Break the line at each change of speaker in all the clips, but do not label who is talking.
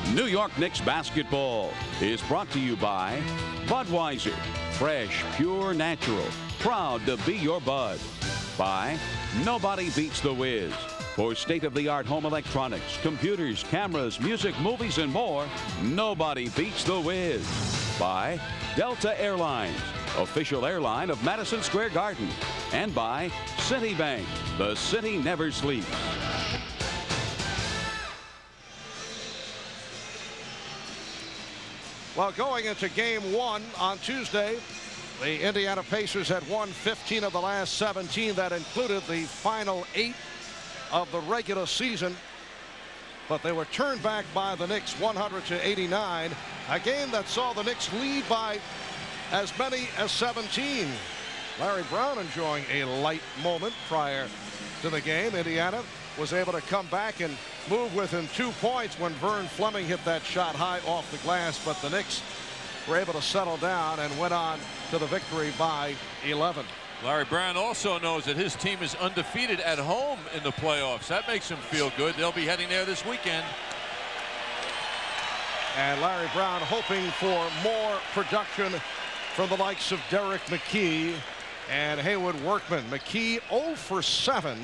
New York Knicks basketball is brought to you by Budweiser, fresh, pure, natural, proud to be your Bud. By Nobody Beats the Wiz. For state-of-the-art home electronics, computers, cameras, music, movies, and more, nobody beats the Wiz. By Delta Airlines, official airline of Madison Square Garden. And by Citibank, the city never sleeps.
Well, going into game one on Tuesday, the Indiana Pacers had won 15 of the last 17. That included the final 8 of the regular season. But they were turned back by the Knicks 100-89. A game that saw the Knicks lead by as many as 17. Larry Brown enjoying a light moment prior to the game. Indiana was able to come back and move within 2 points when Vern Fleming hit that shot high off the glass. But the Knicks were able to settle down and went on to the victory by 11.
Larry Brown also knows that his team is undefeated at home in the playoffs. That makes him feel good. They'll be heading there this weekend.
And Larry Brown hoping for more production from the likes of Derek McKee and Haywood Workman. McKee 0 for 7,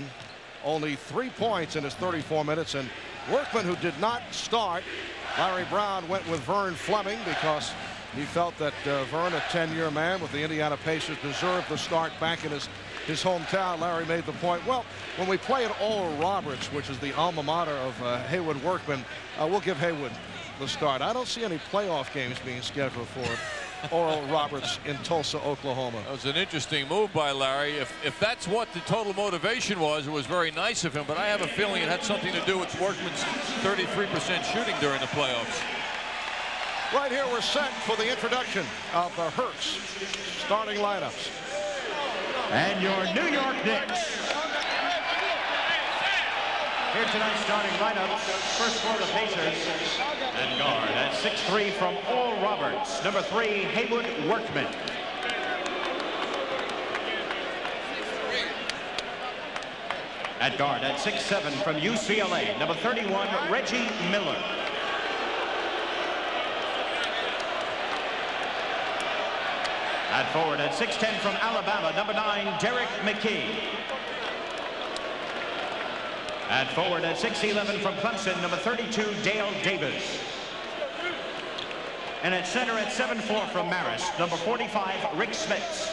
only 3 points in his 34 minutes. And Workman, who did not start, Larry Brown went with Vern Fleming because he felt that Vern, a 10-year man with the Indiana Pacers, deserved the start back in his hometown. Larry made the point, well, when we play at Oral Roberts, which is the alma mater of Haywood Workman, we'll give Haywood the start. I don't see any playoff games being scheduled for Oral Roberts in Tulsa, Oklahoma.
That was an interesting move by Larry. If that's what the total motivation was, it was very nice of him, but I have a feeling it had something to do with Workman's 33% shooting during the playoffs.
Right here, we're set for the introduction of the Hertz starting lineups.
And your New York Knicks. Here tonight's starting lineup. First for the Pacers. And guard at 6'3" from Oral Roberts, number 3, Haywood Workman. At guard at 6'7" from UCLA, number 31, Reggie Miller. At forward at 6'10" from Alabama, number 9, Derek McKee. At forward at 6'11" from Clemson, number 32, Dale Davis. And at center at 7'4" from Marist, number 45, Rick Smits.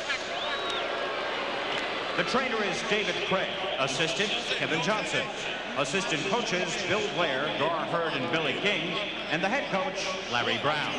The trainer is David Craig. Assistant, Kevin Johnson. Assistant coaches, Bill Blair, Gar Hurd, and Billy King. And the head coach, Larry Brown.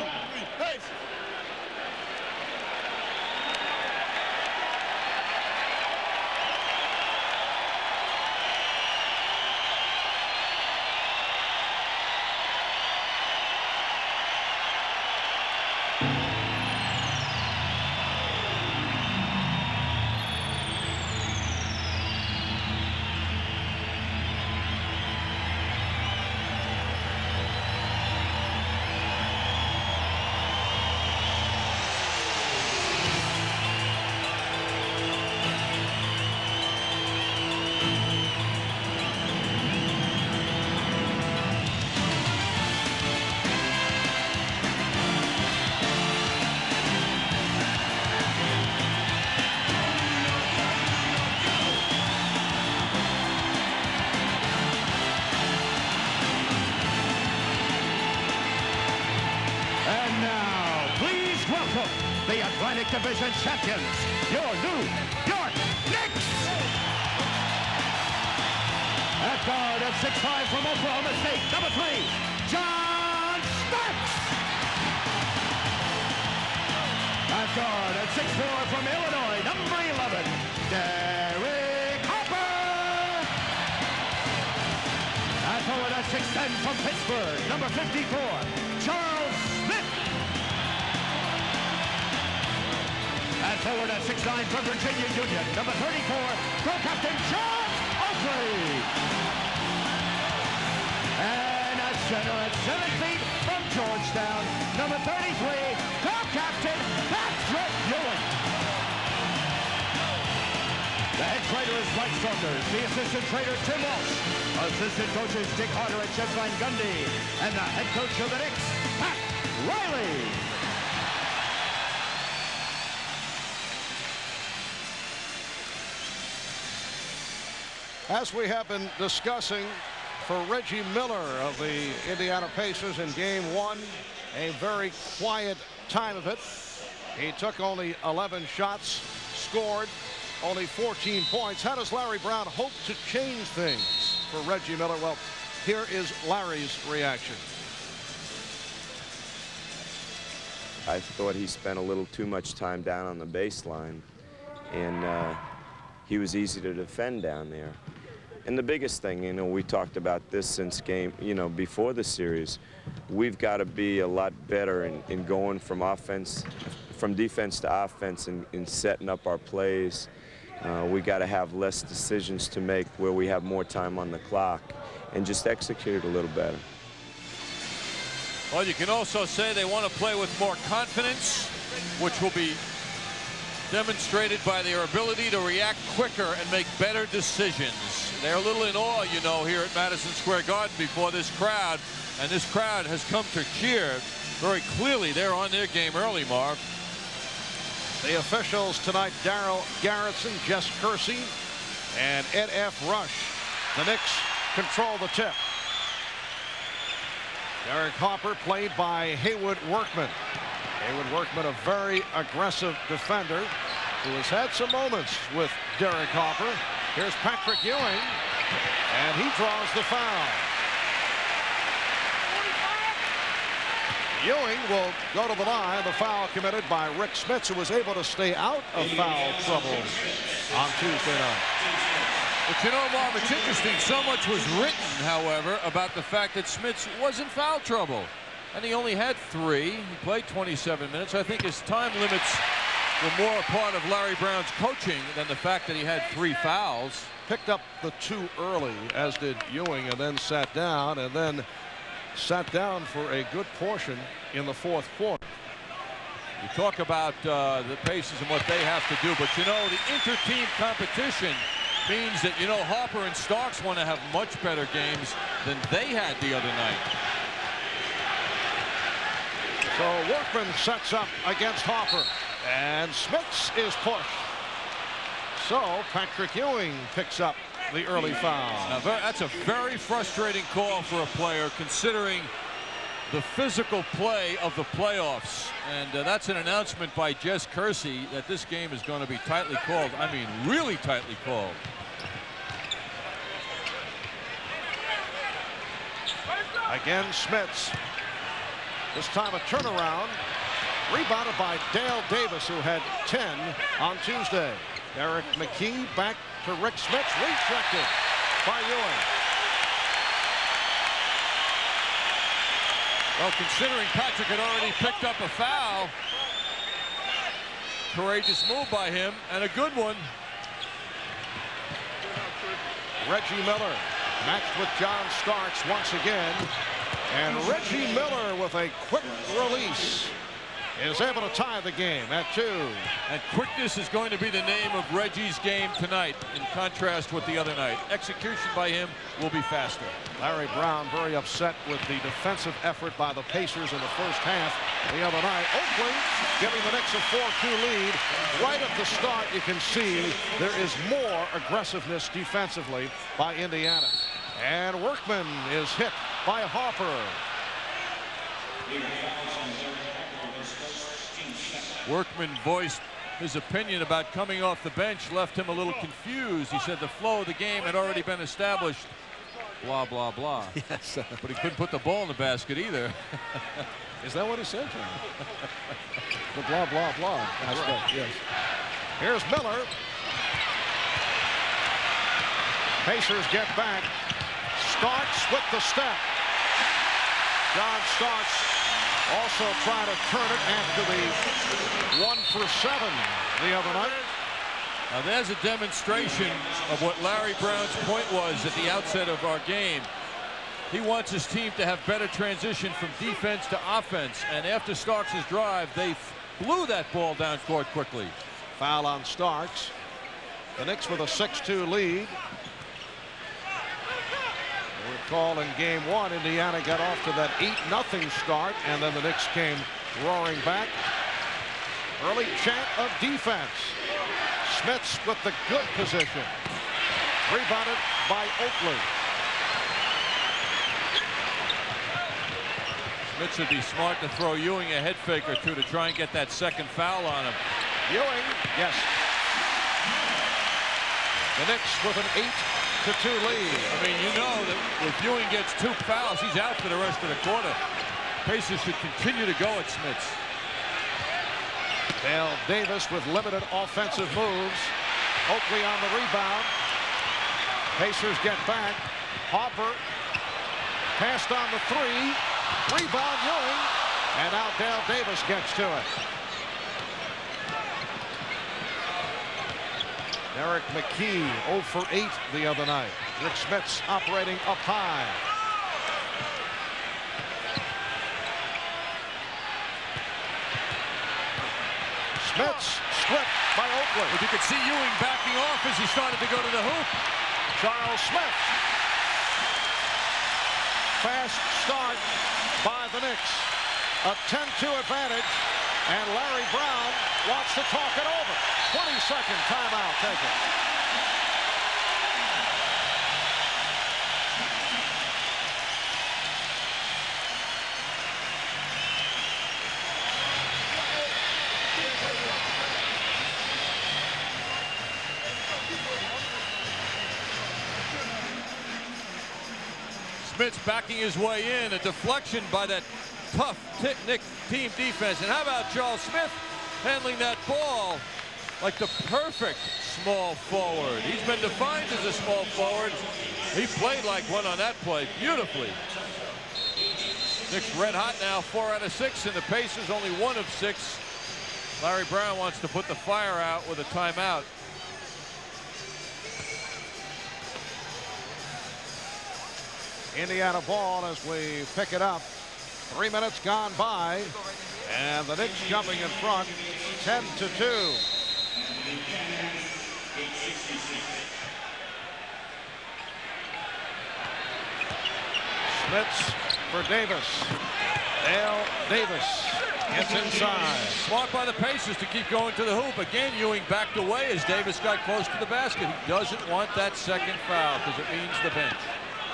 The Atlantic Division champions, your New York Knicks. At guard at 6'5" from Oklahoma State, number 3, John Starks. At guard at 6'4" from Illinois, number 11, Derek Harper. At forward at 6'10" from Pittsburgh, number 54, Charles Smith. At forward at 6'9" from Virginia Union, number 34, co-captain John Oakley. And at center at 7 feet from Georgetown, number 33, co-captain Patrick Ewing. The head trainer is
White Strokers, the assistant trainer Tim Walsh, assistant coaches Dick Harder and Jeff Van Gundy, and the head coach of the Knicks, Pat Riley.
As we have been discussing, for Reggie Miller of the Indiana Pacers in Game 1, a very quiet time of it. He took only 11 shots, scored only 14 points. How does Larry Brown hope to change things for Reggie Miller? Well, here is Larry's reaction.
I thought he spent a little too much time down on the baseline, and he was easy to defend down there. And the biggest thing, you know, we talked about this since game, you know, before the series, we've got to be a lot better in going from defense to offense and setting up our plays. We got to have less decisions to make where we have more time on the clock and just execute a little better.
Well, you can also say they want to play with more confidence, which will be demonstrated by their ability to react quicker and make better decisions. They're a little in awe, you know, here at Madison Square Garden before this crowd, and this crowd has come to cheer very clearly. They're on their game early, Marv.
The officials tonight, Daryl Garrettson, Jess Kersey, and Ed F. Rush. The Knicks control the tip. Derek Harper played by Haywood Workman. Haywood Workman, a very aggressive defender who has had some moments with Derek Harper. Here's Patrick Ewing, and he draws the foul. Ewing will go to the line. The foul committed by Rick Smits, who was able to stay out of foul trouble on Tuesday night.
But you know, Marv, it's interesting. So much was written, however, about the fact that Smits was in foul trouble. And he only had 3. He played 27 minutes. I think his time limits were more a part of Larry Brown's coaching than the fact that he had 3 fouls.
Picked up the 2 early, as did Ewing, and then sat down, for a good portion in the 4th quarter.
You talk about the Pacers and what they have to do, but you know, the inter-team competition means that, you know, Harper and Starks want to have much better games than they had the other night.
So Workman sets up against Harper, and Smits is pushed. So Patrick Ewing picks up the early foul.
Now, that's a very frustrating call for a player, considering the physical play of the playoffs. And that's an announcement by Jess Kersey that this game is going to be tightly called. I mean, really tightly called.
Again, Smits. This time a turnaround. Rebounded by Dale Davis, who had 10 on Tuesday. Derek McKee back to Rick Smits. Rejected by Ewing.
Well, considering Patrick had already picked up a foul, courageous move by him, and a good one.
Reggie Miller matched with John Starks once again. And Reggie Miller, with a quick release, is able to tie the game at 2.
And quickness is going to be the name of Reggie's game tonight, in contrast with the other night. Execution by him will be faster.
Larry Brown very upset with the defensive effort by the Pacers in the first half the other night. Oakley giving the Knicks a 4-2 lead. Right at the start, you can see there is more aggressiveness defensively by Indiana. And Workman is hit by Harper.
Workman voiced his opinion about coming off the bench, left him a little confused. He said the flow of the game had already been established. Blah, blah, blah.
Yes.
But he couldn't put the ball in the basket either.
Is that what he said, John? The blah, blah, blah aspect, yes. Here's Miller. Pacers get back. Starks with the step. John Starks also trying to turn it after the 1 for 7 the other night.
Now there's a demonstration of what Larry Brown's point was at the outset of our game. He wants his team to have better transition from defense to offense. And after Starks' drive, they blew that ball down court quickly.
Foul on Starks. The Knicks with a 6-2 lead. Recall in game 1, Indiana got off to that 8-0 start, and then the Knicks came roaring back. Early chant of defense. Smits with the good position. Rebounded by Oakley.
Smits would be smart to throw Ewing a head fake or two to try and get that second foul on him.
Ewing, yes. The Knicks with an 8-2 lead.
I mean, you know that if Ewing gets 2 fouls, he's out for the rest of the quarter. Pacers should continue to go at Smits.
Dale Davis with limited offensive moves. Oakley on the rebound. Pacers get back. Hopper passed on the 3. Rebound Ewing. And now Dale Davis gets to it. Derek McKee 0 for 8 the other night. Rick Smits operating up high. Smits stripped by Oakley.
But you could see Ewing backing off as he started to go to the hoop.
Charles Smith. Fast start by the Knicks. A 10-2 advantage. And Larry Brown wants to talk it over. 20-second timeout taken.
Smits backing his way in. A deflection by that tough Knicks team defense. And how about Charles Smith handling that ball like the perfect small forward. He's been defined as a small forward. He played like one on that play beautifully. Knicks red hot now, 4 out of 6, and the Pacers only 1 of 6. Larry Brown wants to put the fire out with a timeout.
Indiana ball as we pick it up. 3 minutes gone by, and the Knicks jumping in front, 10-2. Smits for Davis. Dale Davis gets inside.
Smart by the Pacers to keep going to the hoop. Again, Ewing backed away as Davis got close to the basket. He doesn't want that second foul because it means the bench.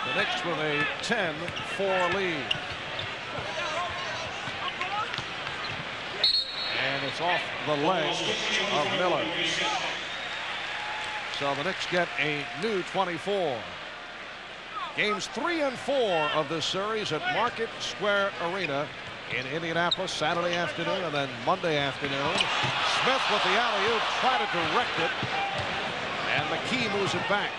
The Knicks with a 10-4 lead. And it's off the leg of Miller. So the Knicks get a new 24. Games 3 and 4 of this series at Market Square Arena in Indianapolis Saturday afternoon and then Monday afternoon. Smith with the alley-oop, try to direct it. And McKee moves it back.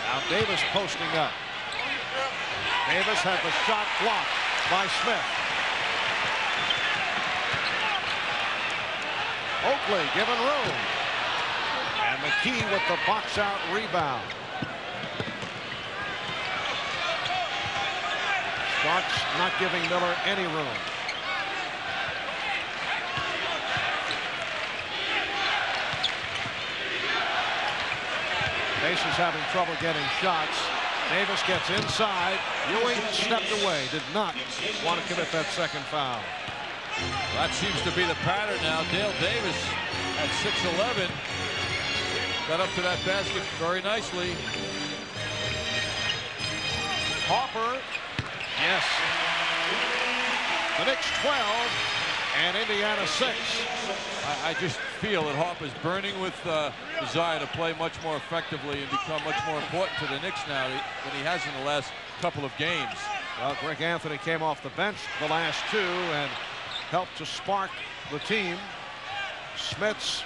Now Davis posting up. Davis had the shot blocked by Smith. Oakley given room. And McKee with the box out rebound. Starks not giving Miller any room. Pacers having trouble getting shots. Davis gets inside. Ewing stepped away. Did not want to commit that second foul.
That seems to be the pattern now. Dale Davis at 6'11". Got up to that basket very nicely.
Hopper. Yes. The Knicks 12 and Indiana 6.
I just feel that Hopper's burning with desire to play much more effectively and become much more important to the Knicks now than he has in the last couple of games.
Well, Greg Anthony came off the bench the last 2 and helped to spark the team. Smits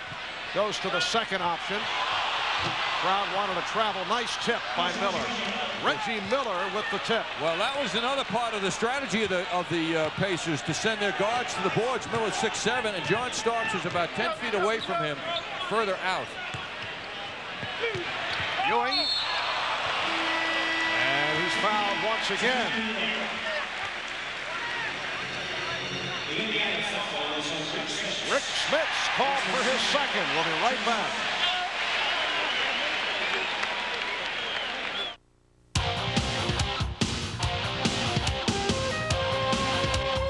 goes to the second option. Brown wanted to travel. Nice tip by Miller. Reggie Miller with the tip.
Well, that was another part of the strategy of the Pacers to send their guards to the boards. Miller's 6'7", and John Starks is about 10 feet away from him, further out.
Ewing. And he's fouled once again. Rick Smits called for his second. We'll be right back.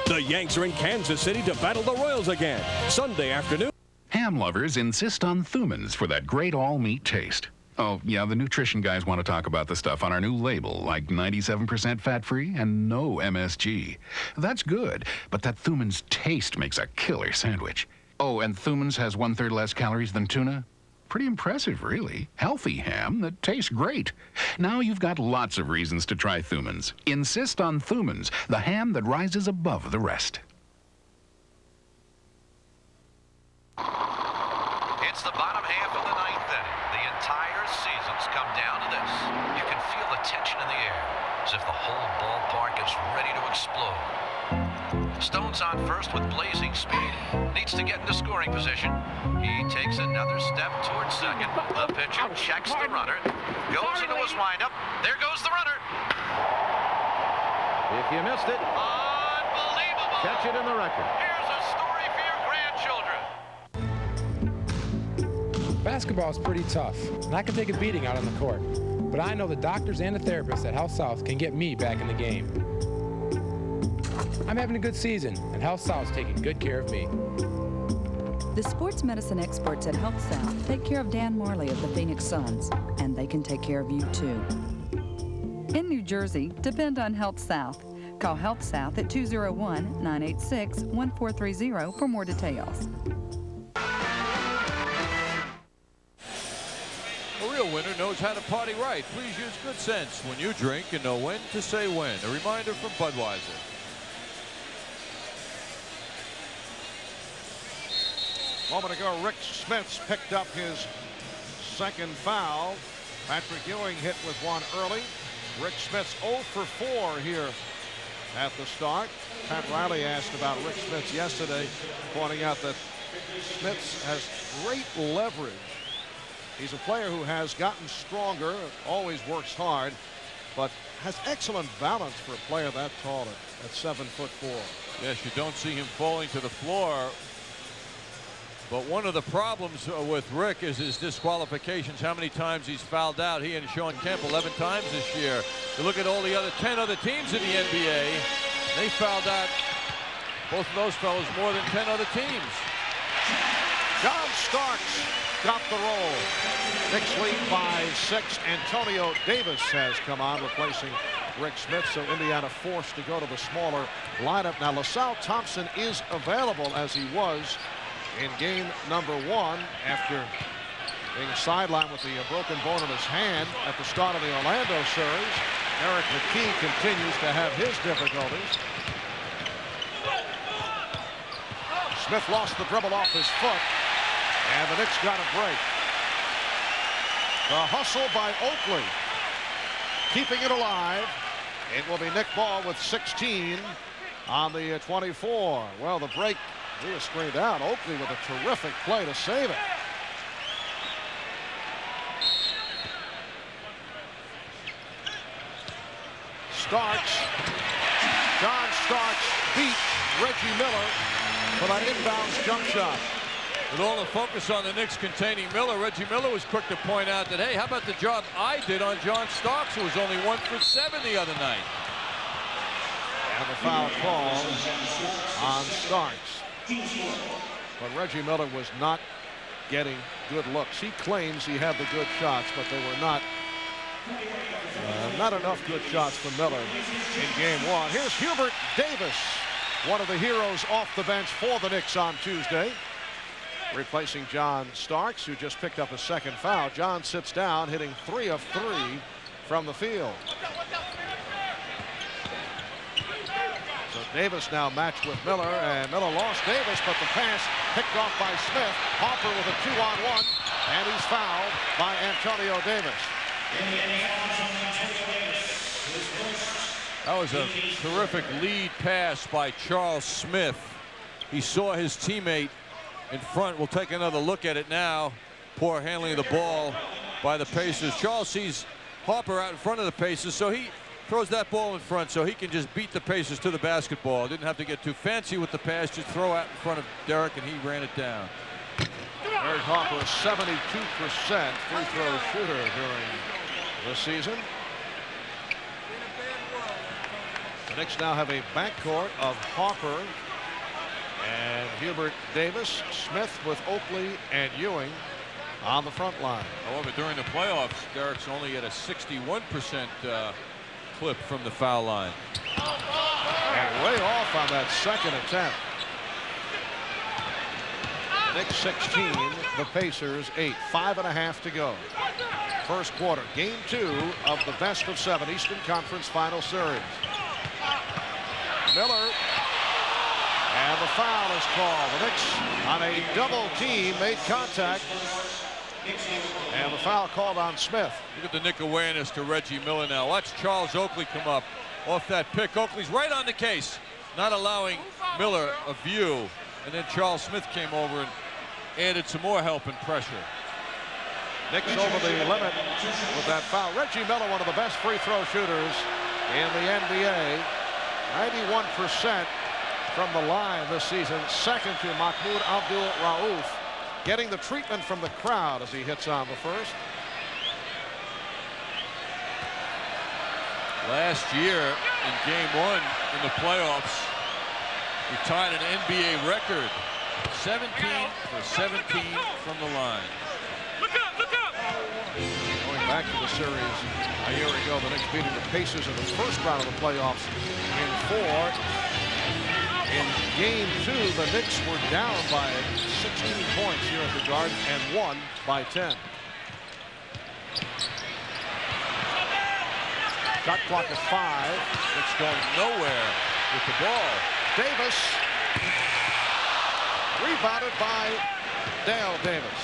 The Yanks are in Kansas City to battle the Royals again. Sunday afternoon.
Ham lovers insist on Thumans for that great all-meat taste. Oh, yeah, the nutrition guys want to talk about the stuff on our new label, like 97% fat-free and no MSG. That's good, but that Thumans taste makes a killer sandwich. Oh, and Thumans has 1/3 less calories than tuna? Pretty impressive, really. Healthy ham that tastes great. Now you've got lots of reasons to try Thumans. Insist on Thumans, the ham that rises above the rest.
It's the bottom half of the ninth inning. The entire season's come down to this. You can feel the tension in the air, as if the whole ballpark is ready to explode. Stone's on first with blazing speed. Needs to get into scoring position. He takes another step towards second. The pitcher checks the runner. Goes into his windup. There goes the runner.
If you missed it,
Unbelievable.
catch it in the record.
Here's a story for your grandchildren.
Basketball is pretty tough, and I can take a beating out on the court. But I know the doctors and the therapists at Health South can get me back in the game. I'm having a good season, and Health South's taking good care of me.
The sports medicine experts at Health South take care of Dan Marley of the Phoenix Suns, and they can take care of you too. In New Jersey, depend on Health South. Call Health South at 201-986-1430 for more details.
A real winner knows how to party right. Please use good sense when you drink and know when to say when. A reminder from Budweiser.
A moment ago, Rick Smits picked up his second foul. Patrick Ewing hit with one early. Rick Smits 0 for 4 here at the start. Pat Riley asked about Rick Smits yesterday, pointing out that Smits has great leverage. He's a player who has gotten stronger, always works hard, but has excellent balance for a player that tall at 7'4".
Yes, you don't see him falling to the floor. But one of the problems with Rick is his disqualifications. How many times he's fouled out. He and Sean Kemp 11 times this year. You look at all the other 10 other teams in the NBA. They fouled out, both of those fellows, more than 10 other teams.
John Starks got the roll. Knicks lead by 6. Antonio Davis has come on, replacing Rick Smits. So Indiana forced to go to the smaller lineup. Now LaSalle Thompson is available, as he was in game number 1 after being sidelined with the broken bone in his hand at the start of the Orlando series. Eric McKee continues to have his difficulties. Smith lost the dribble off his foot, and the Knicks got a break. The hustle by Oakley, keeping it alive. It will be Nick Ball with 16 on the 24. Well, the break, he was screened out. Oakley with a terrific play to save it. Starks. John Starks beat Reggie Miller for that inbounds jump shot.
With all the focus on the Knicks containing Miller, Reggie Miller was quick to point out that, hey, how about the job I did on John Starks, who was only 1 for 7 the other night.
And the foul call on Starks. But Reggie Miller was not getting good looks. He claims he had the good shots, but they were not enough good shots for Miller in game 1. Here's Hubert Davis, one of the heroes off the bench for the Knicks on Tuesday, replacing John Starks, who just picked up a second foul. John sits down, hitting 3 of 3 from the field. So Davis now matched with Miller, and Miller lost Davis, but the pass picked off by Smith. Harper with a 2-on-1, and he's fouled by Antonio Davis.
That was a terrific lead pass by Charles Smith. He saw his teammate in front. We'll take another look at it now. Poor handling of the ball by the Pacers. Charles sees Harper out in front of the Pacers, so he throws that ball in front so he can just beat the Pacers to the basketball. Didn't have to get too fancy with the pass, just throw out in front of Derek, and he ran it down.
Eric Harper, 72% free throw shooter during the season. The Knicks now have a backcourt of Harper and Hubert Davis, Smith with Oakley and Ewing on the front line.
However, during the playoffs, Derek's only at a 61% clip from the foul line.
And way off on that second attempt. The Knicks 16, the Pacers 8. 5.5 to go. First quarter, game 2 of the best of 7 Eastern Conference Final Series. Miller, and the foul is called. The Knicks on a double team made contact, and the foul called on Smith.
Look at the Knick awareness to Reggie Miller now. Watch Charles Oakley come up off that pick. Oakley's right on the case, not allowing Miller a view. And then Charles Smith came over and added some more help and pressure.
Knicks over the limit with that foul. Reggie Miller, one of the best free throw shooters in the NBA. 91% from the line this season. Second to Mahmoud Abdul-Rauf. Getting the treatment from the crowd as he hits on the first.
Last year in game 1 in the playoffs, he tied an NBA record. 17 for 17 from the line.
Look up! Going back to the series a year ago, the Knicks beating the Pacers in the first round of the playoffs in 4. In game 2, the Knicks were down by 16 points here at the Garden and won by 10. Shot clock at 5.
It's going nowhere with the ball.
Davis. Rebounded by Dale Davis.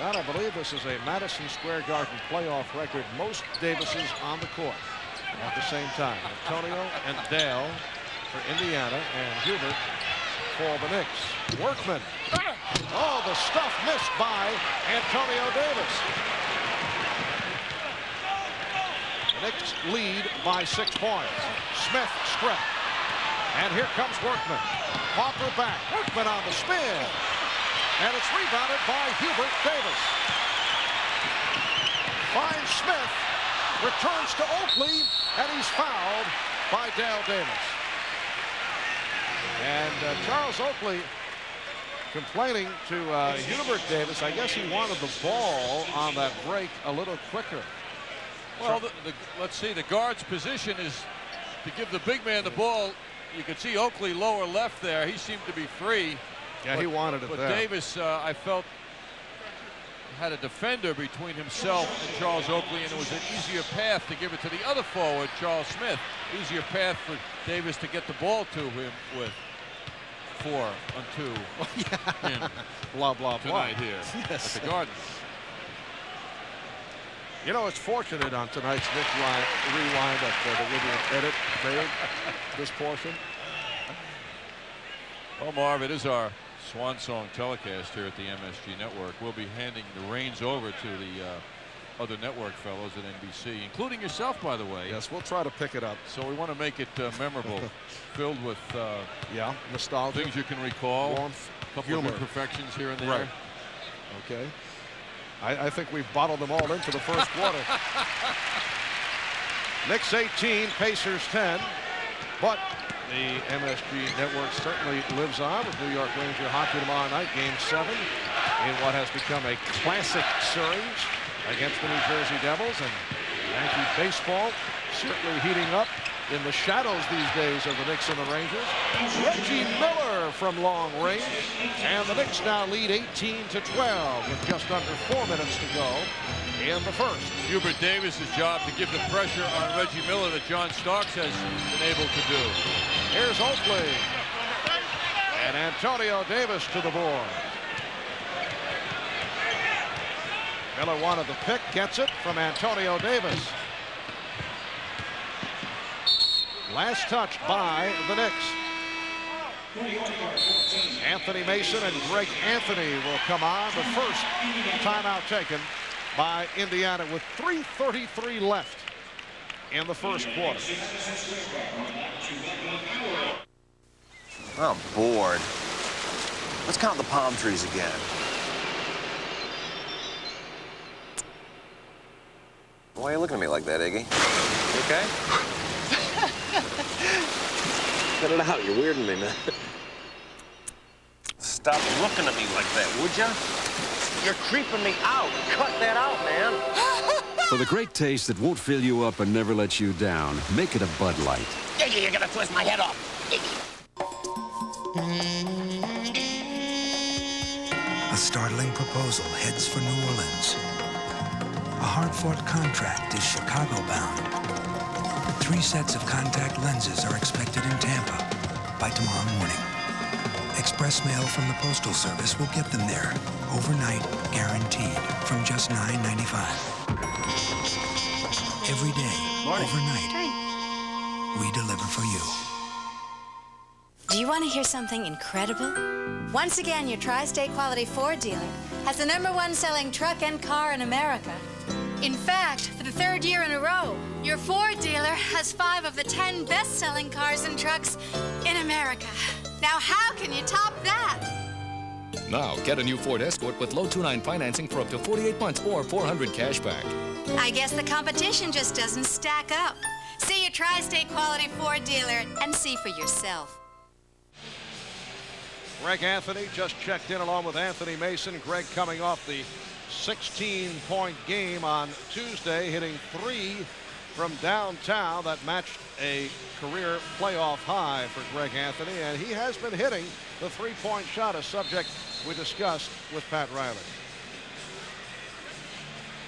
God, I believe this is a Madison Square Garden playoff record. Most Davises on the court at the same time. Antonio and Dale for Indiana, and Hubert for the Knicks. Workman. Oh, the stuff missed by Antonio Davis. The Knicks lead by 6 points. Smith strip. And here comes Workman. Harper back. Workman on the spin. And it's rebounded by Hubert Davis. Finds Smith. Returns to Oakley. And he's fouled by Dale Davis. And Charles Oakley complaining to Hubert Davis. I guess he wanted the ball on that break a little quicker.
Well, let's see. The guard's position is to give the big man the ball. You can see Oakley lower left there. He seemed to be free.
Yeah, he wanted it
but
there. But
Davis, I felt, had a defender between himself and Charles Oakley, and it was an easier path to give it to the other forward, Charles Smith. Easier path for Davis to get the ball to him with 4 on 2. Him
blah, blah, blah.
Tonight here at the Garden.
You know, it's fortunate on tonight's Knicks Rewind that the video edit made this portion.
Well, Marv, it is our swan song telecast here at the MSG Network. We'll be handing the reins over to the other network fellows at NBC, including yourself, by the way.
Yes, we'll try to pick it up.
So we want to make it memorable, filled with
yeah, nostalgia,
things you can recall,
warmth,
a couple of imperfections here and there.
Right. Okay. I think we've bottled them all into the first quarter. Knicks 18, Pacers 10. But the MSG Network certainly lives on with New York Ranger hockey tomorrow night, Game 7, in what has become a classic series against the New Jersey Devils. And Yankee baseball certainly heating up in the shadows these days of the Knicks and the Rangers. Reggie Miller from long range. And the Knicks now lead 18-12 with just under 4 minutes to go in the first.
Hubert Davis' job to give the pressure on Reggie Miller that John Starks has been able to do.
Here's Oakley. And Antonio Davis to the board. Miller wanted the pick, gets it from Antonio Davis. Last touch by the Knicks. Anthony Mason and Greg Anthony will come on. The first timeout taken by Indiana with 3:33 left in the first quarter.
I'm bored. Let's count the palm trees again. Why are you looking at me like that, Iggy? You okay? Cut it out. You're weirding me, man. Stop looking at me like that, would ya? You're creeping me out. Cut that out, man.
For the great taste that won't fill you up and never let you down, make it a Bud Light.
Iggy, you're gonna twist my head off. Iggy.
A startling proposal heads for New Orleans. A hard-fought contract is Chicago-bound. 3 sets of contact lenses are expected in Tampa by tomorrow morning. Express mail from the Postal Service will get them there, overnight, guaranteed, from just $9.95. Every day, overnight, we deliver for you.
Do you want to hear something incredible? Once again, your Tri-State Quality Ford dealer has the #1 selling truck and car in America. In fact, for the 3rd year in a row, your Ford dealer has 5 of the 10 best-selling cars and trucks in America. Now, how can you top that?
Now, get a new Ford Escort with low 2.9 financing for up to 48 months or $400 cash back.
I guess the competition just doesn't stack up. See your Tri-State Quality Ford dealer and see for yourself.
Greg Anthony just checked in along with Anthony Mason. Greg coming off the 16-point game on Tuesday, hitting 3 from downtown. That matched a career playoff high for Greg Anthony, and he has been hitting the 3-point shot, a subject we discussed with Pat Riley.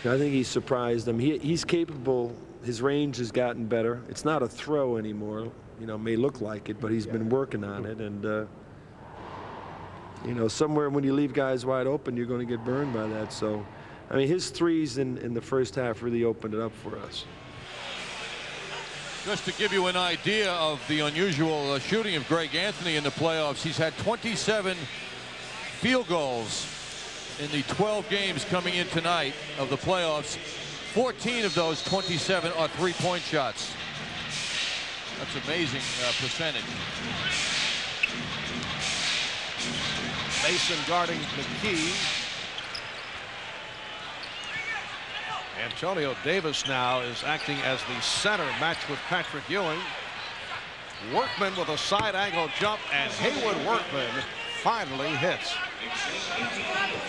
I think he's surprised them. He's capable. His range has gotten better. It's not a throw anymore. You know, may look like it, but he's been working on it. And, you know, somewhere when you leave guys wide open, you're going to get burned by that. So, I mean, his threes in the first half really opened it up for us.
Just to give you an idea of the unusual shooting of Greg Anthony in the playoffs, he's had 27 field goals in the 12 games coming in tonight of the playoffs. 14 of those 27 are 3-point shots. That's amazing percentage.
Mason guarding McKee. Antonio Davis now is acting as the center, matched with Patrick Ewing. Workman with a side angle jump, and Haywood Workman finally hits.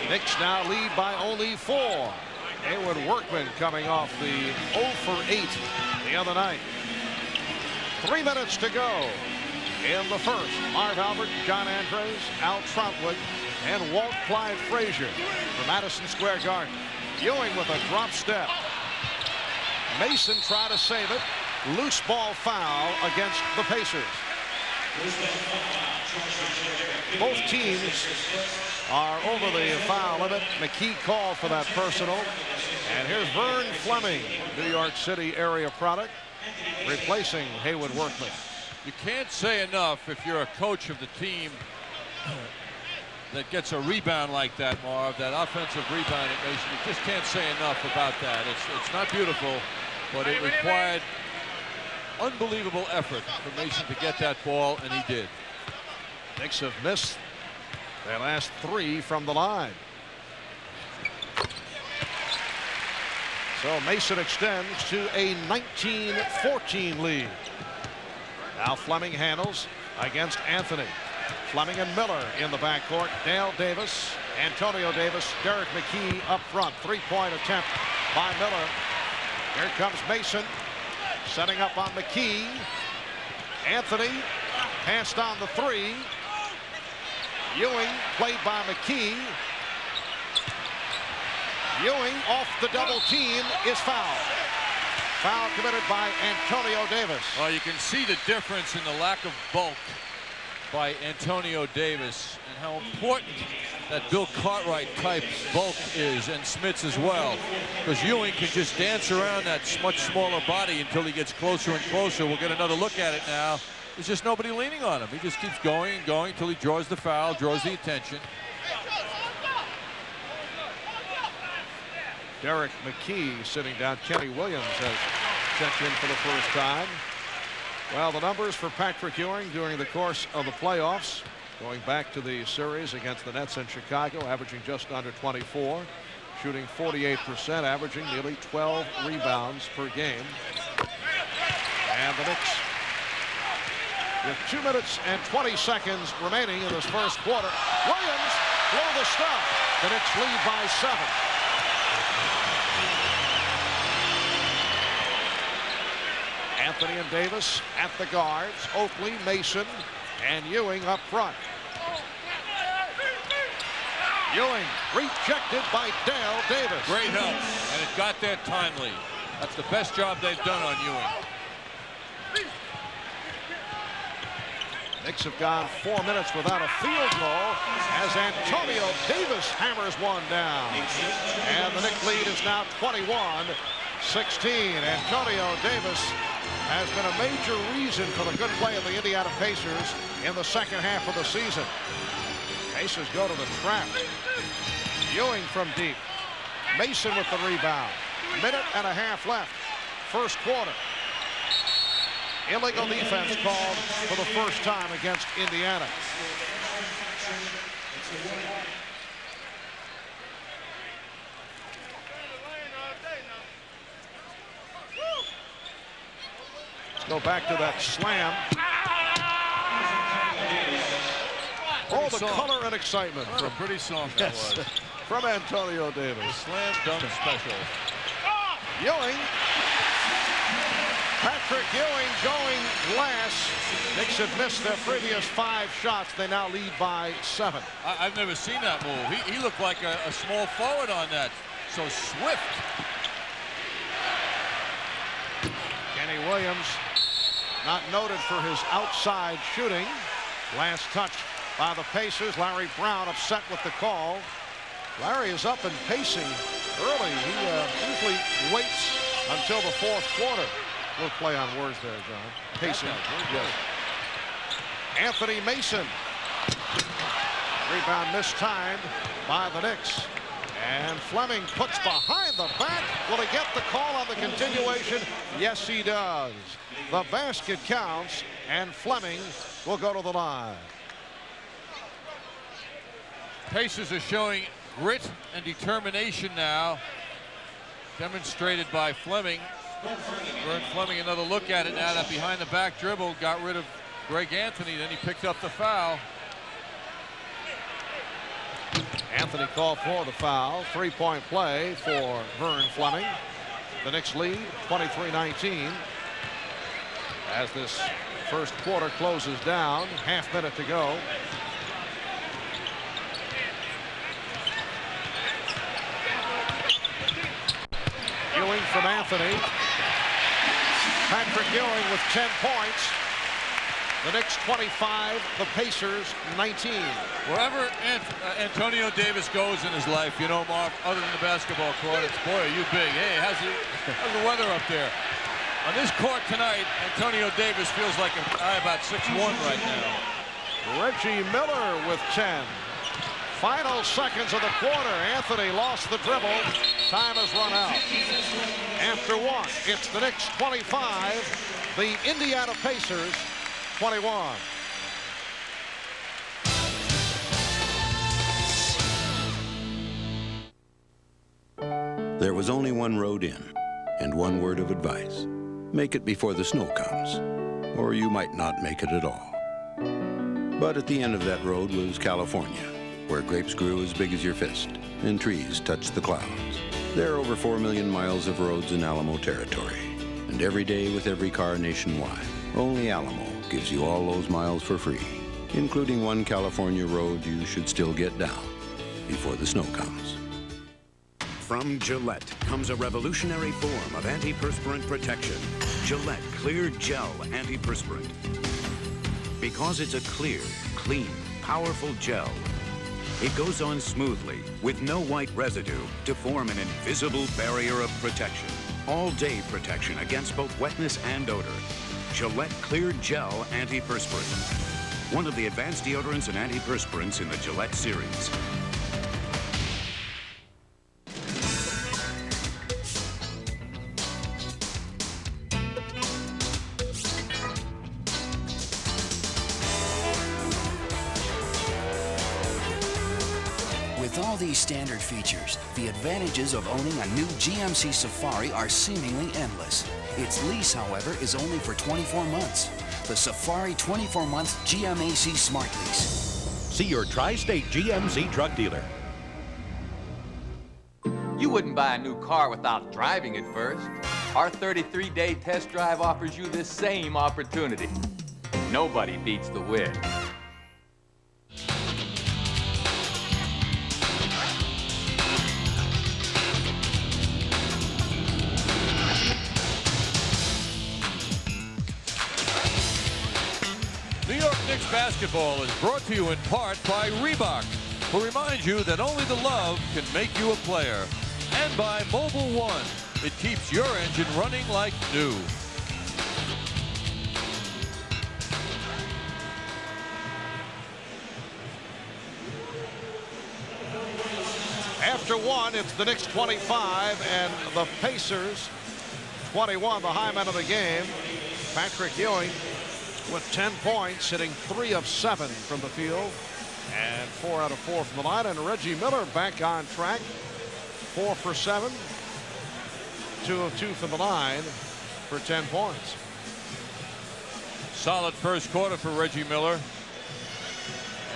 Knicks now lead by only 4. Haywood Workman coming off the 0 for 8 the other night. 3 minutes to go in the first. Marv Albert, John Andres, Al Trotwood, and Walt Clyde Frazier from Madison Square Garden. Ewing with a drop step. Mason tried to save it. Loose ball foul against the Pacers. Both teams are over the foul limit. McKee called for that personal. And here's Vern Fleming, New York City area product, replacing Haywood Workman.
You can't say enough if you're a coach of the team that gets a rebound like that, Marv, that offensive rebound at Mason. You just can't say enough about that. It's not beautiful, but it required unbelievable effort for Mason to get that ball, and he did.
Knicks have missed their last 3 from the line. So Mason extends to a 19-14 lead. Now Fleming handles against Anthony. Fleming and Miller in the backcourt. Dale Davis, Antonio Davis, Derek McKee up front. 3-point attempt by Miller. Here comes Mason, setting up on McKee. Anthony passed on the 3. Ewing played by McKee. Ewing off the double team is fouled. Foul committed by Antonio Davis.
Well, you can see the difference in the lack of bulk by Antonio Davis and how important that Bill Cartwright type bulk is, and Smits as well, because Ewing can just dance around that much smaller body until he gets closer and closer. We'll get another look at it now. There's just nobody leaning on him. He just keeps going and going until he draws the foul, draws the attention.
Derek McKee sitting down. Kenny Williams has checked in for the first time. Well, the numbers for Patrick Ewing during the course of the playoffs, going back to the series against the Nets in Chicago, averaging just under 24, shooting 48%, averaging nearly 12 rebounds per game. And the Knicks, with 2 minutes and 20 seconds remaining in this first quarter, Williams blow the stuff. The Knicks lead by 7. Anthony and Davis at the guards. Oakley, Mason, and Ewing up front. Ewing rejected by Dale Davis.
Great help, and it got there timely. That's the best job they've done on Ewing.
Knicks have gone 4 minutes without a field goal as Antonio Davis hammers one down. And the Knicks lead is now 21-16. Antonio Davis has been a major reason for the good play of the Indiana Pacers in the second half of the season. Pacers go to the trap. Ewing from deep. Mason with the rebound. Minute and a half left. First quarter. Illegal defense called for the first time against Indiana. Let's go back to that slam. Oh, the color and excitement.
What a pretty song that was.
From Antonio Davis.
Slam dunk special.
Ewing. Patrick Ewing going last. Knicks have missed their previous 5 shots. They now lead by 7.
I've never seen that move. He looked like a small forward on that. So swift.
Kenny Williams, not noted for his outside shooting. Last touch by the Pacers. Larry Brown upset with the call. Larry is up and pacing early. He usually waits until the fourth quarter. We'll play on words there, John. Pacing. Yes. Anthony Mason. Rebound mistimed by the Knicks. And Fleming puts behind the back. Will he get the call on the continuation? Yes, he does. The basket counts, and Fleming will go to the line.
Pacers are showing grit and determination now, demonstrated by Fleming. Vern Fleming, another look at it now. That behind the back dribble got rid of Greg Anthony. Then he picked up the foul.
Anthony called for the foul. 3-point play for Vern Fleming. The Knicks lead 23-19 as this first quarter closes down. Half minute to go. Ewing from Anthony. Patrick Ewing with 10 points. The Knicks 25, the Pacers 19.
Wherever Antonio Davis goes in his life, you know, Mark, other than the basketball court, it's, boy, are you big. Hey, how's the weather up there? On this court tonight, Antonio Davis feels like about 6'1" right now.
Reggie Miller with 10. Final seconds of the quarter. Anthony lost the dribble. Time has run out. After 1, it's the Knicks 25, the Indiana Pacers 21.
There was only one road in, and one word of advice. Make it before the snow comes, or you might not make it at all. But at the end of that road was California, where grapes grew as big as your fist, and trees touched the clouds. There are over 4 million miles of roads in Alamo territory, and every day with every car nationwide, only Alamo gives you all those miles for free, including one California road you should still get down before the snow comes.
From Gillette comes a revolutionary form of antiperspirant protection. Gillette Clear Gel Antiperspirant. Because it's a clear, clean, powerful gel, it goes on smoothly with no white residue to form an invisible barrier of protection. All-day protection against both wetness and odor. Gillette Clear Gel Antiperspirant. One of the advanced deodorants and antiperspirants in the Gillette series.
all these standard features, the advantages of owning a new GMC Safari are seemingly endless. Its lease, however, is only for 24 months. The Safari 24-month GMAC Smart Lease.
See your Tri-State GMC truck dealer.
You wouldn't buy a new car without driving it first. Our 33-day test drive offers you this same opportunity. Nobody beats the win.
New York Knicks basketball is brought to you in part by Reebok, who reminds you that only the love can make you a player. And by Mobile One. It keeps your engine running like new.
After one, it's the Knicks 25 and the Pacers 21, the high men of the game. Patrick Ewing with 10 points, hitting 3 of 7 from the field and 4 out of 4 from the line. And Reggie Miller back on track, 4 for 7. 2 of 2 from the line for 10 points.
Solid first quarter for Reggie Miller.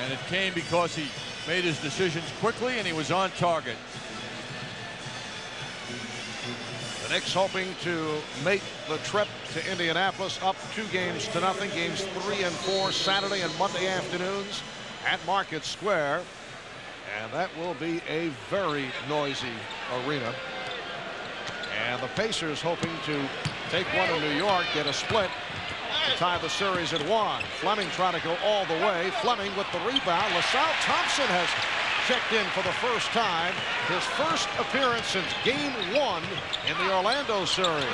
And it came because he made his decisions quickly and he was on target.
The Knicks hoping to make the trip to Indianapolis, up 2-0. Games 3 and 4 Saturday and Monday afternoons at Market Square. And that will be a very noisy arena. And the Pacers hoping to take one in New York, get a split, to tie the series at 1. Fleming trying to go all the way. Fleming with the rebound. LaSalle Thompson has checked in for the first time. His first appearance since Game 1 in the Orlando series.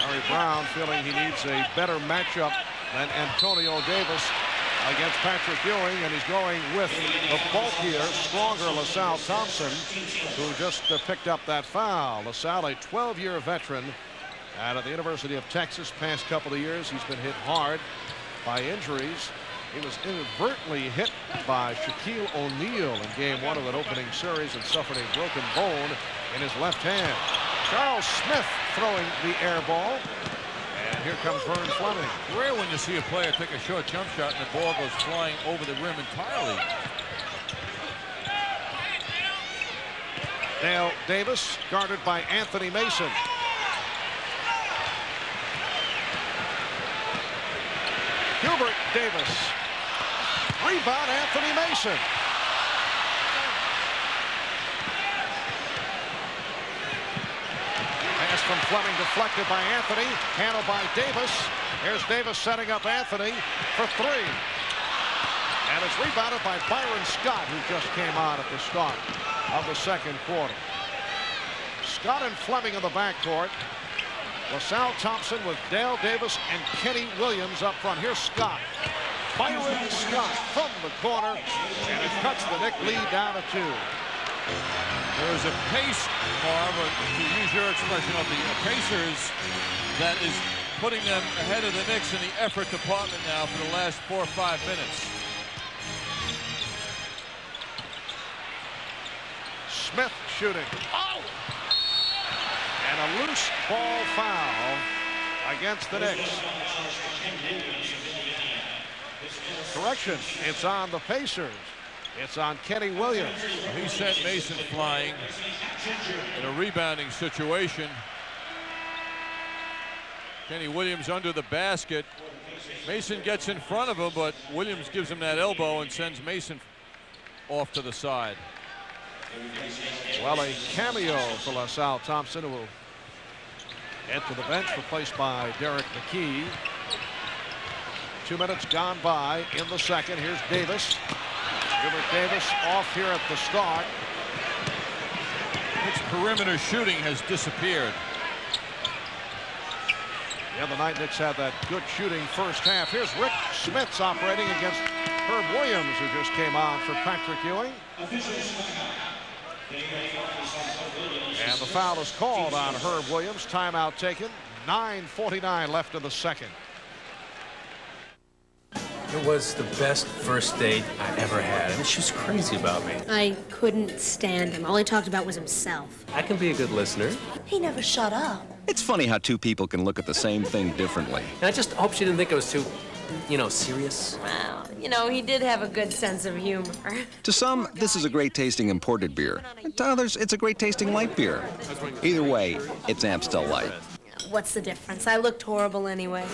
Larry Brown feeling he needs a better matchup than Antonio Davis against Patrick Ewing, and he's going with the bulkier, stronger LaSalle Thompson, who just picked up that foul. LaSalle, a 12-year veteran out of the University of Texas. Past couple of years, he's been hit hard by injuries. He was inadvertently hit by Shaquille O'Neal in Game 1 of that opening series and suffered a broken bone in his left hand. Charles Smith throwing the air ball. And here comes Vern Fleming.
Rare when you see a player take a short jump shot and the ball goes flying over the rim entirely.
Dale Davis guarded by Anthony Mason. Hubert Davis. Rebound Anthony Mason. Pass from Fleming deflected by Anthony. Handled by Davis. Here's Davis setting up Anthony for 3. And it's rebounded by Byron Scott, who just came on at the start of the second quarter. Scott and Fleming in the backcourt. LaSalle Thompson with Dale Davis and Kenny Williams up front. Here's Scott. Byron Scott from the corner, and it cuts the Knick lead down to 2.
There's a pace, Marv, to use your expression, of the Pacers that is putting them ahead of the Knicks in the effort department now for the last 4 or 5 minutes.
Smith shooting. Oh! And a loose ball foul against the Knicks. Correction, it's on the Pacers. It's on Kenny Williams.
He sent Mason flying in a rebounding situation. Kenny Williams under the basket. Mason gets in front of him, but Williams gives him that elbow and sends Mason off to the side.
Well, a cameo for LaSalle Thompson, who will head to the bench, replaced by Derek McKee. 2 minutes gone by in the second. Here's Davis. Hubert Davis off here at the start.
Knicks perimeter shooting has disappeared.
The other night, Knicks had that good shooting first half. Here's Rick Smits operating against Herb Williams, who just came on for Patrick Ewing. And the foul is called on Herb Williams. Timeout taken. 9:49 left in the second.
It was the best first date I ever had. I mean, she was crazy about me.
I couldn't stand him. All he talked about was himself.
I can be a good listener.
He never shut up.
It's funny how two people can look at the same thing differently.
And I just hope she didn't think it was too, serious.
Well, he did have a good sense of humor.
To some, this is a great tasting imported beer. To others, it's a great tasting light beer. Either way, it's Amstel Light.
What's the difference? I looked horrible anyway.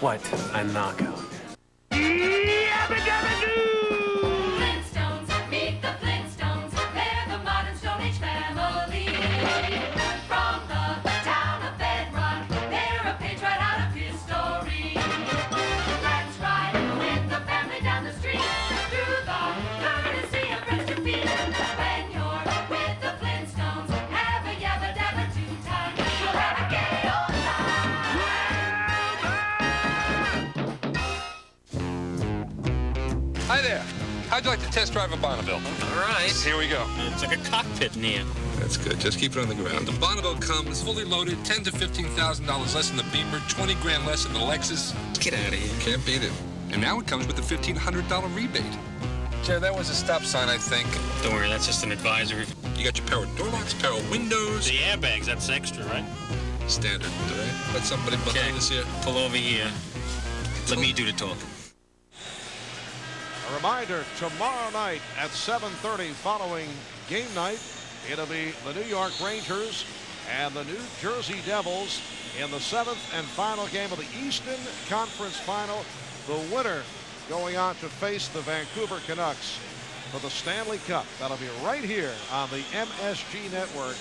What a knockout.
Flintstones, meet the Flintstones. They're the modern Stone Age family. From the town of Bedrock, they're a page right out of history. Let's ride with the family down the street through the courtesy of Prester Feet. When you're with the Flintstones, have a yabba dabba too time. You'll have a gay old
Hi there. How'd you like to test drive a Bonneville?
All right.
Here we go.
It's like a cockpit in here.
That's good. Just keep it on the ground. The Bonneville comes fully loaded, $10,000 to $15,000 less than the Beamer, 20 grand less than the Lexus.
Get out of here.
Can't beat it. And now it comes with a $1,500 rebate. Jerry, that was a stop sign, I think.
Don't worry, that's just an advisory.
You got your power door locks, power windows.
The airbags, that's extra, right?
Standard, all right? Let somebody behind us here.
Pull over here. Let me do the talking.
A reminder, tomorrow night at 7:30 following game night, it'll be the New York Rangers and the New Jersey Devils in the 7th and final game of the Eastern Conference Final. The winner going on to face the Vancouver Canucks for the Stanley Cup. That'll be right here on the MSG Network,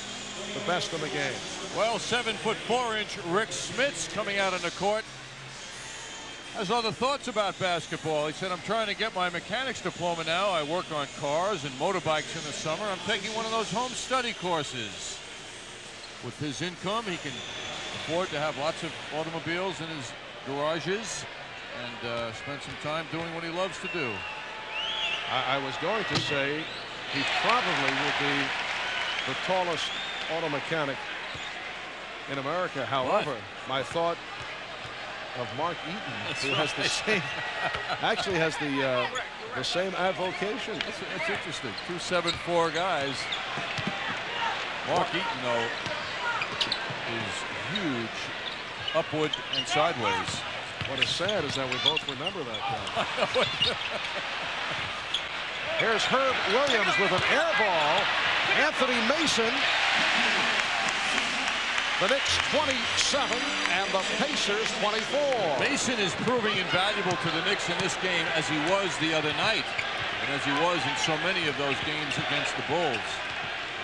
the best in the game.
Well, 7'4" Rick Smits coming out on the court has other thoughts about basketball. He said, I'm trying to get my mechanics diploma now. I work on cars and motorbikes in the summer. I'm taking one of those home study courses. With his income, he can afford to have lots of automobiles in his garages and spend some time doing what he loves to do.
I was going to say he probably would be the tallest auto mechanic in America. However, my thought of Mark Eaton, who has the same, actually has the same avocation.
It's interesting. 2 7'4" guys. Mark Eaton, though, is huge, upward and sideways.
What is sad is that we both remember that guy. Here's Herb Williams with an air ball. Anthony Mason. The Knicks 27 and the Pacers 24.
Mason is proving invaluable to the Knicks in this game as he was the other night and as he was in so many of those games against the Bulls.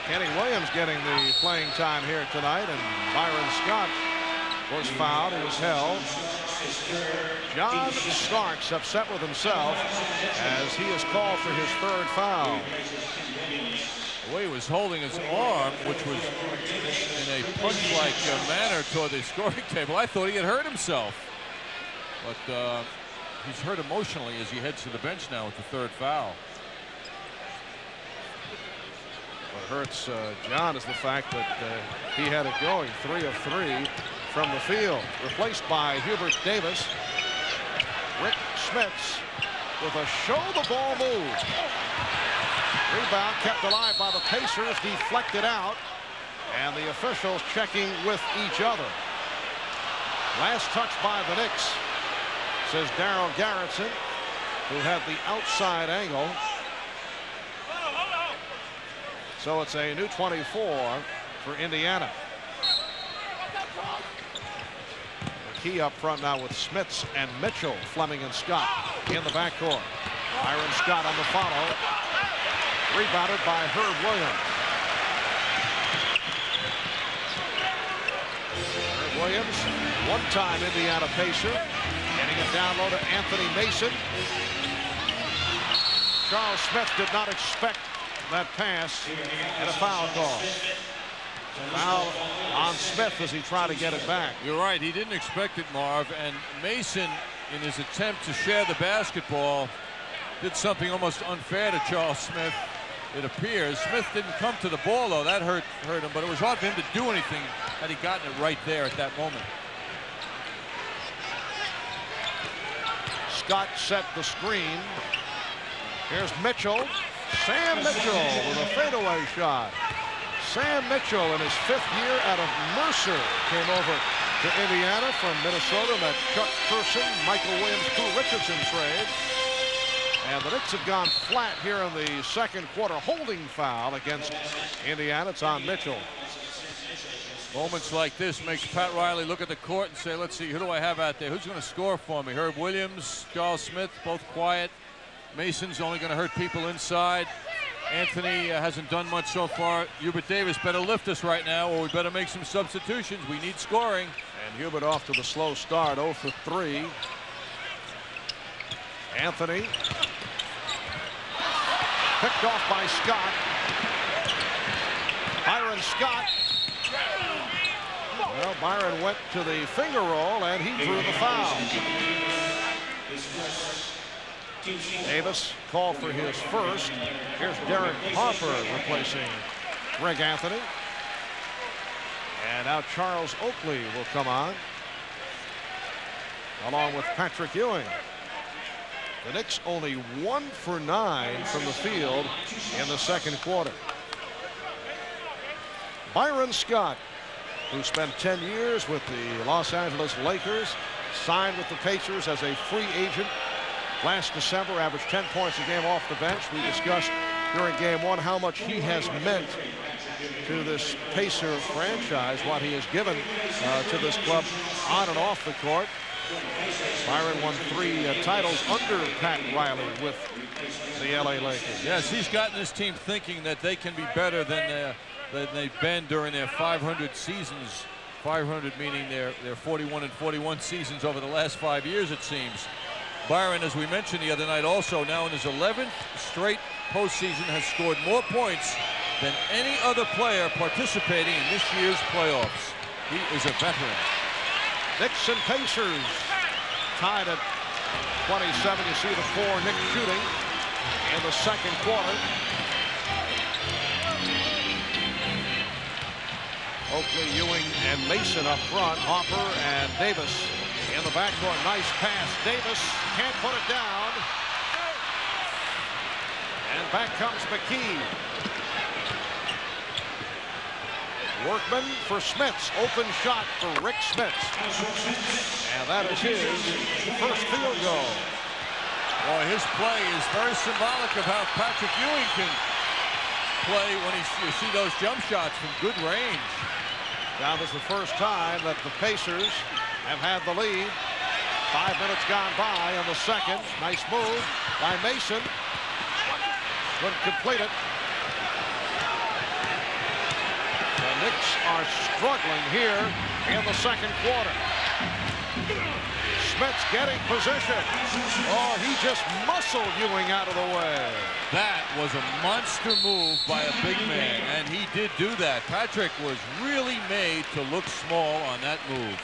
Kenny Williams getting the playing time here tonight, and Byron Scott was fouled. He was held. John Starks upset with himself as he is called for his 3rd foul.
The way he was holding his arm, which was in a punch-like manner toward the scoring table, I thought he had hurt himself. But he's hurt emotionally as he heads to the bench now with the 3rd foul.
What hurts John is the fact that he had it going 3 of 3 from the field. Replaced by Hubert Davis. Rick Smits with a show-the-ball move. Rebound kept alive by the Pacers, deflected out, and the officials checking with each other. Last touch by the Knicks, says Darryl Garrettson, who had the outside angle. So it's a new 24 for Indiana. McKee up front now with Smits and Mitchell, Fleming and Scott in the backcourt. Byron Scott on the follow. Rebounded by Herb Williams. Herb Williams, one-time Indiana Pacer, getting it down low to Anthony Mason. Charles Smith did not expect that pass and a foul call. Foul on Smith as he tried to get it back.
You're right, he didn't expect it, Marv, and Mason, in his attempt to share the basketball, did something almost unfair to Charles Smith. It appears Smith didn't come to the ball, though. That hurt him, but it was hard for him to do anything had he gotten it right there at that moment.
Scott set the screen. Here's Mitchell. Sam Mitchell with a fadeaway shot. Sam Mitchell in his 5th year out of Mercer came over to Indiana from Minnesota in that Chuck Person, Michael Williams, Pooh Richardson trade. And the Knicks have gone flat here in the second quarter. Holding foul against Indiana. It's on Mitchell.
Moments like this makes Pat Riley look at the court and say, let's see, who do I have out there? Who's going to score for me? Herb Williams, Charles Smith, both quiet. Mason's only going to hurt people inside. Anthony hasn't done much so far. Hubert Davis better lift us right now, or we better make some substitutions. We need scoring.
And Hubert off to the slow start, 0 for 3. Anthony. Picked off by Scott. Byron Scott. Well, Byron went to the finger roll, and he drew the foul. Davis called for his first. Here's Derek Harper replacing Greg Anthony. And now Charles Oakley will come on, along with Patrick Ewing. The Knicks only 1 for 9 from the field in the second quarter. Byron Scott, who spent 10 years with the Los Angeles Lakers, signed with the Pacers as a free agent last December, averaged 10 points a game off the bench. We discussed during game 1 how much he has meant to this Pacer franchise, what he has given to this club on and off the court. Byron won 3 titles under Pat Riley with the LA Lakers.
Yes, he's gotten this team thinking that they can be better than they've been during their 500 seasons. 500 meaning their 41 and 41 seasons over the last 5 years, it seems. Byron, as we mentioned the other night, also now in his 11th straight postseason has scored more points than any other player participating in this year's playoffs. He is a veteran.
Knicks and Pacers tied at 27. You see the 4 Knicks shooting in the second quarter. Oakley, Ewing, and Mason up front. Harper and Davis in the backcourt. Nice pass. Davis can't put it down. And back comes McKee. Workman for Smits. Open shot for Rick Smits. And that is his first field goal.
Boy, his play is very symbolic of how Patrick Ewing can play when you see those jump shots from good range.
Now this is the first time that the Pacers have had the lead. 5 minutes gone by in the second. Nice move by Mason. Couldn't complete it. The Knicks are struggling here in the second quarter. Smits getting position. Oh, he just muscled Ewing out of the way.
That was a monster move by a big man, and he did do that. Patrick was really made to look small on that move.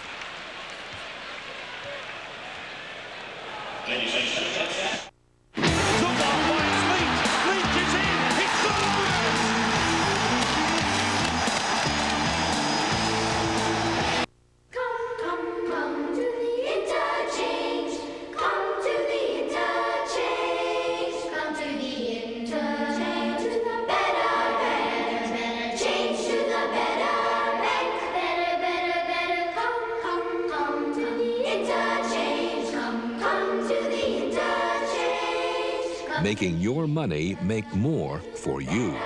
Making your money make more for you.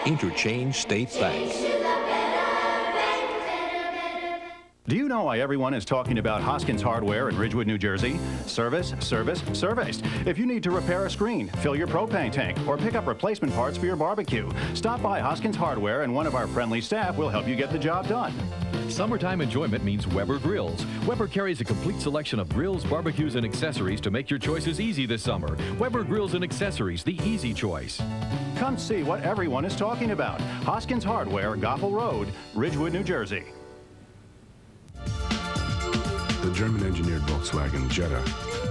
Interchange State Bank.
Do you know why everyone is talking about Hoskins Hardware in Ridgewood, New Jersey? Service, service, service. If you need to repair a screen, fill your propane tank, or pick up replacement parts for your barbecue, stop by Hoskins Hardware and one of our friendly staff will help you get the job done.
Summertime enjoyment means Weber Grills. Weber carries a complete selection of grills, barbecues, and accessories to make your choices easy this summer. Weber Grills and Accessories, the easy choice.
Come see what everyone is talking about. Hoskins Hardware, Goffel Road, Ridgewood, New Jersey.
The German-engineered Volkswagen Jetta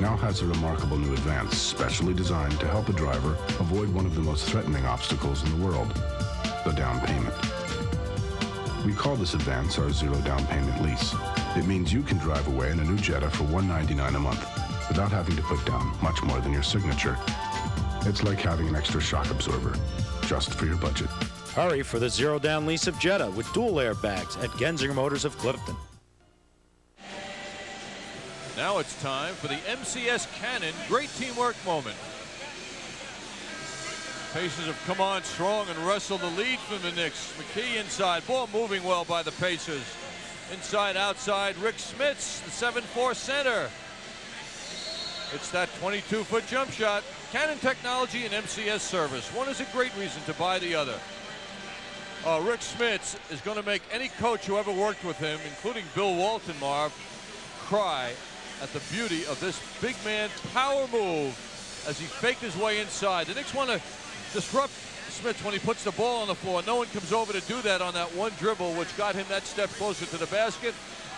now has a remarkable new advance specially designed to help a driver avoid one of the most threatening obstacles in the world, the down payment. We call this advance our zero down payment lease. It means you can drive away in a new Jetta for $199 a month. without having to put down much more than your signature. It's like having an extra shock absorber, just for your budget.
Hurry for the zero-down lease of Jetta with dual airbags at Genzinger Motors of Clifton.
Now it's time for the MCS Cannon Great Teamwork Moment. Pacers have come on strong and wrestled the lead from the Knicks. McKee inside, ball moving well by the Pacers. Inside, outside, Rick Smits, the 7'4" center. It's that 22-foot jump shot. Cannon technology and MCS service. One is a great reason to buy the other. Rick Smits is going to make any coach who ever worked with him, including Bill Walton, Marv, cry at the beauty of this big man power move as he faked his way inside. The Knicks want to disrupt Smits when he puts the ball on the floor. No one comes over to do that on that one dribble, which got him that step closer to the basket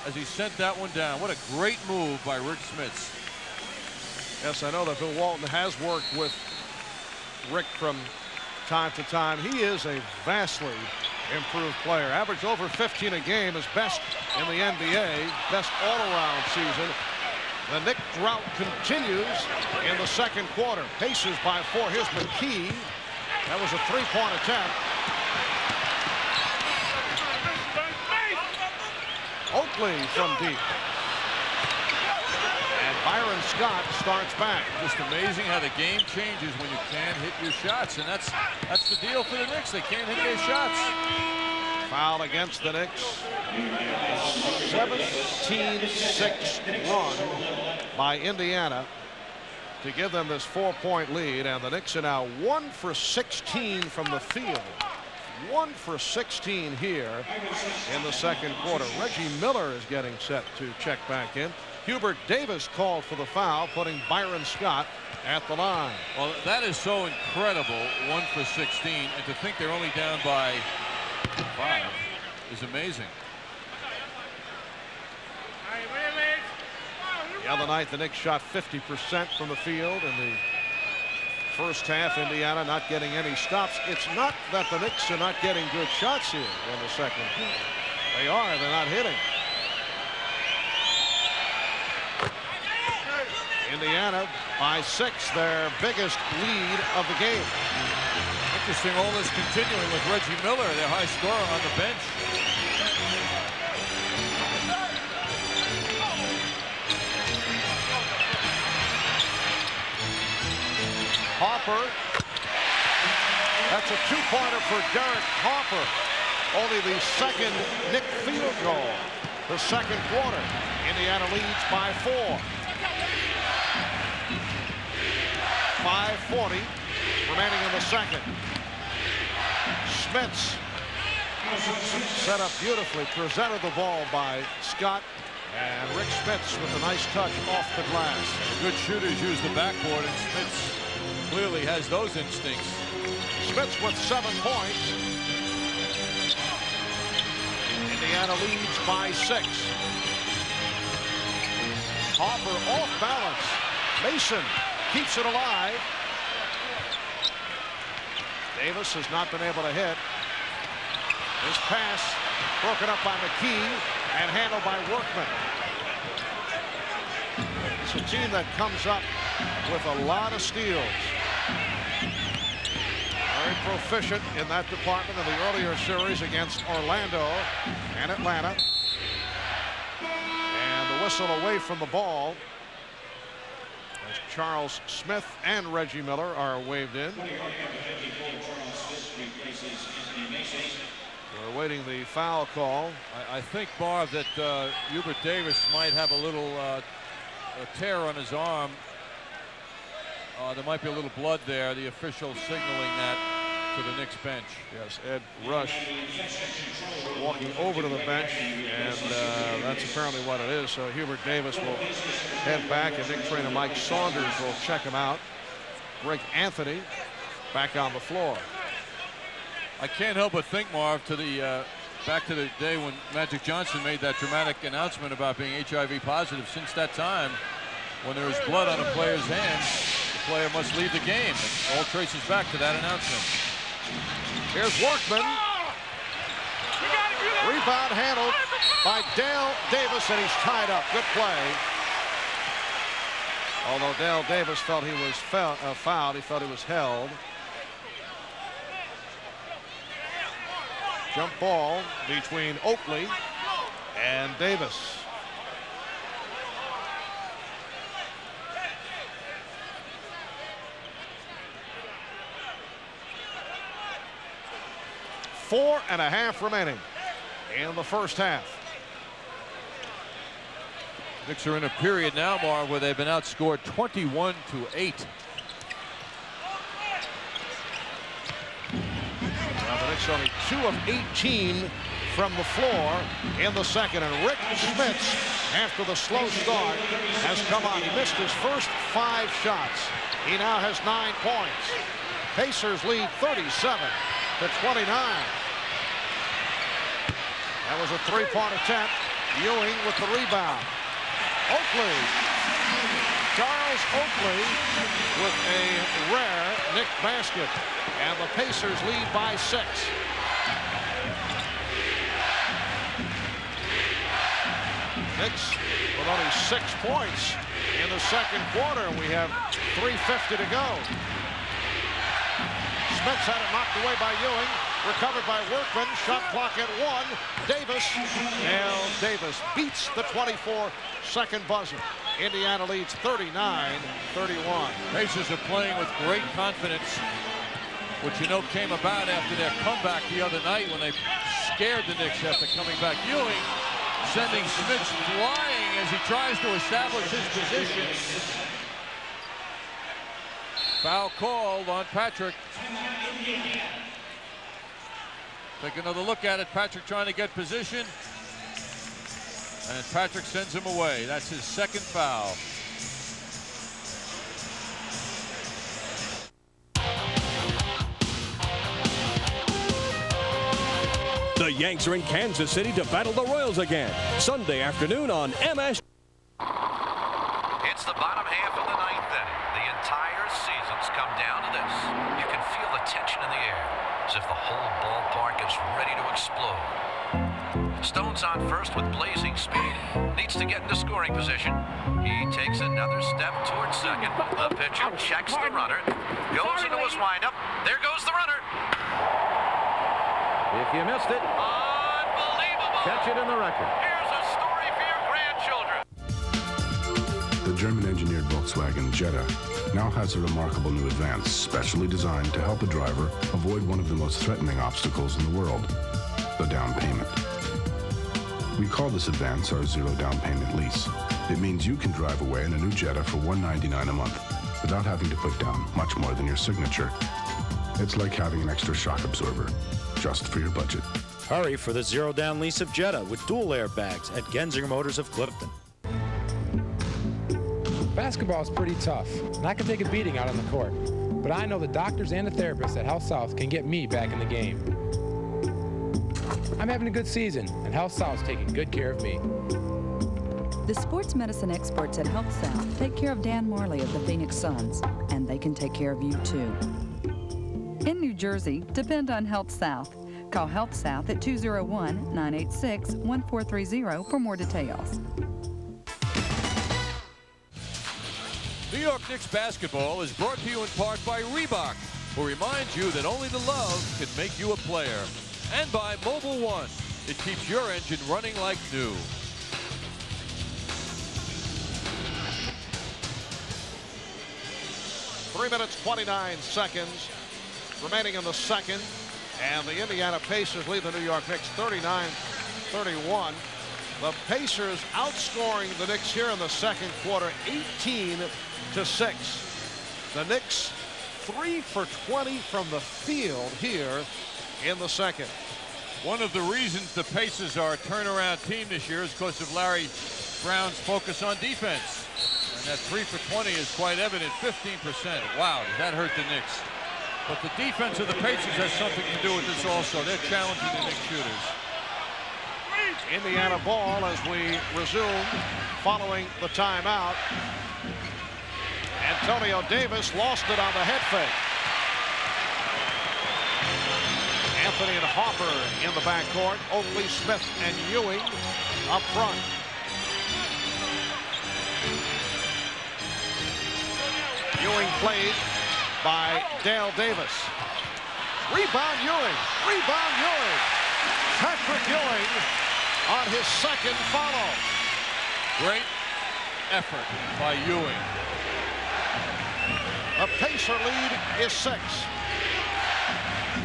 as he sent that one down. What a great move by Rick Smits.
Yes, I know that Bill Walton has worked with Rick from time to time. He is a vastly improved player. Averaged over 15 a game, his best in the NBA, best all-around season. The Knick drought continues in the second quarter. Pacers by 4. Here's McKee. That was a three-point attempt. Oakley from deep. And Byron Scott starts back.
Just amazing how the game changes when you can't hit your shots, and that's the deal for the Knicks. They can't hit their shots.
Foul against the Knicks. 17-6 run by Indiana to give them this 4-point lead, and the Knicks are now 1 for 16 from the field. 1 for 16 here in the second quarter. Reggie Miller is getting set to check back in. Hubert Davis called for the foul, putting Byron Scott at the line.
Well, that is so incredible, 1 for 16, and to think they're only down by 5 is amazing.
The other night, the Knicks shot 50% from the field in the first half. Indiana not getting any stops. It's not that the Knicks are not getting good shots here in the second quarter. They are. They're not hitting. Indiana by 6, their biggest lead of the game.
Interesting, all this continuing with Reggie Miller, their high scorer, on the bench.
Harper. That's a two-pointer for Derek Harper. Only the second Knick field goal. The second quarter. Indiana leads by 4. 5:40 remaining in the second. Smits set up beautifully. Presented the ball by Scott. And Rick Smits with a nice touch off the glass.
Good shooters use the backboard, and Smits clearly has those instincts.
Smits with 7 points. Indiana leads by 6. Harper off balance. Mason keeps it alive. Davis has not been able to hit. This pass broken up by McKee and handled by Workman. It's a team that comes up with a lot of steals. Very proficient in that department in the earlier series against Orlando and Atlanta. And the whistle away from the ball as Charles Smith and Reggie Miller are waved in. We're awaiting the foul call.
I think, Marv, that Hubert Davis might have a little a tear on his arm. There might be a little blood there. The official signaling that to the Knicks bench.
Yes, Ed Rush walking over to the bench, and that's apparently what it is. So Hubert Davis will head back, and Knicks trainer Mike Saunders will check him out. Greg Anthony back on the floor.
I can't help but think, Marv, to the back to the day when Magic Johnson made that dramatic announcement about being HIV positive. Since that time, when there is blood on a player's hands, the player must leave the game. It all traces back to that announcement.
Here's Workman. Rebound handled by Dale Davis, and he's tied up. Good play. Although Dale Davis felt he was fouled, he felt he was held. Jump ball between Oakley and Davis. Four and a half remaining in the first half.
Knicks are in a period now, Marv, where they've been outscored 21-8.
Well, the Knicks only 2 of 18 from the floor in the second. And Rick Smits, after the slow start, has come on. He missed his first 5 shots. He now has 9 points. Pacers lead 37-29. That was a 3-point attempt. Ewing with the rebound. Oakley. Charles Oakley with a rare Knick basket. And the Pacers lead by 6. Knicks with only 6 points in the second quarter. We have 3:50 to go. Smits had it knocked away by Ewing. Recovered by Workman. Shot clock at 1. Davis. Now Davis beats the 24-second buzzer. Indiana leads 39-31.
Pacers are playing with great confidence, which you know came about after their comeback the other night when they scared the Knicks after coming back. Ewing sending Smits flying as he tries to establish his position. Foul called on Patrick. Take another look at it. Patrick trying to get position. And Patrick sends him away. That's his second foul.
The Yanks are in Kansas City to battle the Royals again. Sunday afternoon on MS.
It's the bottom half of the 9th inning. The entire season's come down to this. You can feel the tension in the air, as if the whole ballpark is ready to explode. Stone's on first with blazing speed. Needs to get into scoring position. He takes another step towards second. The pitcher checks the runner. Goes into his windup. There goes the runner.
If you missed it,
unbelievable.
Catch it in the record.
Here's a story for your grandchildren.
The German-engineered Volkswagen Jetta now has a remarkable new advance specially designed to help a driver avoid one of the most threatening obstacles in the world, the down payment. We call this advance our zero down payment lease. It means you can drive away in a new Jetta for $199 a month without having to put down much more than your signature. It's like having an extra shock absorber, just for your budget.
Hurry for the zero down lease of Jetta with dual airbags at Genzinger Motors of Clifton.
Basketball is pretty tough, and I can take a beating out on the court. But I know the doctors and the therapists at Health South can get me back in the game. I'm having a good season, and Health South's taking good care of me.
The sports medicine experts at Health South take care of Dan Marley of the Phoenix Suns, and they can take care of you too. In New Jersey, depend on Health South. Call Health South at 201-986-1430 for more details.
New York Knicks basketball is brought to you in part by Reebok, who reminds you that only the love can make you a player. And by Mobile One. It keeps your engine running like new.
Three minutes, 29 seconds remaining in the second. And the Indiana Pacers lead the New York Knicks 39-31. The Pacers outscoring the Knicks here in the second quarter 18-6. The Knicks 3 for 20 from the field here in the second.
One of the reasons the Pacers are a turnaround team this year is because of Larry Brown's focus on defense. And that 3 for 20 is quite evident, 15%. Wow, does that hurt the Knicks? But the defense of the Pacers has something to do with this also. They're challenging the Knicks shooters.
Indiana ball as we resume following the timeout. Antonio Davis lost it on the head fake. Anthony and Hopper in the backcourt. Oakley, Smith, and Ewing up front. Ewing played by Dale Davis. Rebound Ewing. Rebound Ewing. Patrick Ewing on his second follow.
Great effort by Ewing.
The Pacer lead is 6.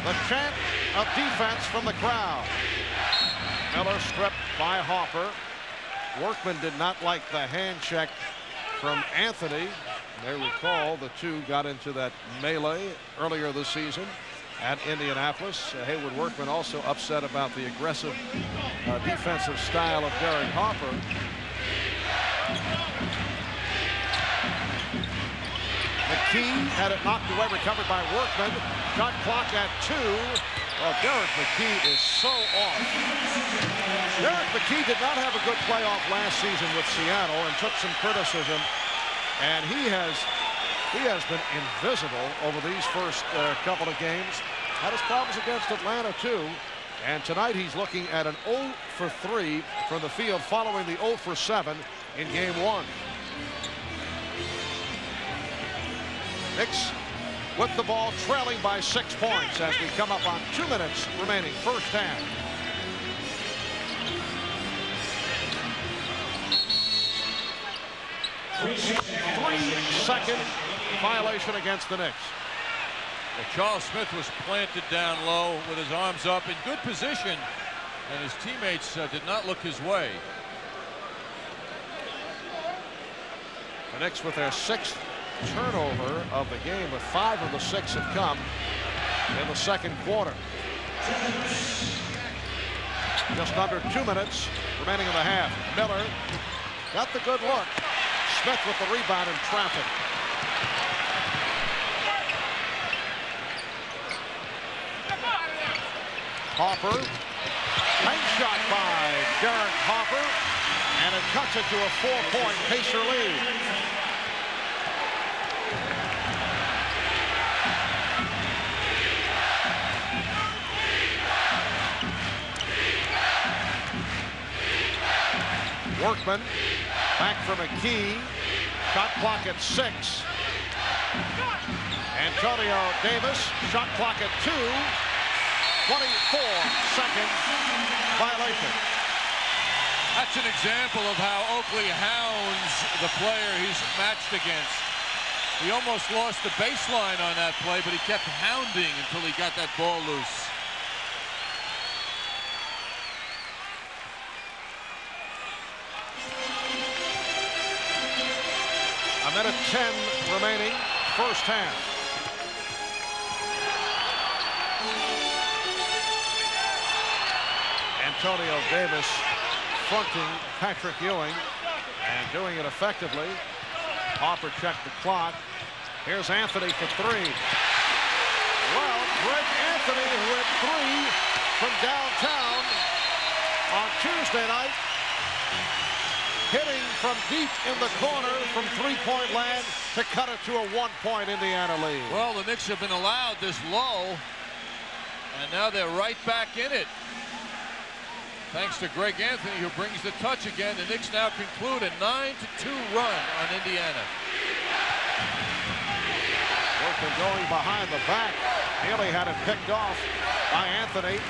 The chant of defense from the crowd. Miller stripped by Hopper. Workman did not like the hand check from Anthony. You may recall the two got into that melee earlier this season at Indianapolis. Haywood Workman also upset about the aggressive defensive style of Derek Hopper. McKee had it knocked away, recovered by Workman. Shot clock at 2. Well, Derek McKee is so off. Derek McKee did not have a good playoff last season with Seattle and took some criticism. And he has been invisible over these first couple of games. Had his problems against Atlanta, too. And tonight he's looking at an 0 for 3 from the field following the 0 for 7 in game 1. Knicks with the ball trailing by 6 points as we come up on 2 minutes remaining first half. Three-second violation against the Knicks.
Well, Charles Smith was planted down low with his arms up in good position, and his teammates did not look his way.
The Knicks with their 6th turnover of the game, but 5 of the 6 have come in the second quarter. Just under 2 minutes remaining in the half. Miller got the good look. Smith with the rebound in traffic. Hopper. Nice shot by Derek Hopper, and it cuts it to a 4-point Pacer lead. Workman back for McKee. Shot clock at 6. Antonio Davis. Shot clock at 2. 24-second violation.
That's an example of how Oakley hounds the player he's matched against. He almost lost the baseline on that play, but he kept hounding until he got that ball loose.
A minute 10 remaining, first half. Antonio Davis fronting Patrick Ewing and doing it effectively. Hopper checked the clock. Here's Anthony for 3. Well, Greg Anthony, who hit 3 from downtown on Tuesday night, hitting from deep in the corner from 3-point land to cut it to a 1-point Indiana lead.
Well, the Knicks have been allowed this low, and now they're right back in it. Thanks to Greg Anthony, who brings the touch again. The Knicks now conclude a 9-2 run on Indiana.
Workman going behind the back. Nearly had it picked off by Anthony.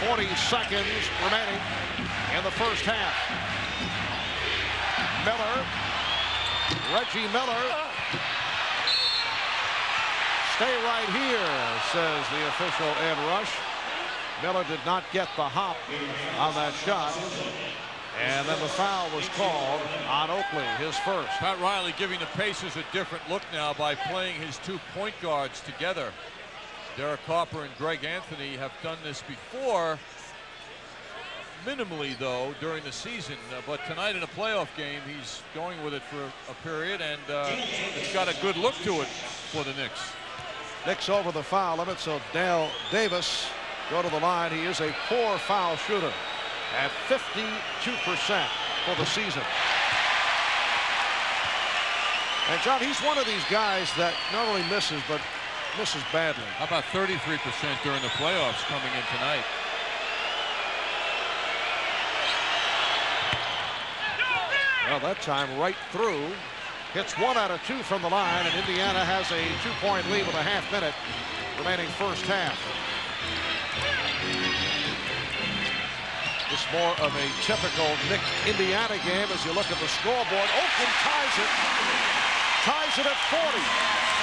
40 seconds remaining in the first half. Miller. Reggie Miller. Stay right here, says the official Ed Rush. Miller did not get the hop on that shot. And then the foul was called on Oakley, his first.
Pat Riley giving the Pacers a different look now by playing his 2 point guards together. Derek Hopper and Greg Anthony have done this before, minimally though, during the season. But tonight in a playoff game, he's going with it for a period, and it's got a good look to it for the Knicks.
Knicks over the foul limit, so Dale Davis go to the line. He is a poor foul shooter at 52% for the season. And John, he's one of these guys that not only misses, but misses badly.
How about 33% during the playoffs coming in tonight?
Well, that time right through. Hits 1 out of 2 from the line, and Indiana has a 2-point lead with a half minute remaining first half. It's more of a typical Knicks-Indiana game as you look at the scoreboard. Oakland ties it at 40.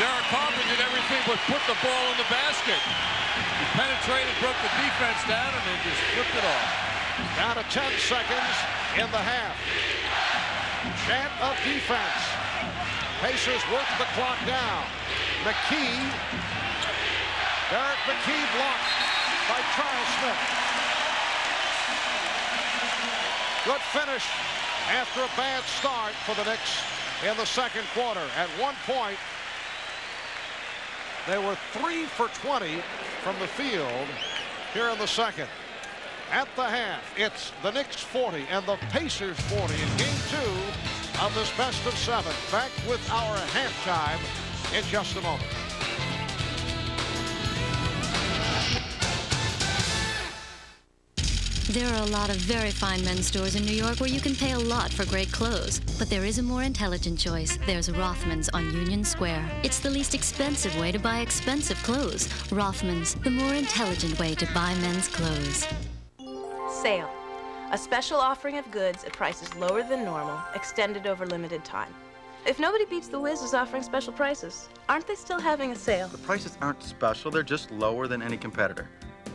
Derek Harper did everything but put the ball in the basket. He penetrated, broke the defense down, and then just flipped it off.
Down to 10 seconds in the half. Chant of defense. Pacers work the clock down. McKee. Derek McKee blocked by Charles Smith. Good finish after a bad start for the Knicks in the second quarter. At one point, they were 3 for 20 from the field here in the second. At the half, it's the Knicks 40 and the Pacers 40 in game 2 of this best of 7. Back with our halftime in just a moment.
There are a lot of very fine men's stores in New York where you can pay a lot for great clothes. But there is a more intelligent choice. There's Rothman's on Union Square. It's the least expensive way to buy expensive clothes. Rothman's, the more intelligent way to buy men's clothes.
Sale. A special offering of goods at prices lower than normal, extended over limited time. If Nobody Beats the Wiz is offering special prices, aren't they still having a sale?
The prices aren't special, they're just lower than any competitor.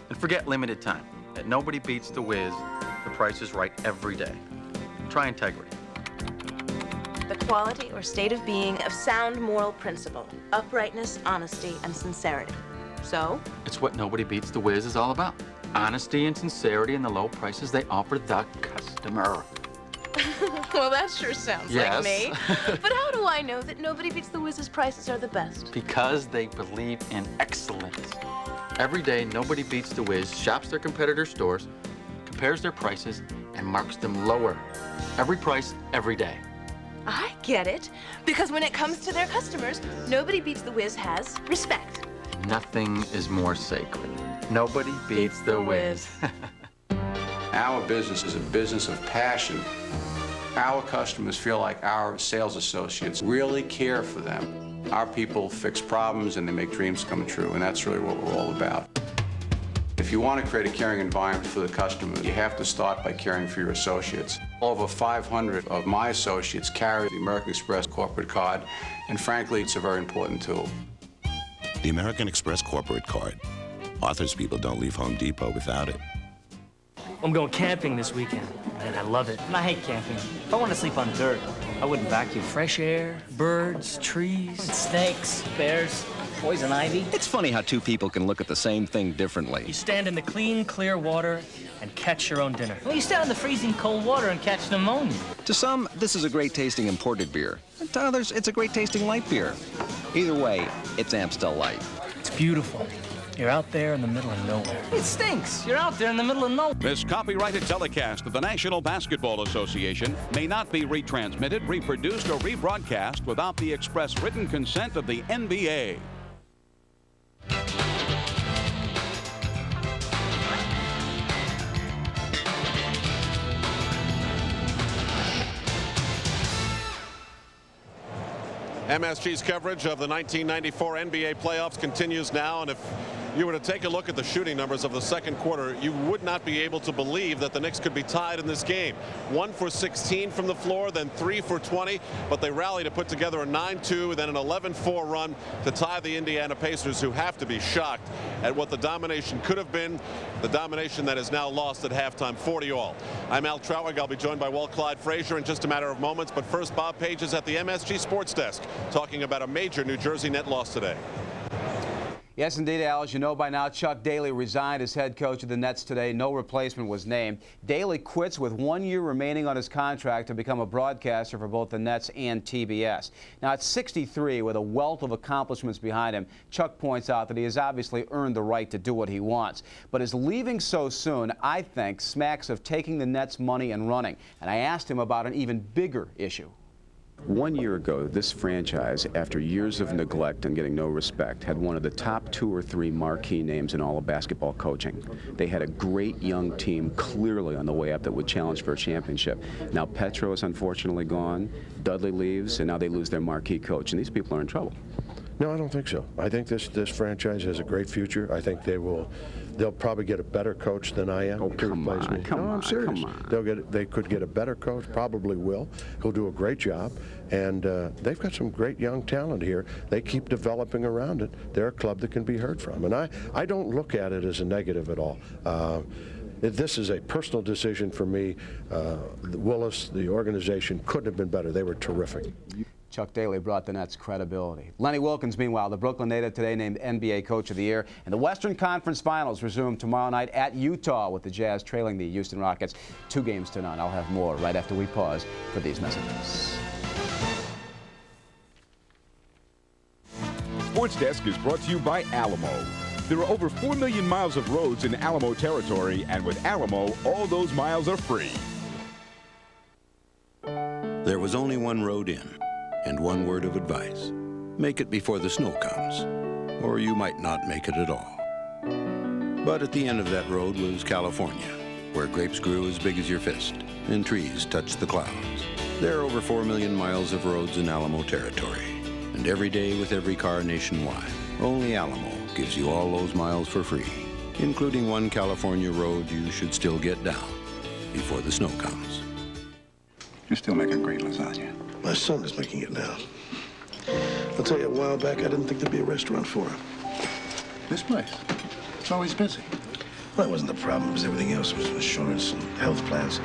And forget limited time. At Nobody Beats the Wiz, the price is right every day. Try integrity.
The quality or state of being of sound moral principle, uprightness, honesty, and sincerity. So?
It's what Nobody Beats the Wiz is all about. Honesty and sincerity and the low prices they offer the customer.
Well, that sure sounds
Yes.
like me. But how do I know that Nobody Beats the Wiz's prices are the best?
Because they believe in excellence. Every day, Nobody Beats the Wiz shops their competitor stores, compares their prices, and marks them lower. Every price, every day.
I get it. Because when it comes to their customers, Nobody Beats the Wiz has respect.
Nothing is more sacred. Nobody beats the Wiz.
Our business is a business of passion. Our customers feel like our sales associates really care for them. Our people fix problems and they make dreams come true, and that's really what we're all about. If you want to create a caring environment for the customer, you have to start by caring for your associates. Over 500 of my associates carry the American Express corporate card, and frankly, it's a very important tool.
The American Express corporate card. Authors people don't leave Home Depot without it.
I'm going camping this weekend, and I love it. And I hate camping. If I want to sleep on dirt, I wouldn't vacuum. Fresh air, birds, trees, snakes, bears, poison ivy.
It's funny how two people can look at the same thing differently.
You stand in the clean, clear water and catch your own dinner. Well, you stand in the freezing cold water and catch pneumonia.
To some, this is a great tasting imported beer. And to others, it's a great tasting light beer. Either way, it's Amstel Light.
It's beautiful. You're out there in the middle of nowhere. It stinks. You're out there in the middle of nowhere.
This copyrighted telecast of the National Basketball Association may not be retransmitted, reproduced, or rebroadcast without the express written consent of the NBA.
MSG's coverage of the 1994 NBA playoffs continues now, and if you were to take a look at the shooting numbers of the second quarter, you would not be able to believe that the Knicks could be tied in this game. 1 for 16 from the floor, then 3 for 20, but they rallied to put together a 9-2, then an 11-4 run to tie the Indiana Pacers, who have to be shocked at what the domination could have been, the domination that is now lost at halftime, 40-all. I'm Al Troutwig. I'll be joined by Walt Clyde Frazier in just a matter of moments, but first, Bob Page is at the MSG Sports Desk talking about a major New Jersey net loss today.
Yes, indeed, Al. As you know by now, Chuck Daly resigned as head coach of the Nets today. No replacement was named. Daly quits with 1 year remaining on his contract to become a broadcaster for both the Nets and TBS. Now, at 63, with a wealth of accomplishments behind him, Chuck points out that he has obviously earned the right to do what he wants. But his leaving so soon, I think, smacks of taking the Nets' money and running. And I asked him about an even bigger issue.
1 year ago, this franchise, after years of neglect and getting no respect, had one of the top 2 or 3 marquee names in all of basketball coaching. They had a great young team clearly on the way up that would challenge for a championship. Now Petro is unfortunately gone, Dudley leaves, and now they lose their marquee coach, and these people are in trouble.
No, I don't think so. I think this franchise has a great future. I think they'll probably get a better coach than I am.
Oh, come on, come on,
I'm serious.
come on.
They could get a better coach, probably will. He'll do a great job. And they've got some great young talent here. They keep developing around it. They're a club that can be heard from. And I don't look at it as a negative at all. This is a personal decision for me. Willis, the organization, couldn't have been better. They were terrific.
Chuck Daly brought the Nets credibility. Lenny Wilkins, meanwhile, the Brooklyn native, today named NBA Coach of the Year. And the Western Conference Finals resume tomorrow night at Utah, with the Jazz trailing the Houston Rockets 2-0. I'll have more right after we pause for these messages.
Sports Desk is brought to you by Alamo. There are over 4 million miles of roads in Alamo territory, and with Alamo, all those miles are free.
There was only one road in, and one word of advice. Make it before the snow comes, or you might not make it at all. But at the end of that road was California, where grapes grew as big as your fist, and trees touched the clouds. There are over 4 million miles of roads in Alamo territory, and every day with every car nationwide, only Alamo gives you all those miles for free, including one California road you should still get down before the snow comes.
You're still making great lasagna.
My son is making it now. I'll tell you, a while back, I didn't think there'd be a restaurant for him.
This place, it's always busy.
Well, that wasn't the problem. It was everything else. It was insurance and health plans.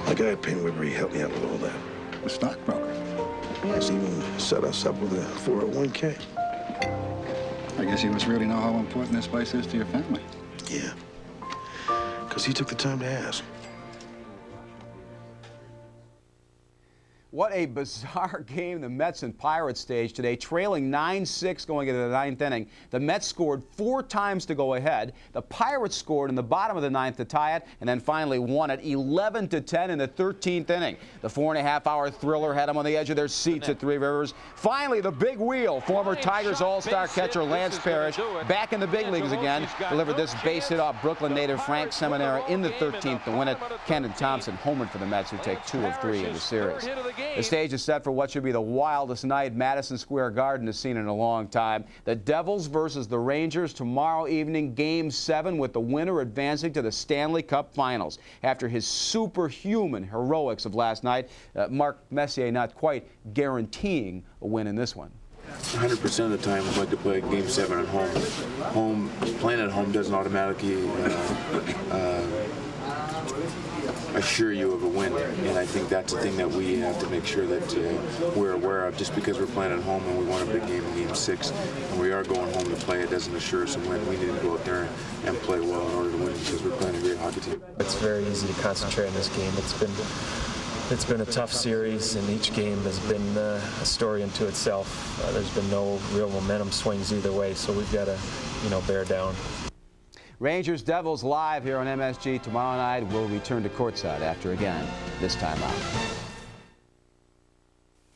My guy at Penwibber, he helped me out with all that.
The stockbroker?
Yes, he even set us up with a 401k.
I guess you must really know how important this place is to your family.
Yeah, because he took the time to ask.
What a bizarre game the Mets and Pirates staged today, trailing 9-6 going into the 9th inning. The Mets scored 4 times to go ahead. The Pirates scored in the bottom of the 9th to tie it, and then finally won it 11-10 in the 13th inning. The 4.5-hour thriller had them on the edge of their seats at Three Rivers. Finally, the big wheel, former Tigers all-star catcher Lance Parrish, back in the big leagues again, delivered this base hit off Brooklyn native Frank Seminara in the 13th to win it. Kendon Thompson homered for the Mets, who take 2 of 3 in the series. The stage is set for what should be the wildest night Madison Square Garden has seen in a long time. The Devils versus the Rangers tomorrow evening, Game 7, with the winner advancing to the Stanley Cup Finals. After his superhuman heroics of last night, Mark Messier not quite guaranteeing a win in this one.
100% of the time, I'd like to play Game 7 at home. Playing at home doesn't automatically assure you of a win, and I think that's the thing that we have to make sure that we're aware of. Just because we're playing at home and we won a big game in Game 6, and we are going home to play, it doesn't assure us a win. We need to go out there and play well in order to win, because we're playing a great hockey team.
It's very easy to concentrate on this game. It's been a tough series, and each game has been a story unto itself. There's been no real momentum swings either way, so we've got to, bear down.
Rangers Devils live here on MSG tomorrow night. We'll return to courtside after again this time out.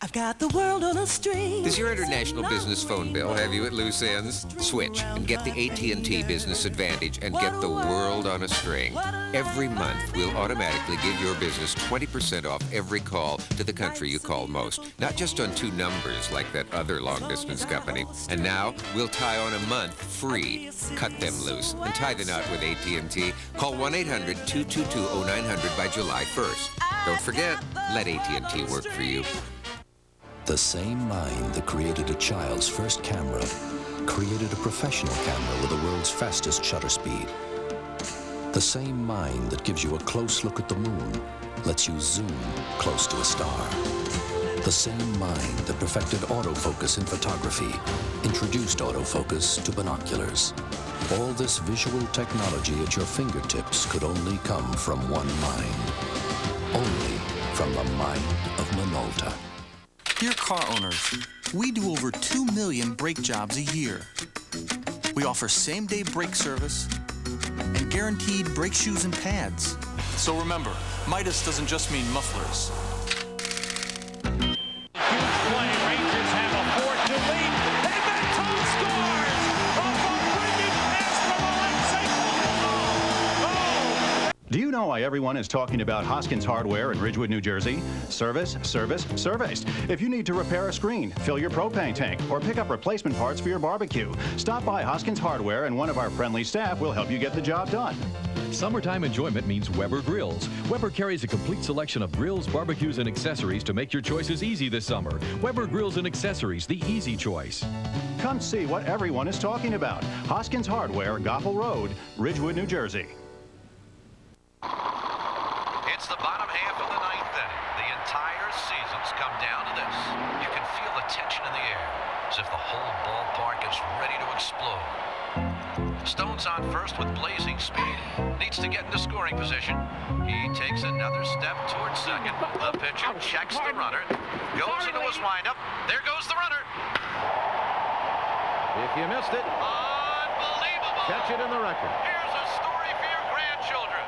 I've got the world on a string.
Does your international business phone bill have you at loose ends? Switch and get the AT&T Business Advantage and get the world on a string. Every month, we'll automatically give your business 20% off every call to the country you call most. Not just on 2 numbers like that other long-distance company. And now, we'll tie on a month free. Cut them loose and tie the knot with AT&T. Call 1-800-222-0900 by July 1st. Don't forget, let AT&T work for you.
The same mind that created a child's first camera created a professional camera with the world's fastest shutter speed. The same mind that gives you a close look at the moon lets you zoom close to a star. The same mind that perfected autofocus in photography introduced autofocus to binoculars. All this visual technology at your fingertips could only come from one mind. Only from the mind of Minolta.
Dear car owners, we do over 2 million brake jobs a year. We offer same-day brake service and guaranteed brake shoes and pads. So remember, Midas doesn't just mean mufflers.
Do you know why everyone is talking about Hoskins Hardware in Ridgewood, New Jersey? Service, service, service. If you need to repair a screen, fill your propane tank, or pick up replacement parts for your barbecue, stop by Hoskins Hardware and one of our friendly staff will help you get the job done.
Summertime enjoyment means Weber Grills. Weber carries a complete selection of grills, barbecues, and accessories to make your choices easy this summer. Weber Grills and Accessories, the easy choice.
Come see what everyone is talking about. Hoskins Hardware, Goffel Road, Ridgewood, New Jersey.
It's the bottom half of the ninth inning. The entire season's come down to this. You can feel the tension in the air, as if the whole ballpark is ready to explode. Stone's on first with blazing speed. Needs to get into scoring position. He takes another step towards second. The pitcher checks the runner. Goes into his windup. There goes the runner.
If you missed it,
unbelievable.
catch it in the record.
Here's a story for your grandchildren.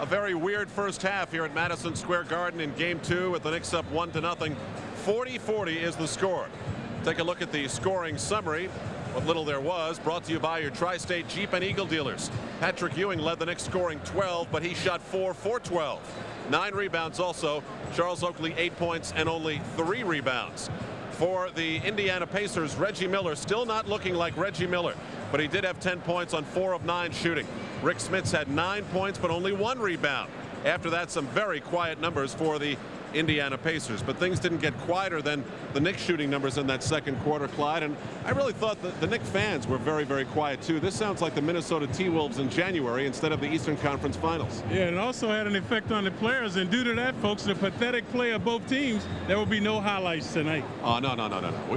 A very weird first half here at Madison Square Garden in Game 2 with the Knicks up 1-0. 40-40 is the score. Take a look at the scoring summary. What little there was, brought to you by your Tri-State Jeep and Eagle dealers. Patrick Ewing led the Knicks scoring 12, but he shot 4 for 12. 9 rebounds also. Charles Oakley 8 points and only 3 rebounds. For the Indiana Pacers, Reggie Miller still not looking like Reggie Miller, but he did have 10 points on 4 of 9 shooting. Rick Smits had 9 points, but only 1 rebound. After that, some very quiet numbers for the Indiana Pacers, but things didn't get quieter than the Knicks shooting numbers in that second quarter, Clyde, and I really thought that the Knicks fans were very, very quiet too. This sounds like the Minnesota T-Wolves in January instead of the Eastern Conference Finals.
Yeah, it also had an effect on the players, and due to that, folks, the pathetic play of both teams, there will be no highlights tonight.
Oh, no.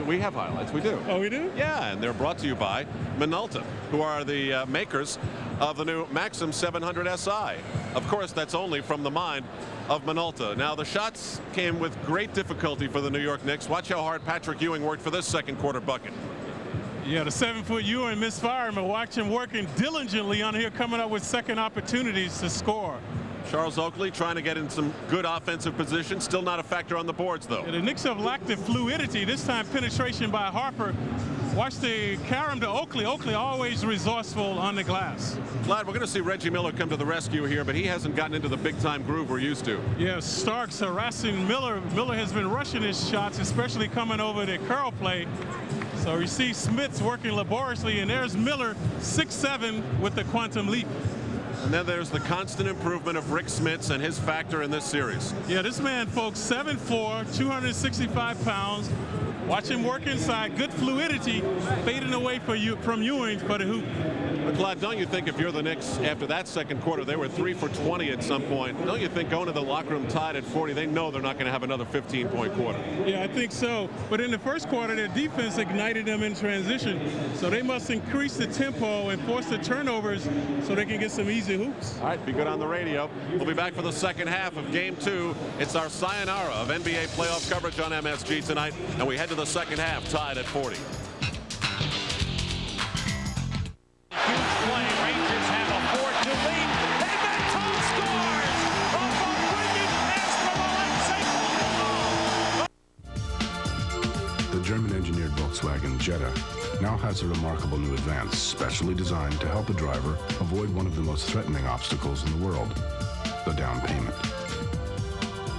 We have highlights. We do.
Oh, we do?
Yeah, and they're brought to you by Minolta, who are the makers of the new Maxim 700 SI. Of course, that's only from the mind of Minolta. Now, the shots came with great difficulty for the New York Knicks. Watch how hard Patrick Ewing worked for this second quarter bucket.
Yeah, the 7-foot Ewing misfiring, but watch him working diligently on here, coming up with second opportunities to score.
Charles Oakley trying to get in some good offensive position. Still not a factor on the boards, though.
Yeah, the Knicks have lacked the fluidity. This time, penetration by Harper. Watch the carom to Oakley. Oakley always resourceful on the glass.
Glad we're going to see Reggie Miller come to the rescue here, but he hasn't gotten into the big-time groove we're used to.
Yeah, Starks harassing Miller. Miller has been rushing his shots, especially coming over the curl play. So you see Smits working laboriously, and there's Miller, 6'7", with the quantum leap.
And then there's the constant improvement of Rick Smits and his factor in this series.
Yeah, this man, folks, 7'4", 265 pounds. Watch him work inside. Good fluidity, fading away from Ewing for the hoop.
But Clyde, don't you think if you're the Knicks, after that second quarter, they were 3 for 20 at some point, don't you think going to the locker room tied at 40, they know they're not going to have another 15-point quarter?
Yeah, I think so. But in the first quarter, their defense ignited them in transition. So they must increase the tempo and force the turnovers so they can get some easy hoops.
All right, be good on the radio. We'll be back for the second half of Game 2. It's our sayonara of NBA playoff coverage on MSG tonight, and we head to the second half tied at 40.
German-engineered Volkswagen Jetta now has a remarkable new advance specially designed to help a driver avoid one of the most threatening obstacles in the world, the down payment.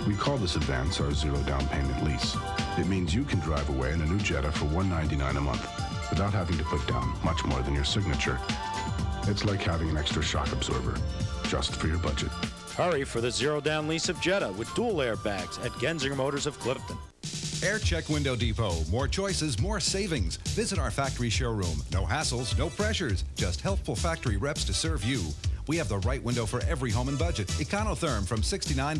We call this advance our zero down payment lease. It means you can drive away in a new Jetta for $199 a month without having to put down much more than your signature. It's like having an extra shock absorber, just for your budget.
Hurry for the zero down lease of Jetta with dual airbags at Genzinger Motors of Clifton.
AirCheck Window Depot. More choices, more savings. Visit our factory showroom. No hassles, no pressures. Just helpful factory reps to serve you. We have the right window for every home and budget. Econotherm from $69.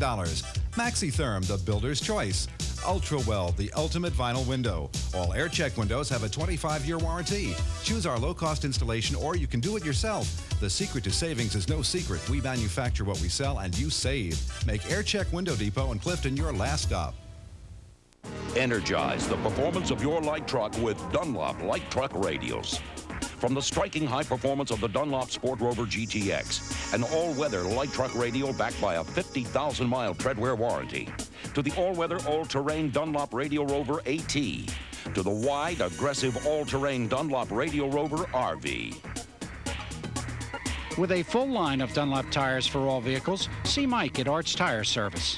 MaxiTherm, the builder's choice. UltraWeld, the ultimate vinyl window. All AirCheck windows have a 25-year warranty. Choose our low-cost installation or you can do it yourself. The secret to savings is no secret. We manufacture what we sell and you save. Make AirCheck Window Depot in Clifton your last stop.
Energize the performance of your light truck with Dunlop light truck radials. From the striking high performance of the Dunlop Sport Rover GTX, an all-weather light truck radial backed by a 50,000-mile treadwear warranty, to the all-weather, all-terrain Dunlop Radial Rover AT, to the wide, aggressive, all-terrain Dunlop Radial Rover RV.
With a full line of Dunlop tires for all vehicles, see Mike at Arts Tire Service.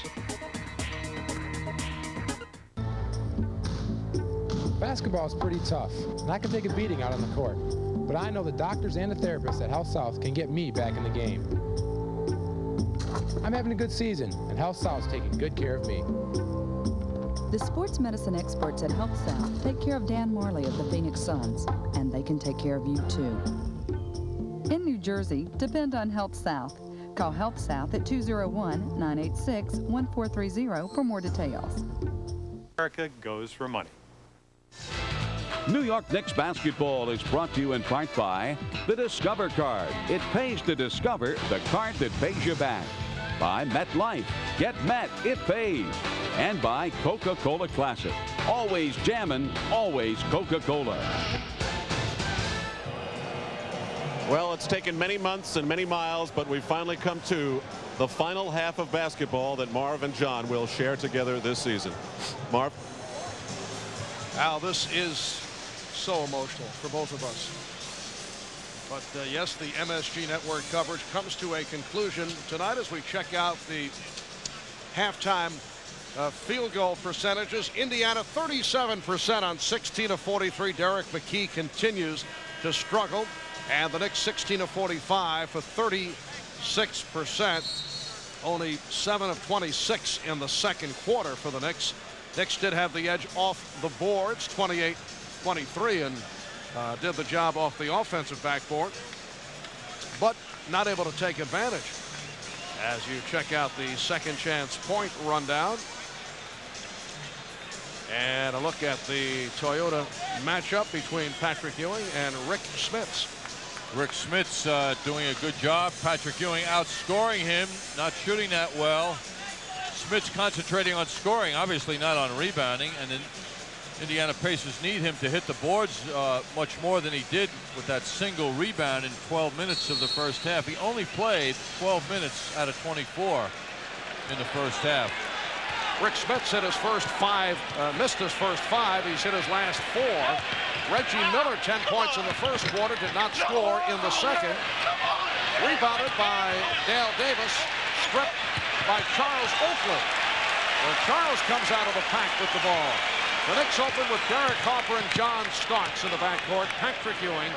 Basketball is pretty tough, and I can take a beating out on the court. But I know the doctors and the therapists at Health South can get me back in the game. I'm having a good season, and Health South's taking good care of me.
The sports medicine experts at Health South take care of Dan Marley of the Phoenix Suns, and they can take care of you too. In New Jersey, depend on Health South. Call Health South at 201-986-1430 for more details.
America goes for money.
New York Knicks basketball is brought to you in part by the Discover Card. It pays to discover the card that pays you back. By MetLife. Get Met. It pays. And by Coca-Cola Classic. Always jammin', always Coca-Cola.
Well, it's taken many months and many miles, but we've finally come to the final half of basketball that Marv and John will share together this season. Marv?
Al, this is so emotional for both of us. But yes, the MSG Network coverage comes to a conclusion tonight as we check out the halftime field goal percentages. Indiana 37% on 16 of 43. Derek McKee continues to struggle. And the Knicks 16 of 45 for 36%. Only 7 of 26 in the second quarter for the Knicks. Knicks did have the edge off the boards, 28-23, and did the job off the offensive backboard, but not able to take advantage. As you check out the second chance point rundown and a look at the Toyota matchup between Patrick Ewing and Rick Smits.
Rick Smits doing a good job. Patrick Ewing outscoring him, not shooting that well. Smits concentrating on scoring, obviously not on rebounding, and then Indiana Pacers need him to hit the boards much more than he did with that single rebound in 12 minutes of the first half. He only played 12 minutes out of 24 in the first half.
Rick Smits hit his first 5, missed his first 5. He's hit his last 4. Reggie Miller, 10 points in the first quarter, did not score in the second. Rebounded by Dale Davis, stripped by Charles Oakley. Well, Charles comes out of the pack with the ball. The Knicks open with Derek Harper and John Starks in the backcourt. Patrick Ewing,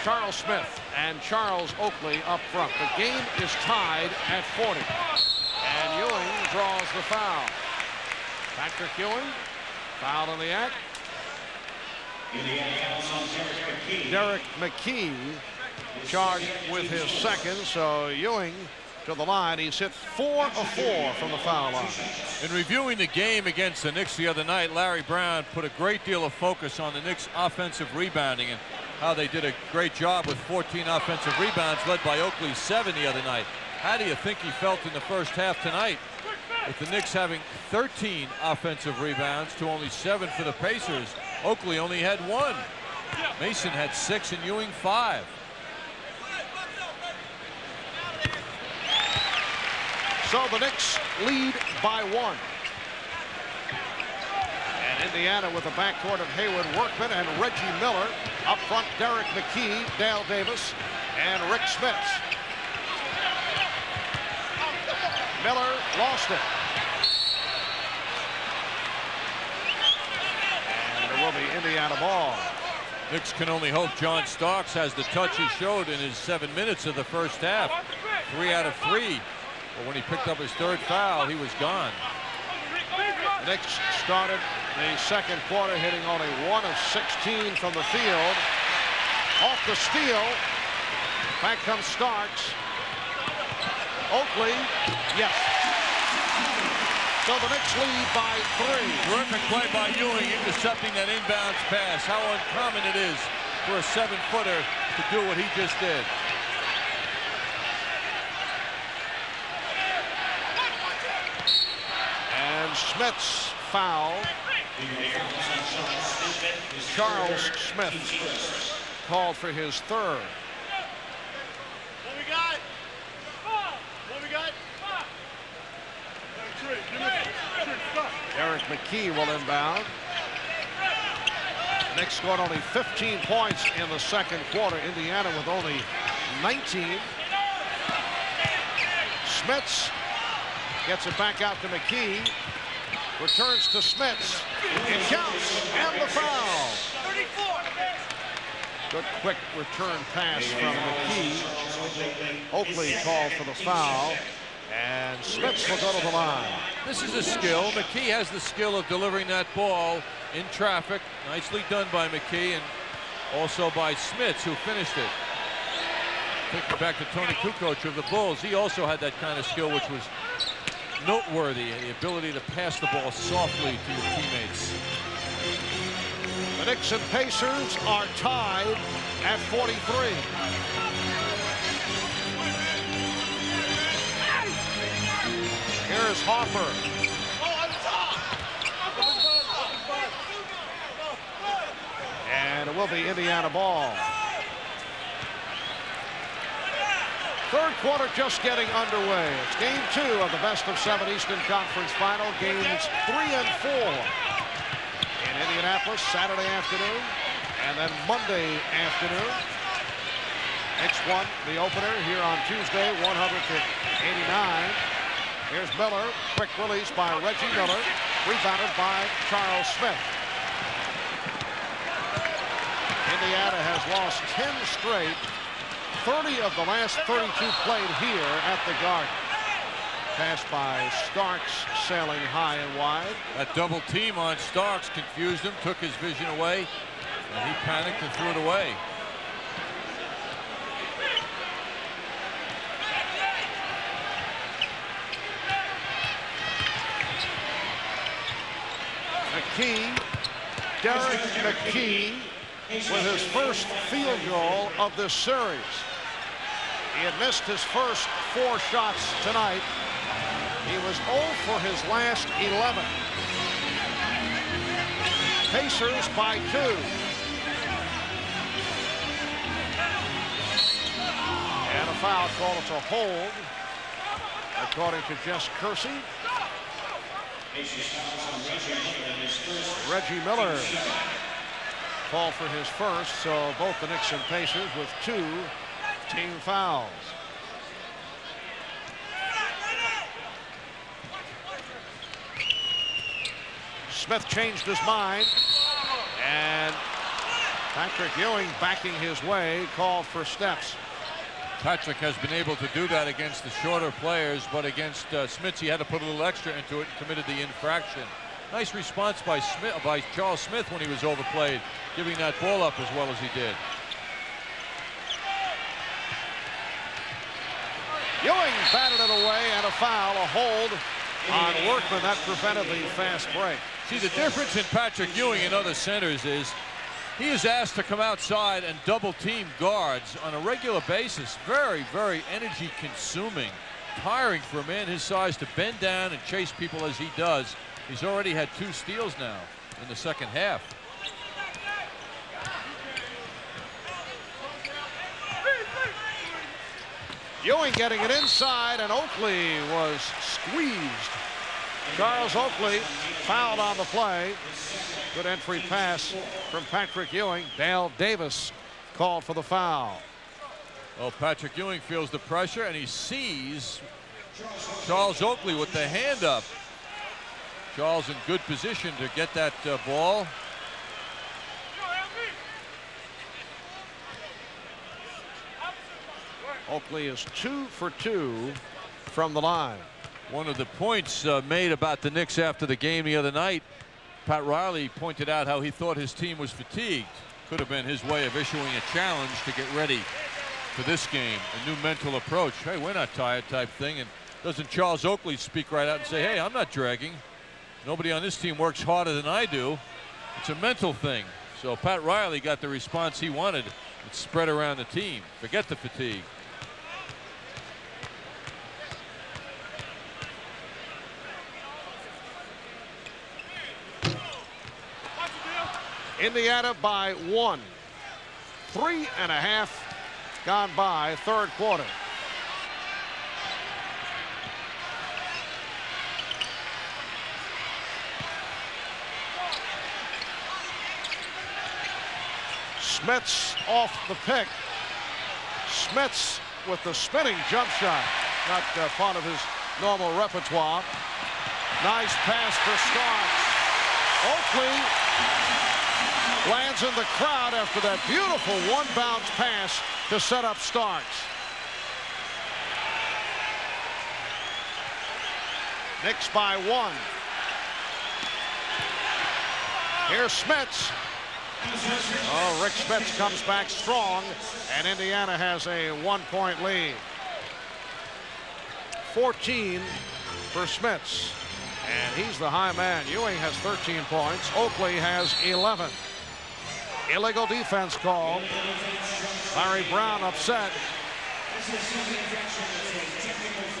Charles Smith, and Charles Oakley up front. The game is tied at 40. And Ewing draws the foul. Patrick Ewing, foul in the act. Derek McKee charged with his second, so Ewing to the line. He's hit 4 of 4 from the foul line.
In reviewing the game against the Knicks the other night, Larry Brown put a great deal of focus on the Knicks' offensive rebounding and how they did a great job with 14 offensive rebounds, led by Oakley's 7 the other night. How do you think he felt in the first half tonight, with the Knicks having 13 offensive rebounds to only 7 for the Pacers? Oakley only had 1. Mason had 6 and Ewing 5.
So the Knicks lead by 1. And Indiana with a backcourt of Haywood Workman and Reggie Miller. Up front, Derek McKee, Dale Davis, and Rick Smits. Miller lost it. And it will be Indiana ball.
Knicks can only hope John Starks has the touch he showed in his 7 minutes of the first half. 3 out of 3. But when he picked up his 3rd foul, he was gone.
The Knicks started the second quarter hitting only 1 of 16 from the field. Off the steal. Back comes Starks. Oakley, yes. So the Knicks lead by 3.
Terrific play by Ewing, intercepting that inbounds pass. How uncommon it is for a 7-footer to do what he just did.
And Smits foul. Charles Smith called for his 3rd.
What we got? What we got?
Derek McKee will inbound. Knicks scored only 15 points in the second quarter. Indiana with only 19. Smits gets it back out to McKee. Returns to Smits. It counts, and the foul. Good quick return pass from McKee. Oakley called for the foul, and Smits will go to the line.
This is a skill. McKee has the skill of delivering that ball in traffic. Nicely done by McKee and also by Smits, who finished it. Thinking back to Tony Kukoc of the Bulls, he also had that kind of skill, which was noteworthy, the ability to pass the ball softly to your teammates.
The Knicks and Pacers are tied at 43. Here's Harper. And it will be Indiana ball. Third quarter just getting underway. It's game 2 of the best-of-7 Eastern Conference Final. Games 3 and 4 in Indianapolis Saturday afternoon and then Monday afternoon. Knicks won the opener here on Tuesday, 100-89. Here's Miller. Quick release by Reggie Miller. Rebounded by Charles Smith. Indiana has lost 10 straight. 30 of the last 32 played here at the Garden. Pass by Starks, sailing high and wide.
That double team on Starks confused him, took his vision away, and he panicked and threw it away.
McKee, Derek McKee, with his first field goal of this series. He had missed his first 4 shots tonight. He was 0 for his last 11. Pacers by 2. And a foul call. It's a hold, according to Jess Kersey. Reggie Miller called for his first, so both the Knicks and Pacers with 2 team fouls. Smith changed his mind, and Patrick Ewing backing his way called for steps.
Patrick has been able to do that against the shorter players, but against Smits, he had to put a little extra into it and committed the infraction. Nice response by Charles Smith when he was overplayed, giving that ball up as well as he did.
Ewing batted it away, and a foul, a hold on Workman. That prevented the fast break.
See, the difference in Patrick Ewing and other centers is he is asked to come outside and double team guards on a regular basis. Very, very energy consuming. Tiring for a man his size to bend down and chase people as he does. He's already had 2 steals now in the second half.
Ewing getting it inside, and Oakley was squeezed. Charles Oakley fouled on the play. Good entry pass from Patrick Ewing. Dale Davis called for the foul.
Well, Patrick Ewing feels the pressure, and he sees Charles Oakley with the hand up. Charles in good position to get that ball.
Oakley is 2 for 2 from the line.
One of the points made about the Knicks after the game the other night, Pat Riley pointed out how he thought his team was fatigued. Could have been his way of issuing a challenge to get ready for this game. A new mental approach. Hey, we're not tired type thing. And doesn't Charles Oakley speak right out and say, hey, I'm not dragging. Nobody on this team works harder than I do. It's a mental thing. So Pat Riley got the response he wanted. It's spread around the team. Forget the fatigue.
Indiana by 1. 3.5 gone by, third quarter. Smits off the pick. Smits with the spinning jump shot. Not part of his normal repertoire. Nice pass for Starks. Oakley lands in the crowd after that beautiful one-bounce pass to set up Starks. Knicks by 1. Here's Smits. Oh, Rick Smits comes back strong, and Indiana has a 1-point lead. 14 for Smits, and he's the high man. Ewing has 13 points. Oakley has 11. Illegal defense call. Larry Brown upset.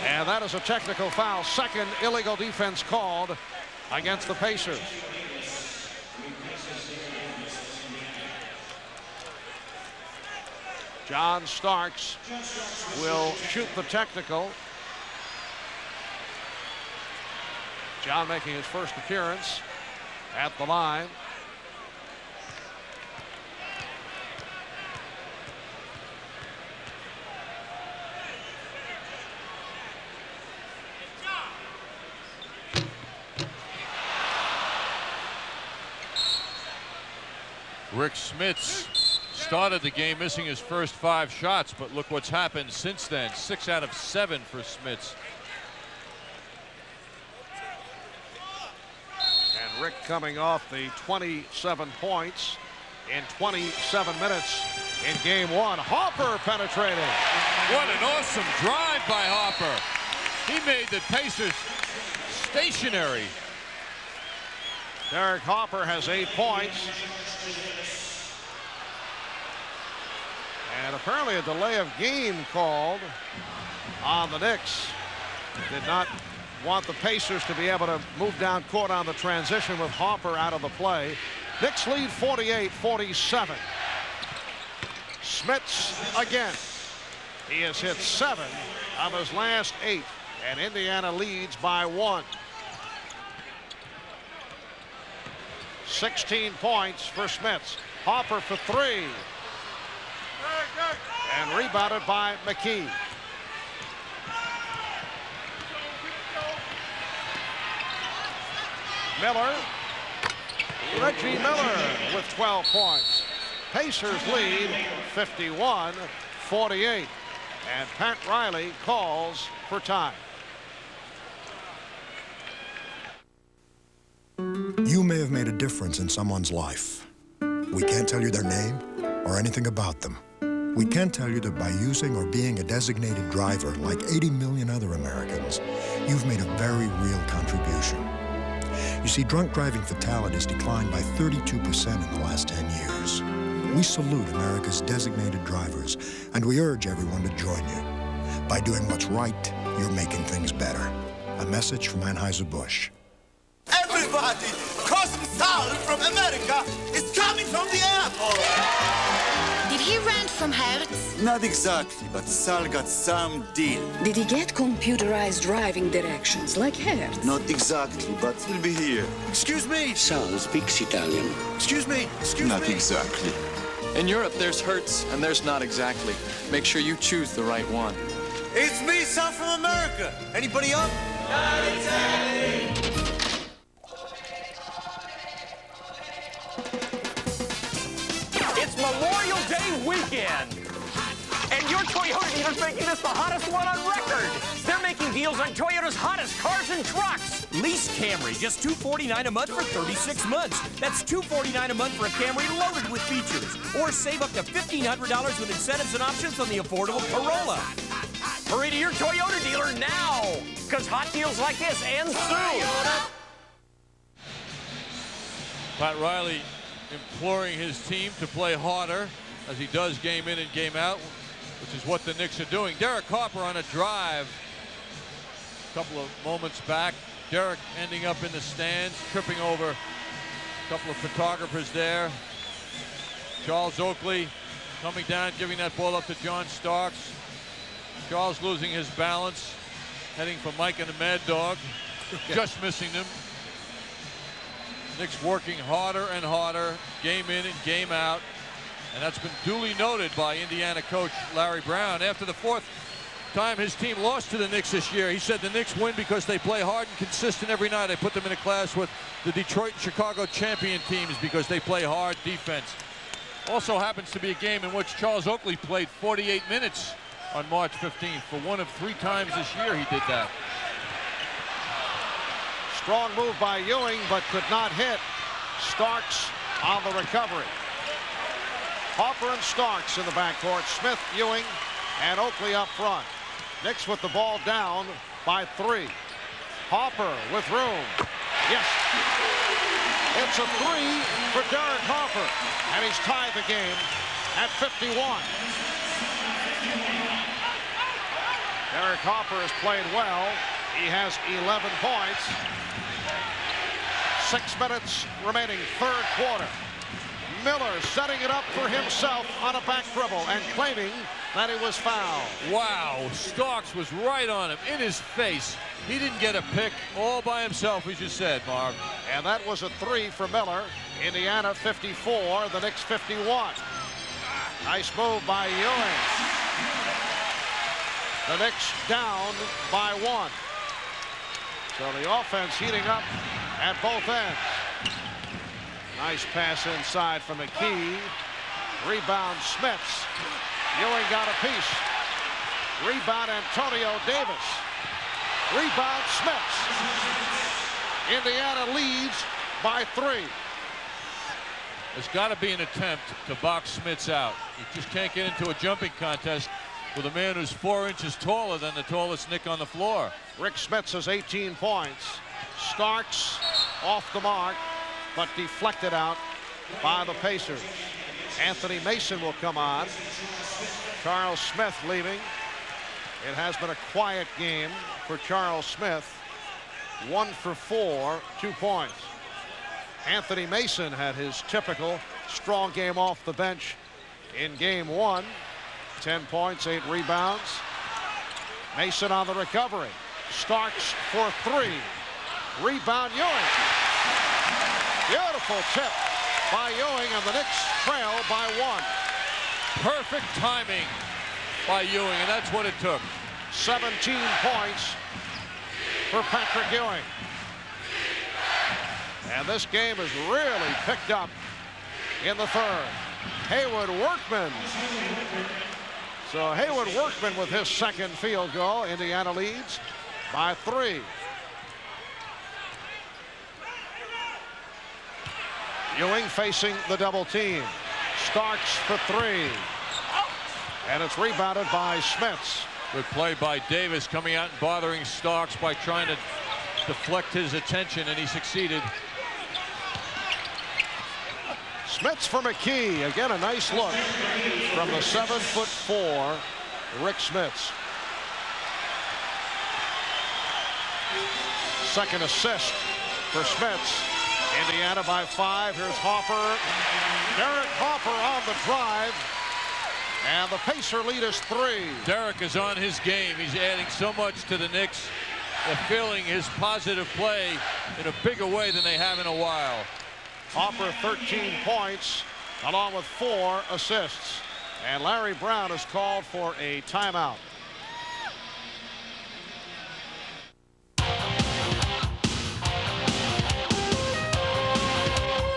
And that is a technical foul. Second illegal defense called against the Pacers. John Starks will shoot the technical. John making his first appearance at the line.
Rick Smits started the game missing his first 5 shots, but look what's happened since then. 6 out of 7 for Smits.
And Rick coming off the 27 points in 27 minutes in game 1. Harper penetrating.
What an awesome drive by Harper. He made the Pacers stationary.
Derek Harper has 8 points. And apparently a delay of game called on the Knicks. Did not want the Pacers to be able to move down court on the transition with Harper out of the play. Knicks lead 48-47. Smits again. He has hit 7 of his last 8, and Indiana leads by 1. 16 points for Smits. Harper for 3. And rebounded by McKee. Miller. Reggie Miller with 12 points. Pacers lead 51-48. And Pat Riley calls for time.
You may have made a difference in someone's life. We can't tell you their name or anything about them. We can tell you that by using or being a designated driver like 80 million other Americans, you've made a very real contribution. You see, drunk driving fatalities declined by 32% in the last 10 years. We salute America's designated drivers, and we urge everyone to join you. By doing what's right, you're making things better. A message from Anheuser-Busch.
Everybody, Cousin Sal from America is coming from the airport.
Did he rent from Hertz?
Not exactly, but Sal got some deal.
Did he get computerized driving directions like Hertz?
Not exactly, but he'll be here. Excuse me.
Sal speaks Italian.
Excuse me. Not exactly.
In Europe, there's Hertz, and there's not exactly. Make sure you choose the right one.
It's me, Sal from America. Anybody up? Not exactly.
It's Memorial Day weekend, and your Toyota dealer's making this the hottest one on record. They're making deals on Toyota's hottest cars and trucks.
Lease Camry, just $249 a month for 36 months. That's $249 a month for a Camry loaded with features. Or save up to $1,500 with incentives and options on the affordable Corolla.
Hurry to your Toyota dealer now, because hot deals like this end soon.
Pat Riley imploring his team to play harder, as he does game in and game out, which is what the Knicks are doing. Derek Harper on a drive a couple of moments back. Derek ending up in the stands, tripping over a couple of photographers there. Charles Oakley coming down, giving that ball up to John Starks. Charles losing his balance, heading for Mike and the Mad Dog, just missing him. Knicks working harder and harder, game in and game out. And that's been duly noted by Indiana coach Larry Brown. After the fourth time his team lost to the Knicks this year, he said the Knicks win because they play hard and consistent every night. I put them in a class with the Detroit and Chicago champion teams because they play hard defense. Also happens to be a game in which Charles Oakley played 48 minutes on March 15th. For one of 3 times this year he did that.
Strong move by Ewing, but could not hit. Starks on the recovery. Hopper and Starks in the backcourt. Smith, Ewing, and Oakley up front. Knicks with the ball down by 3. Hopper with room. Yes. It's a 3 for Derek Hopper, and he's tied the game at 51. Derek Hopper has played well. He has 11 points. 6 minutes remaining, third quarter. Miller setting it up for himself on a back dribble and claiming that he was fouled.
Wow, Starks was right on him, in his face. He didn't get a pick all by himself, as you said, Marv.
And that was a 3 for Miller. Indiana 54, the Knicks 51. Nice move by Ewing. The Knicks down by 1. So the offense heating up at both ends. Nice pass inside from McKee. Rebound Smits. Ewing got a piece. Rebound Antonio Davis. Rebound Smits. Indiana leads by 3.
There's got to be an attempt to box Smits out. You just can't get into a jumping contest with a man who's 4 inches taller than the tallest Knick on the floor.
Rick Smits has 18 points. Starks off the mark, but deflected out by the Pacers. Anthony Mason will come on. Charles Smith leaving. It has been a quiet game for Charles Smith. 1 for 4, 2 points. Anthony Mason had his typical strong game off the bench in game 1. 10 points, 8 rebounds. Mason on the recovery. Starks for 3. Rebound Ewing. Beautiful tip by Ewing, and the Knicks trail by 1.
Perfect timing by Ewing, and that's what it took.
17 points for Patrick Ewing. And this game has really picked up in the third. Haywood Workman. So Haywood Workman with his second field goal. Indiana leads by 3. Ewing facing the double team. Starks for 3. And it's rebounded by Smits.
Good play by Davis, coming out and bothering Starks by trying to deflect his attention, and he succeeded.
Smits for McKee. Again, a nice look from the 7'4" Rick Smits. Second assist for Smits. Indiana by 5. Here's Hopper. Derek Hopper on the drive. And the Pacer lead is 3.
Derek is on his game. He's adding so much to the Knicks. They're feeling his positive play in a bigger way than they have in a while.
Hopper 13 points along with 4 assists. And Larry Brown is called for a timeout.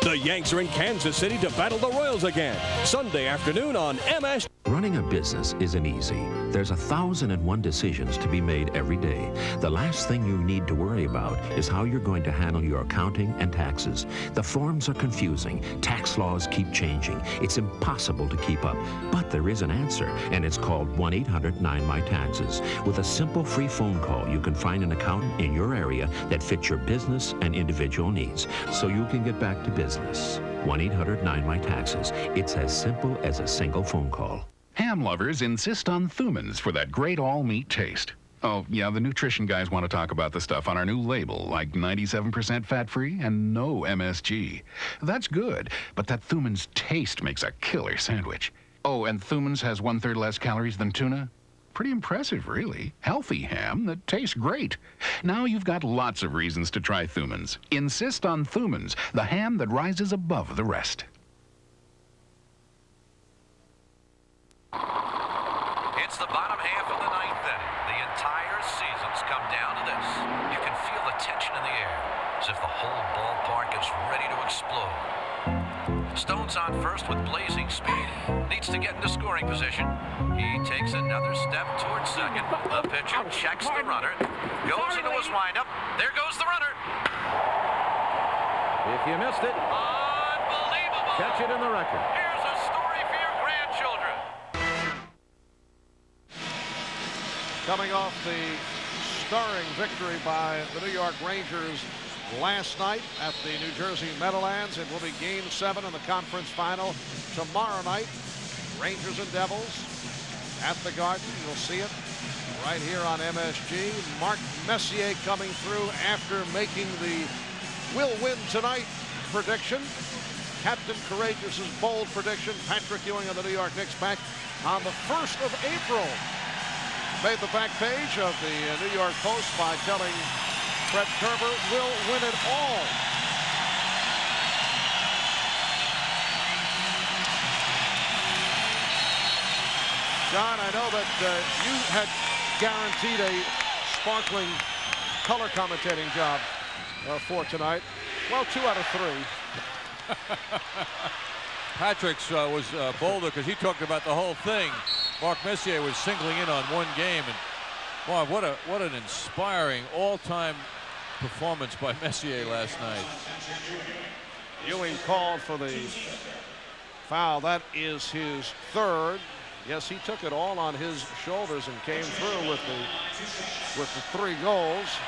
The Yanks are in Kansas City to battle the Royals again. Sunday afternoon on MS.
Running a business isn't easy. There's 1,001 decisions to be made every day. The last thing you need to worry about is how you're going to handle your accounting and taxes. The forms are confusing. Tax laws keep changing. It's impossible to keep up. But there is an answer, and it's called 1-800-9MY-TAXES. With a simple free phone call, you can find an accountant in your area that fits your business and individual needs, so you can get back to business. 1-800-9MY-TAXES. It's as simple as a single phone call.
Ham lovers insist on Thumans for that great all-meat taste. Oh, yeah, the nutrition guys want to talk about the stuff on our new label, like 97% fat-free and no MSG. That's good, but that Thumans taste makes a killer sandwich. Oh, and Thumans has 1/3 less calories than tuna? Pretty impressive, really. Healthy ham that tastes great. Now you've got lots of reasons to try Thumans. Insist on Thumans, the ham that rises above the rest.
half of the ninth inning. The entire season's come down to this. You can feel the tension in the air, as if the whole ballpark is ready to explode. Stone's on first with blazing speed. Needs to get into scoring position. He takes another step towards second. The pitcher checks the runner. Goes into his windup. There goes the runner.
If you missed it,
unbelievable.
catch it in the record.
Here's a story for your grandchildren.
Coming off the stirring victory by the New York Rangers last night at the New Jersey Meadowlands. It will be Game 7 in the conference final tomorrow night. Rangers and Devils at the Garden. You'll see it right here on MSG. Mark Messier coming through after making the will win tonight prediction. Captain Courageous's bold prediction. Patrick Ewing of the New York Knicks back on the 1st of April. Made the back page of the New York Post by telling Brett Kerber will win it all. John, I know that you had guaranteed a sparkling color commentating job for tonight. Well, 2 out of 3.
Patrick's was bolder because he talked about the whole thing. Mark Messier was singling in on one game, and boy, what an inspiring all-time performance by Messier last night.
Ewing called for the foul. That is his 3rd. Yes, he took it all on his shoulders and came through with the 3 goals.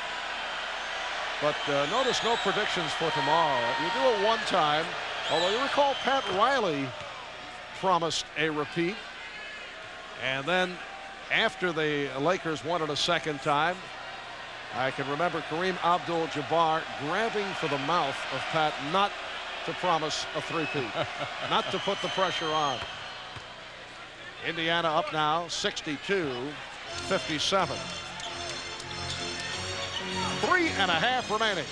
But notice no predictions for tomorrow. You do it one time, although you recall Pat Riley promised a repeat. And then after the Lakers won it a second time, I can remember Kareem Abdul-Jabbar grabbing for the mouth of Pat not to promise a three-peat, not to put the pressure on. Indiana up now 62-57. 3.5 remaining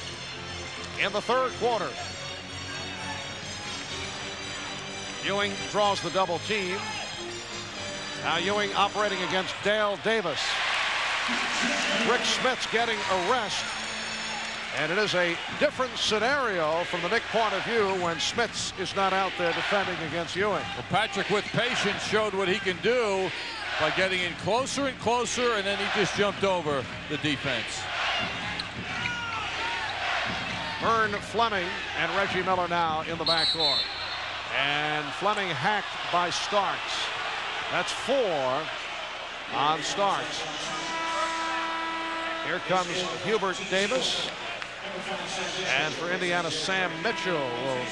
in the 3rd quarter. Ewing draws the double team. Now Ewing operating against Dale Davis. Rick Smith's getting a rest. And it is a different scenario from the Knick point of view when Smiths is not out there defending against Ewing.
Well, Patrick, with patience, showed what he can do by getting in closer and closer, and then he just jumped over the defense.
Vern Fleming and Reggie Miller now in the backcourt. And Fleming hacked by Starks. That's 4 on Starks. Here comes Hubert Davis. And for Indiana, Sam Mitchell will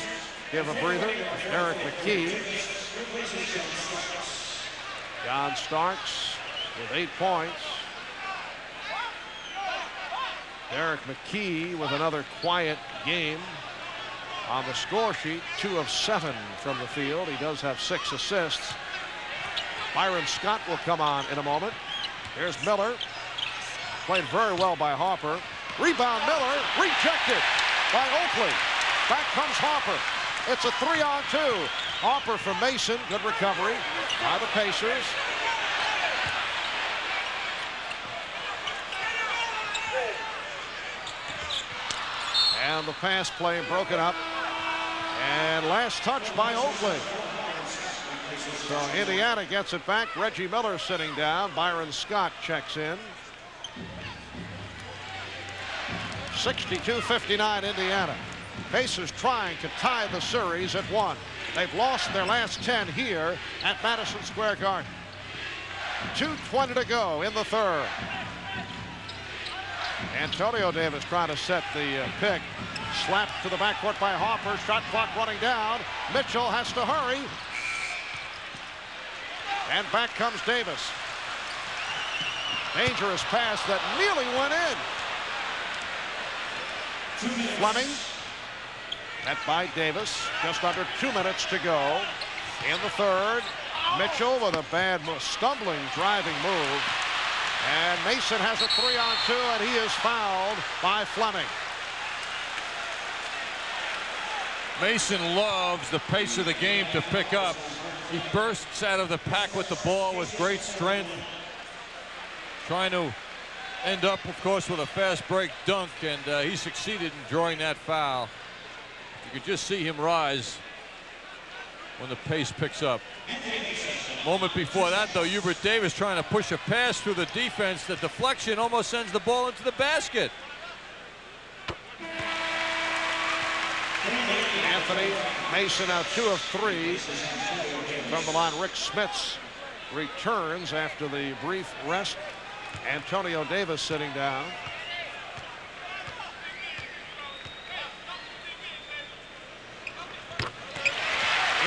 give a breather. Derek McKee. John Starks with 8 points. Derek McKee with another quiet game on the score sheet. 2 of 7 from the field. He does have 6 assists. Byron Scott will come on in a moment. Here's Miller. Played very well by Harper. Rebound Miller. Rejected by Oakley. Back comes Harper. It's a 3-on-2. Harper from Mason. Good recovery by the Pacers. And the pass play broken up. And last touch by Oakley. So Indiana gets it back. Reggie Miller sitting down. Byron Scott checks in. 62-59 Indiana. Pacers trying to tie the series at 1. They've lost their last 10 here at Madison Square Garden. 2:20 to go in the 3rd. Antonio Davis trying to set the pick. Slapped to the backcourt by Harper. Shot clock running down. Mitchell has to hurry. And back comes Davis. Dangerous pass that nearly went in. Fleming. Met by Davis. Just under 2 minutes to go in the 3rd. Mitchell with a bad stumbling driving move. And Mason has a 3-on-2, and he is fouled by Fleming.
Mason loves the pace of the game to pick up. He bursts out of the pack with the ball with great strength. trying to end up, of course, with a fast break dunk, and he succeeded in drawing that foul. You could just see him rise when the pace picks up. Moment before that, though, Hubert Davis trying to push a pass through the defense. The deflection almost sends the ball into the basket.
Anthony Mason now 2 of 3 from the line. Rick Smits returns after the brief rest. Antonio Davis sitting down.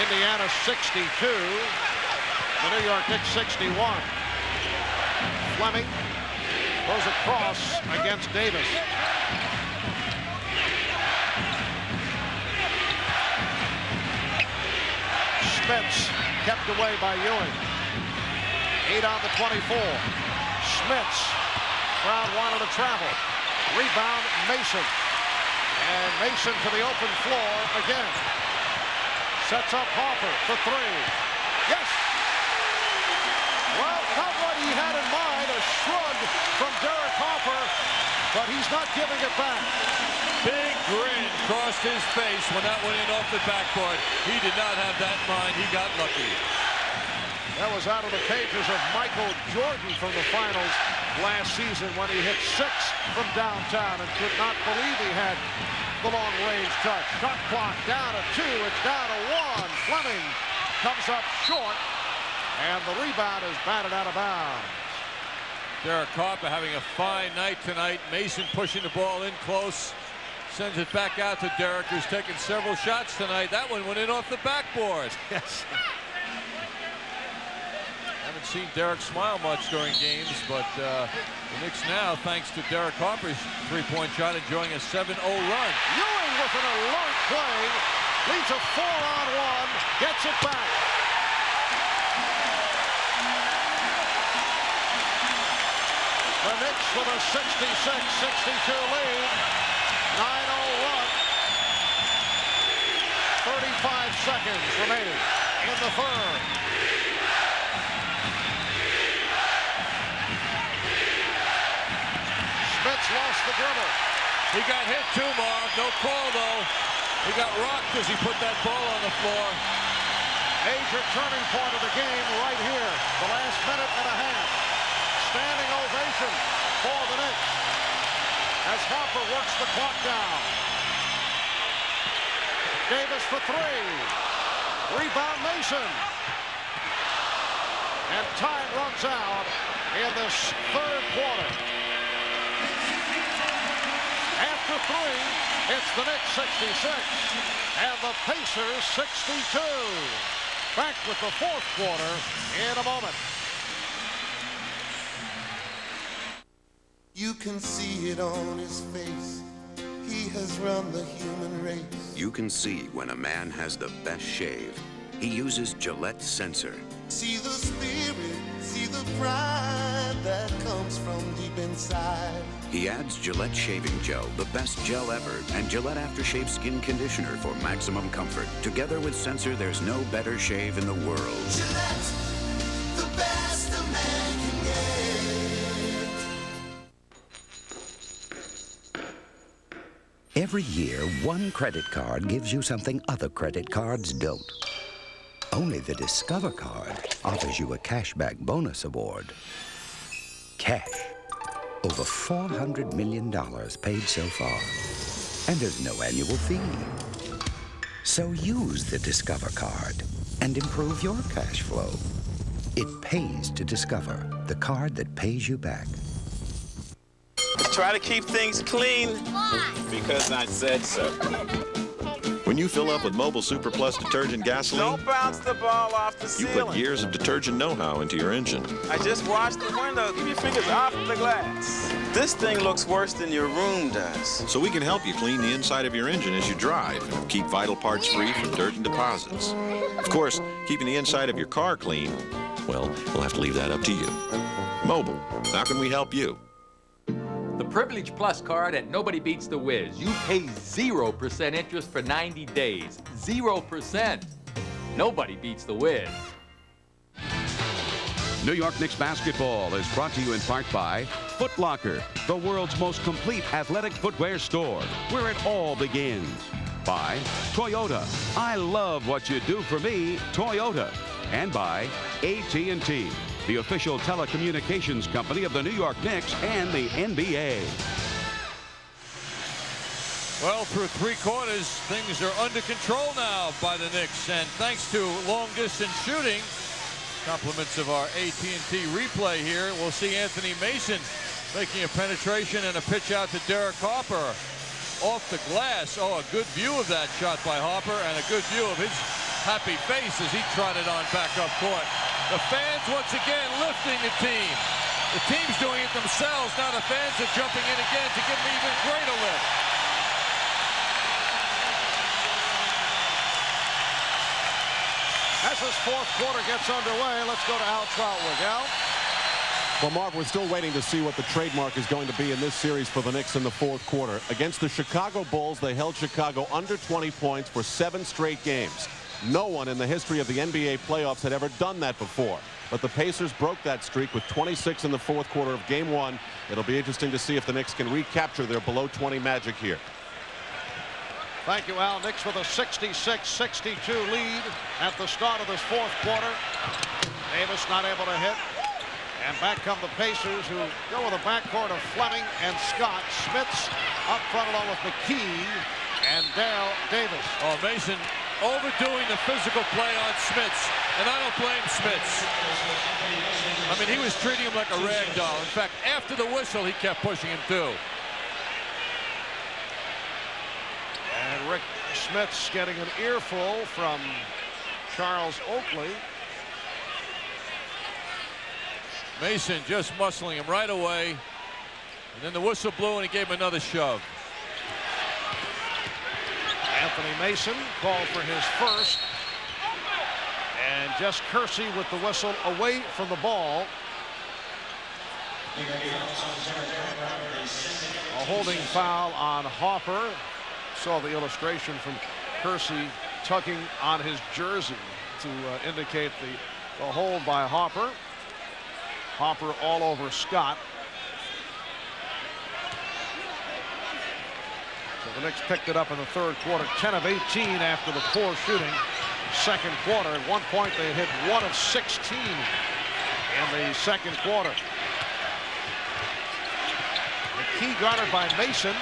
Indiana 62. The New York Knicks 61. Fleming goes across against Davis. Smits kept away by Ewing. 8 on the 24. Smits, crowd wanted to travel. Rebound, Mason. And Mason to the open floor again. Sets up Harper for 3. Yes! Well, not what he had in mind, a shrug from Derek Harper, but he's not giving it back.
Big grin crossed his face when that went in off the backboard. He did not have that in mind. He got lucky.
That was out of the pages of Michael Jordan from the finals last season when he hit 6 from downtown and could not believe he had the long-range touch. Shot clock down to 2. It's down to 1. Fleming comes up short, and the rebound is batted out of bounds.
Derek Harper having a fine night tonight. Mason pushing the ball in close. Sends it back out to Derek, who's taken several shots tonight. That one went in off the backboard.
Yes.
Haven't seen Derek smile much during games, but the Knicks now, thanks to Derek Harper's three-point shot, enjoying a 7-0 run.
Ewing with an alert play, leads a 4-on-1, gets it back. The Knicks with a 66-62 lead, 9-0 run. 35 seconds remaining in the third. Smits lost the dribble.
He got hit too, Marv. No call, though. He got rocked as he put that ball on the floor.
Major turning point of the game right here. The last minute and a half. Standing ovation for the Knicks as Harper works the clock down. Davis for 3. Rebound Mason. And time runs out in this third quarter. After 3, it's the Knicks 66 and the Pacers 62. Back with the fourth quarter in a moment.
You can see it on his face. He has run the human race.
You can see when a man has the best shave. He uses Gillette Sensor.
See the spirit, see the pride that comes from deep inside.
He adds Gillette Shaving Gel, the best gel ever, and Gillette Aftershave Skin Conditioner for maximum comfort. Together with Sensor, there's no better shave in the world.
Gillette, the best a man can get.
Every year, one credit card gives you something other credit cards don't. Only the Discover card offers you a cashback bonus award. Cash. Over $400 million paid so far. And there's no annual fee. So use the Discover card and improve your cash flow. It pays to Discover, the card that pays you back.
Try to keep things clean.
Why?
Because I said so.
When you fill up with Mobile Super Plus detergent gasoline,
Don't bounce the ball off the
you
ceiling.
put years of detergent know-how into your engine.
I just washed the window. Keep your fingers off the glass. This thing looks worse than your room does.
So we can help you clean the inside of your engine as you drive and keep vital parts free from dirt and deposits. Of course, keeping the inside of your car clean, well, we'll have to leave that up to you. Mobile, how can we help you?
The Privilege Plus card at Nobody Beats the Wiz. You pay 0% interest for 90 days. 0%. Nobody beats the Wiz.
New York Knicks basketball is brought to you in part by Foot Locker, the world's most complete athletic footwear store, where it all begins. By Toyota, I love what you do for me, Toyota. And by AT&T, the official telecommunications company of the New York Knicks and the NBA.
Well, through 3 quarters, things are under control now by the Knicks, and thanks to long-distance shooting, compliments of our AT&T replay here, we'll see Anthony Mason making a penetration and a pitch out to Derek Harper off the glass. Oh, a good view of that shot by Harper, and a good view of his happy face as he trotted on back up court. The fans once again lifting the team. The team's doing it themselves. Now the fans are jumping in again to give them even greater lift.
As this fourth quarter gets underway, let's go to Al Troutwig. Al?
Well, Mark, we're still waiting to see what the trademark is going to be in this series for the Knicks in the fourth quarter. Against the Chicago Bulls, they held Chicago under 20 points for 7 straight games. No one in the history of the NBA playoffs had ever done that before. But the Pacers broke that streak with 26 in the fourth quarter of Game 1. It'll be interesting to see if the Knicks can recapture their below 20 magic here.
Thank you, Al. Knicks with a 66-62 lead at the start of this fourth quarter. Davis not able to hit. And back come the Pacers, who go with a backcourt of Fleming and Scott. Smits up front along with McKee and Dale Davis.
Oh, Mason overdoing the physical play on Smits, and I don't blame Smits. I mean, he was treating him like a rag doll. In fact, after the whistle, he kept pushing him too.
And Rick Smits getting an earful from Charles Oakley.
Mason just muscling him right away. And then the whistle blew and he gave him another shove.
Anthony Mason called for his first. And just Kersey with the whistle away from the ball. A holding foul on Harper. Saw the illustration from Kersey tugging on his jersey to indicate the hold by Harper. Harper all over Scott. So the Knicks picked it up in the third quarter. 10 of 18 after the poor shooting. Second quarter. At one point they hit 1 of 16 in the second quarter. McKee guarded by Mason.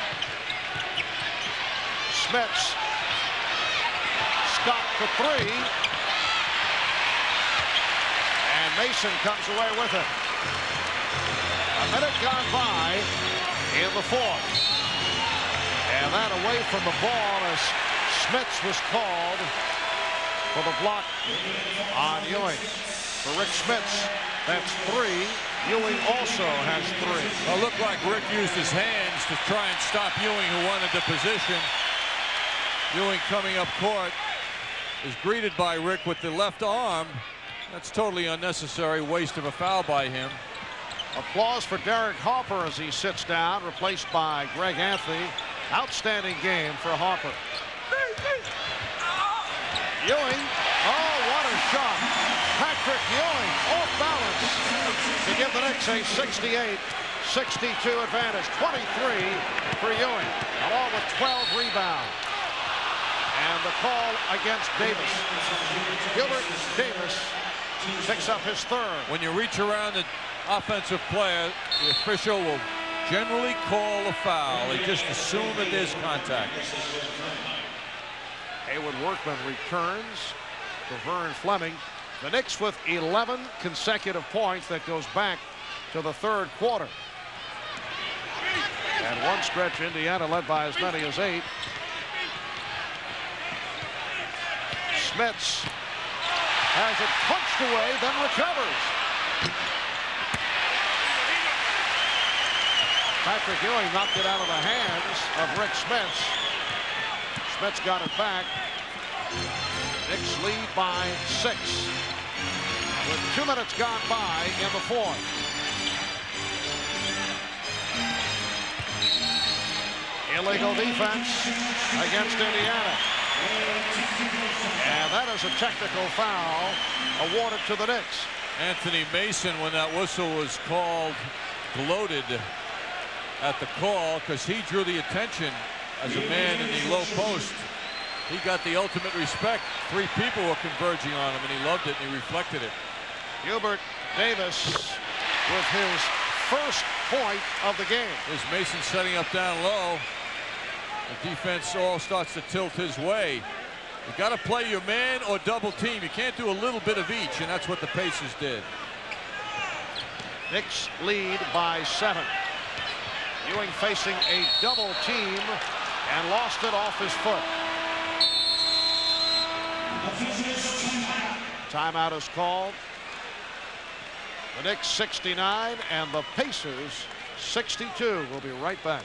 Smits. Scott for 3. And Mason comes away with it. A minute gone by in the fourth. And that away from the ball as Smits was called for the block on Ewing. For Rick Smits, that's 3. Ewing also has 3.
Well, it looked like Rick used his hands to try and stop Ewing, who wanted the position. Ewing coming up court is greeted by Rick with the left arm. That's totally unnecessary waste of a foul by him.
Applause for Derek Harper as he sits down, replaced by Greg Anthony. Outstanding game for Harper. Ewing, oh, what a shot. Patrick Ewing off balance to give the Knicks a 68-62 advantage. 23 for Ewing, along with 12 rebounds. And the call against Davis. Gilbert Davis picks up his third.
When you reach around the offensive player, the official will generally call a foul. They just assume that there's contact.
Haywood Workman returns to Vern Fleming. The Knicks with 11 consecutive points. That goes back to the third quarter. And one stretch, Indiana led by as many as 8. Smits has it punched away, then recovers. Patrick Ewing knocked it out of the hands of Rick Smits. Smits got it back. Knicks lead by 6. With 2 minutes gone by in the fourth. Illegal defense against Indiana. And that is a technical foul awarded to the Knicks.
Anthony Mason, when that whistle was called, gloated at the call because he drew the attention as a man in the low post. He got the ultimate respect. 3 people were converging on him, and he loved it, and he reflected it.
Hubert Davis with his first point of the game.
There's Mason setting up down low. The defense all starts to tilt his way. You got to play your man or double team. You can't do a little bit of each, and that's what the Pacers did.
Knicks lead by 7. Ewing facing a double team and lost it off his foot. Timeout is called. The Knicks 69 and the Pacers 62. We'll be right back.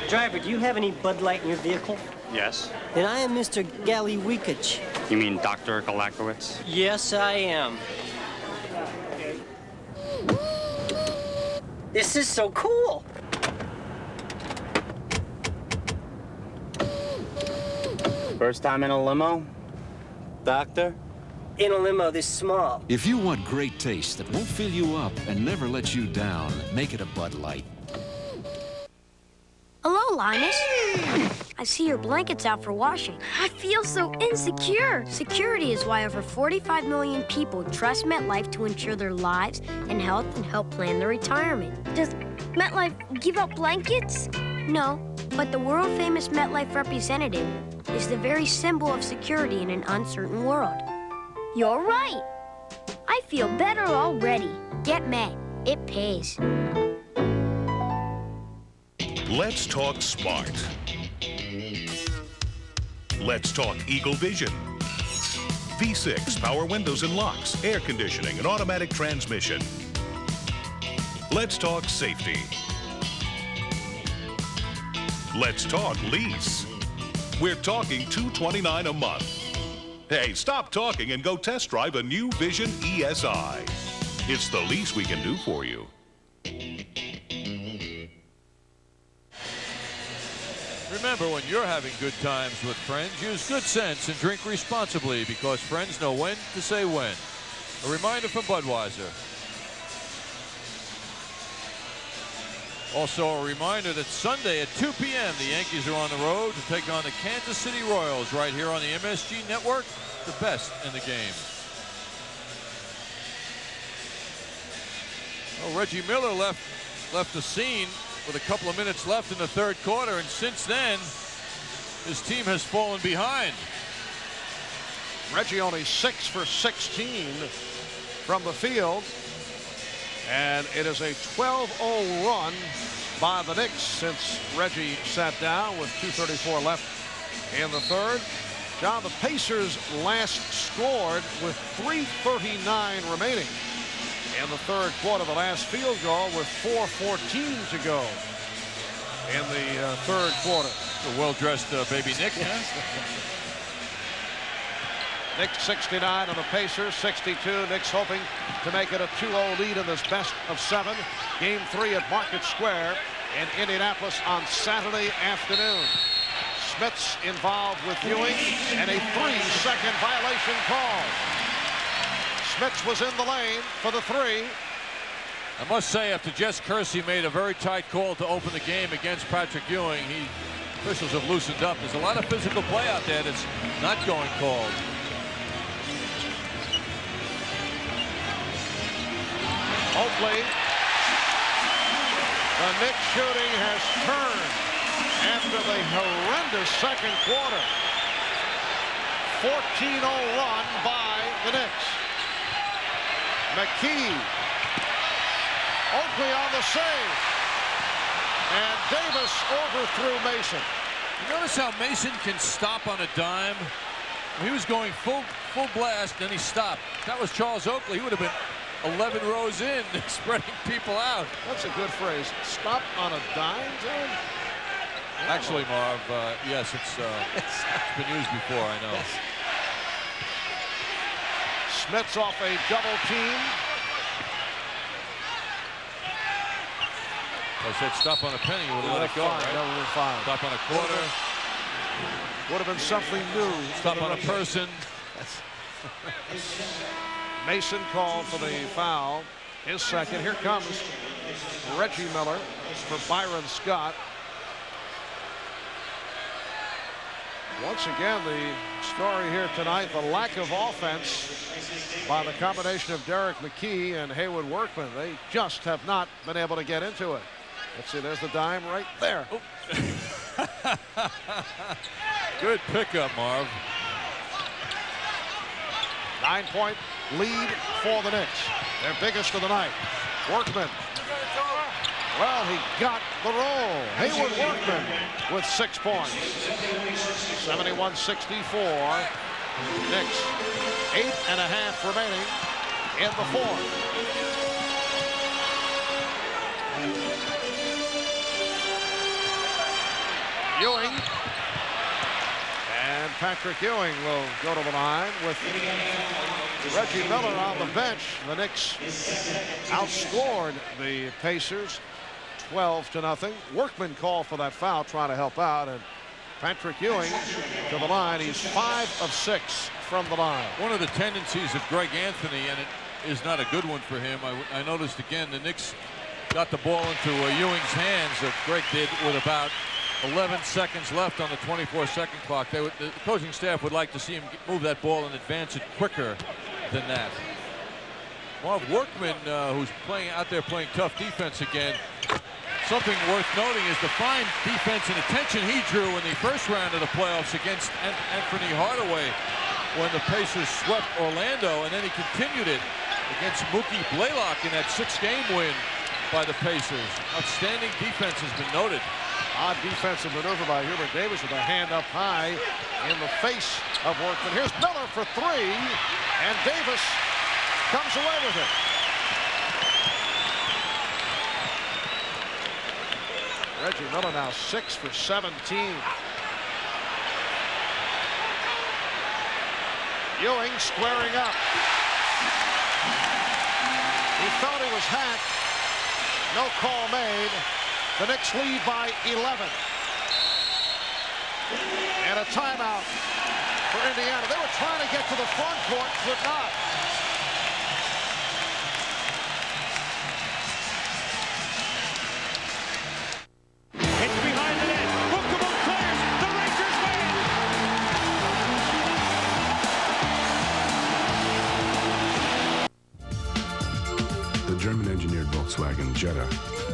Driver, do you have any Bud Light in your vehicle?
Yes.
Then I am Mr. Gallywikich.
You mean Dr. Galakowicz?
Yes, I am. This is so cool.
First time in a limo? Doctor?
In a limo this small.
If you want great taste that won't fill you up and never let you down, make it a Bud Light.
Hello, Linus. I see your blanket's out for washing. I feel so insecure. Security is why over 45 million people trust MetLife to ensure their lives and health and help plan their retirement. Does MetLife give out blankets? No, but the world-famous MetLife representative is the very symbol of security in an uncertain world. You're right. I feel better already. Get Met. It pays.
Let's talk smart. Let's talk Eagle Vision. V6 power windows and locks, air conditioning, and automatic transmission. Let's talk safety. Let's talk lease. We're talking $229 a month. Hey, stop talking and go test drive a new Vision ESI. It's the least we can do for you.
Remember, when you're having good times with friends, use good sense and drink responsibly because friends know when to say when. A reminder from Budweiser. Also a reminder that Sunday at 2 p.m. the Yankees are on the road to take on the Kansas City Royals right here on the MSG Network, the best in the game. Well, Reggie Miller left the scene with a couple of minutes left in the third quarter, and since then, his team has fallen behind.
Reggie only 6 for 16 from the field, and it is a 12-0 run by the Knicks since Reggie sat down with 2:34 left in the third. John, the Pacers last scored with 3:39 remaining in the third quarter. The last field goal with 4:14 to go in the third quarter.
A well-dressed baby Nick.
Yes. Knicks 69 and the Pacers 62. Knicks hoping to make it a 2-0 lead in this best of 7. Game 3 at Market Square in Indianapolis on Saturday afternoon. Smits involved with Ewing and a 3-second violation call. Smits was in the lane for the 3.
I must say, after Jess Kersey made a very tight call to open the game against Patrick Ewing, officials have loosened up. There's a lot of physical play out there that's not going called.
Oakley, the Knicks shooting has turned after the horrendous second quarter. 14-0 run by the Knicks. McKee, Oakley on the save, and Davis overthrew Mason.
You notice how Mason can stop on a dime? He was going full blast, then he stopped. That was Charles Oakley. He would have been 11 rows in, spreading people out.
That's a good phrase. Stop on a dime, John?
Actually, Marv, yes, it's been used before, I know.
Yes. Smits off a double team.
I said stop on a penny, you would have let it go, right?
That would have been fine.
Stop on a quarter.
Would have been something new.
Stop on a person.
Mason called for the foul. His second. Here comes Reggie Miller for Byron Scott. Once again, the story here tonight, the lack of offense by the combination of Derek McKee and Haywood Workman. They just have not been able to get into it. Let's see, there's the dime right there.
Oh. Good pickup, Marv.
9-point lead for the Knicks. Their biggest of the night. Workman. Well, he got the roll. Haywood Workman with 6 points. 71-64. Knicks 8.5 remaining in the fourth. Ewing. And Patrick Ewing will go to the line with Reggie Miller on the bench. The Knicks outscored the Pacers 12-0. Workman called for that foul, trying to help out, and Patrick Ewing to the line. He's 5 of 6 from the line.
One of the tendencies of Greg Anthony, and it is not a good one for him. I noticed again the Knicks got the ball into Ewing's hands. Greg did with about 11 seconds left on the 24-second clock. The coaching staff would like to see him move that ball and advance it quicker than that. Marv Workman, who's out there playing tough defense again. Something worth noting is the fine defense and attention he drew in the first round of the playoffs against Anthony Hardaway when the Pacers swept Orlando, and then he continued it against Mookie Blaylock in that 6-game win by the Pacers. Outstanding defense has been noted.
Odd defensive maneuver by Hubert Davis with a hand up high in the face of Workman. Here's Miller for 3, and Davis comes away with it. Reggie Miller now 6 for 17. Ewing squaring up. He thought he was hacked. No call made. The Knicks lead by 11. And a timeout for Indiana. They were trying to get to the front court, could not.
It's behind the net. Bookable clears. The Rangers
win. The German-engineered Volkswagen Jetta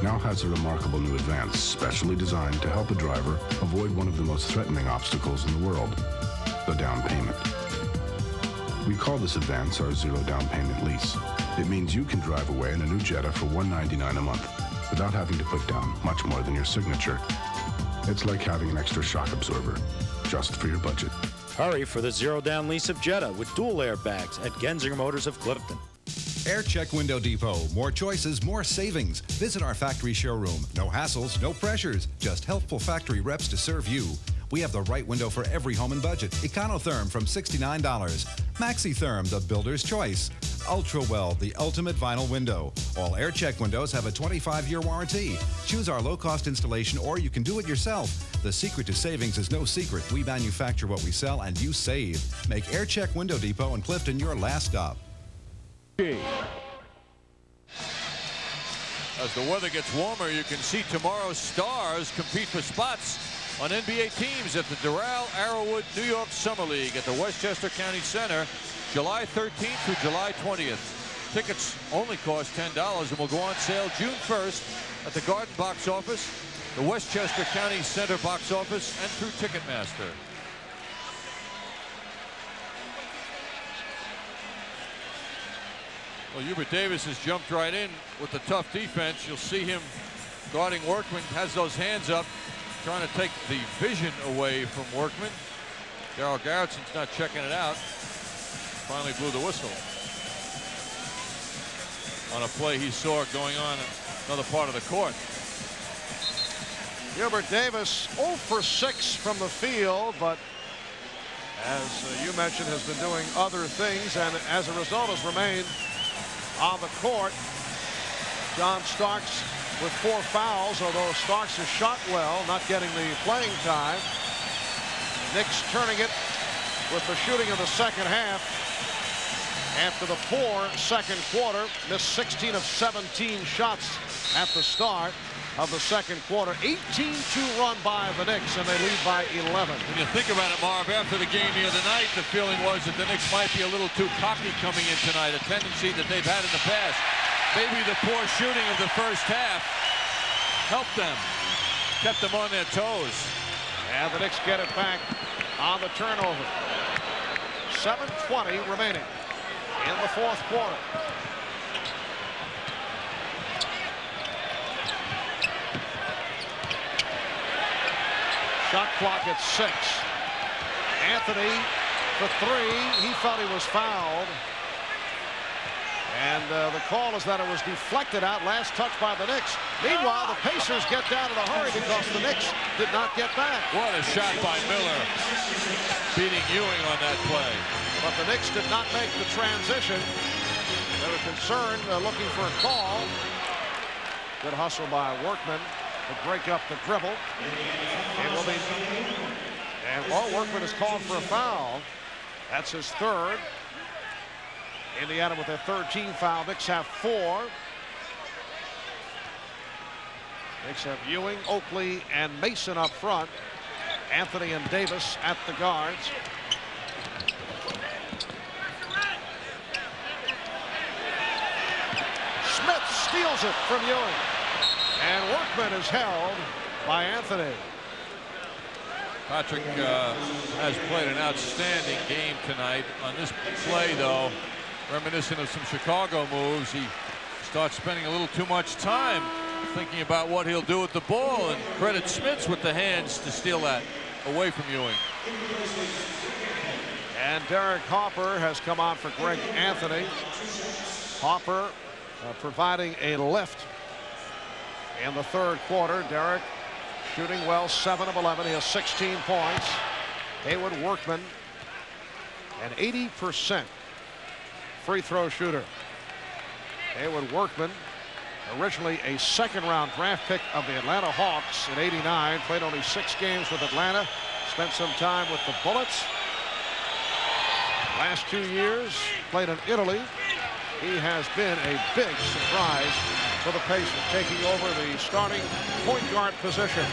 now has a remarkable new advance specially designed to help a driver avoid one of the most threatening obstacles in the world, the down payment. We call this advance our zero down payment lease. It means you can drive away in a new Jetta for $199 a month without having to put down much more than your signature. It's like having an extra shock absorber, just for your budget.
Hurry for the zero down lease of Jetta with dual airbags at Genzinger Motors of Clifton.
Air Check Window Depot. More choices, more savings. Visit our factory showroom. No hassles, no pressures. Just helpful factory reps to serve you. We have the right window for every home and budget. Econotherm from $69. MaxiTherm, the builder's choice. UltraWeld, the ultimate vinyl window. All Air Check windows have a 25-year warranty. Choose our low-cost installation, or you can do it yourself. The secret to savings is no secret. We manufacture what we sell, and you save. Make Air Check Window Depot in Clifton your last stop.
As the weather gets warmer, you can see tomorrow's stars compete for spots on NBA teams at the Doral Arrowwood New York Summer League at the Westchester County Center, July 13th through July 20th. Tickets only cost $10 and will go on sale June 1st at the Garden box office, the Westchester County Center box office, and through Ticketmaster. Well, Hubert Davis has jumped right in with the tough defense. You'll see him guarding Workman, has those hands up, trying to take the vision away from Workman. Darryl Garrettson's not checking it out. Finally blew the whistle on a play he saw going on another part of the court.
Hubert Davis 0 for 6 from the field, but as you mentioned, has been doing other things, and as a result has remained on the court. John Starks with 4 fouls, although Starks has shot well, not getting the playing time. Knicks turning it with the shooting of the second half. after the poor second quarter. Missed 16 of 17 shots at the start of the second quarter. 18-2 run by the Knicks, and they lead by 11.
When you think about it, Marv, after the game the other night, the feeling was that the Knicks might be a little too cocky coming in tonight, a tendency that they've had in the past. Maybe the poor shooting of the first half helped them, kept them on their toes.
And the Knicks get it back on the turnover. 7:20 remaining in the fourth quarter. Shot clock at 6. Anthony for 3. He felt he was fouled. And the call is that it was deflected out. Last touch by the Knicks. Meanwhile, the Pacers get down in a hurry because the Knicks did not get back.
What a shot by Miller, beating Ewing on that play.
But the Knicks did not make the transition. They were concerned, looking for a call. Good hustle by Workman to break up the dribble. It will be, and Workman is called for a foul. That's his third. Indiana with their third team foul. Knicks have 4. Knicks have Ewing, Oakley, and Mason up front. Anthony and Davis at the guards. Smith steals it from Ewing. And Workman is held by Anthony.
Patrick has played an outstanding game tonight. On this play, though, reminiscent of some Chicago moves, he starts spending a little too much time thinking about what he'll do with the ball, and credit Smith with the hands to steal that away from Ewing.
And Derek Harper has come on for Greg Anthony. Harper providing a lift in the third quarter. Derek shooting well, 7 of 11. He has 16 points. Haywood Workman, an 80% free throw shooter. Haywood Workman, originally a second-round draft pick of the Atlanta Hawks in '89, played only 6 games with Atlanta, spent some time with the Bullets. Last 2 years played in Italy. He has been a big surprise for the Pacers, taking over the starting point guard position.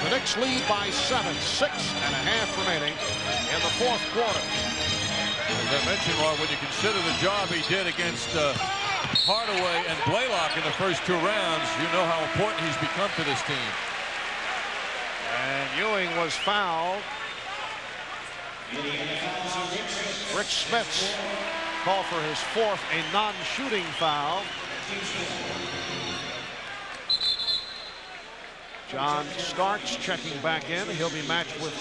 The Knicks lead by 7, 6.5 remaining in the fourth quarter.
As I mentioned, Mark, when you consider the job he did against Hardaway and Blaylock in the first 2 rounds, you know how important he's become to this team.
And Ewing was fouled. Rick Smits called for his 4th, a non-shooting foul. John Starks checking back in. He'll be matched with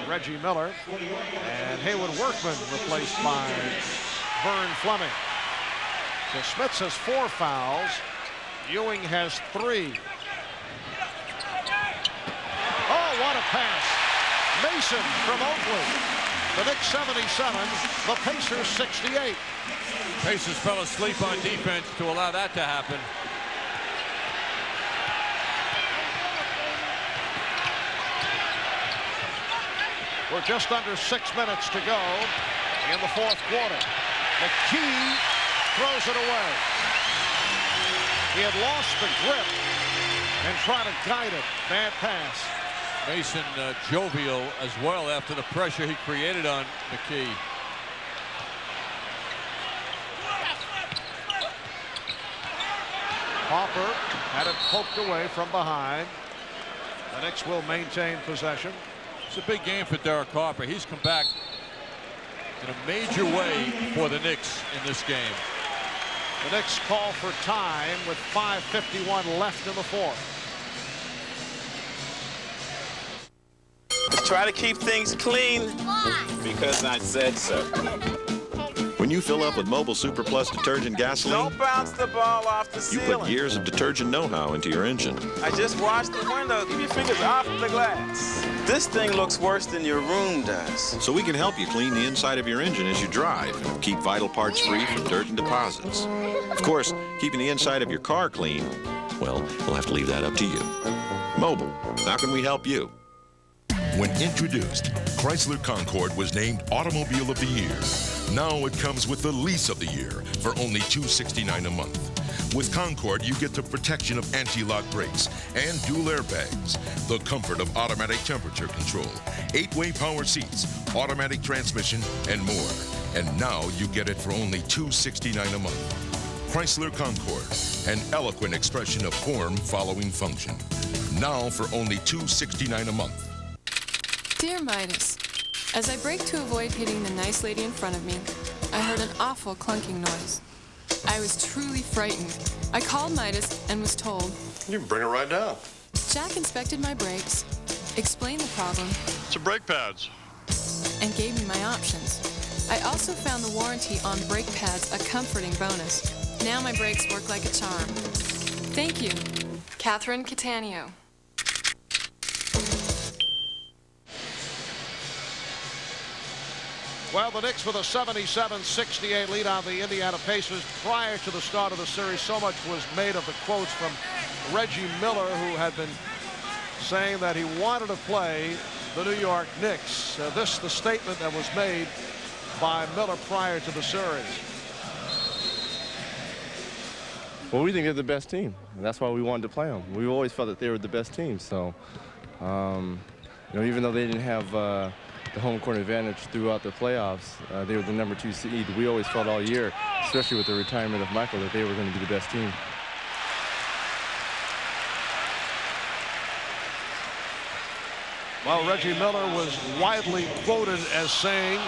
Reggie Miller. And Haywood Workman replaced by Vern Fleming. So Smits has 4 fouls. Ewing has 3. Oh, what a pass. Mason from Oakley. The Knicks 77, the Pacers 68.
Pacers fell asleep on defense to allow that to happen.
We're just under 6 minutes to go in the fourth quarter. McKee throws it away. He had lost the grip and tried to guide it. Bad pass.
Mason jovial as well after the pressure he created on McKee.
Harper had it poked away from behind. The Knicks will maintain possession.
It's a big game for Derek Harper. He's come back in a major way for the Knicks in this game.
The Knicks call for time with 5:51 left in the fourth.
Try to keep things clean.
Why?
Because I said so.
When you fill up with Mobile Super Plus detergent gasoline,
Don't bounce the ball off the
you
ceiling.
put years of detergent know-how into your engine.
I just washed the window. Keep your fingers off the glass. This thing looks worse than your room does.
So we can help you clean the inside of your engine as you drive and keep vital parts free from dirt and deposits. Of course, keeping the inside of your car clean, well, we'll have to leave that up to you. Mobile, how can we help you?
When introduced, Chrysler Concorde was named Automobile of the Year. Now it comes with the Lease of the Year for only $269 a month. With Concorde, you get the protection of anti-lock brakes and dual airbags, the comfort of automatic temperature control, 8-way power seats, automatic transmission, and more. And now you get it for only $269 a month. Chrysler Concorde, an eloquent expression of form following function. Now for only $269 a month.
Dear Midas, as I brake to avoid hitting the nice lady in front of me, I heard an awful clunking noise. I was truly frightened. I called Midas and was told,
"You can bring it right down."
Jack inspected my brakes, explained the problem,
It's a brake pads.
and gave me my options. I also found the warranty on brake pads a comforting bonus. Now my brakes work like a charm. Thank you, Catherine Cattaneo.
Well, the Knicks with a 77-68 lead on the Indiana Pacers. Prior to the start of the series, so much was made of the quotes from Reggie Miller, who had been saying that he wanted to play the New York Knicks. This is the statement that was made by Miller prior to the series.
Well, we think they're the best team, and that's why we wanted to play them. We always felt that they were the best team. So, you know, even though they didn't have the home court advantage throughout the playoffs, they were the #2 seed. We always felt all year, especially with the retirement of Michael, that they were going to be the best team.
Well, Reggie Miller was widely quoted as saying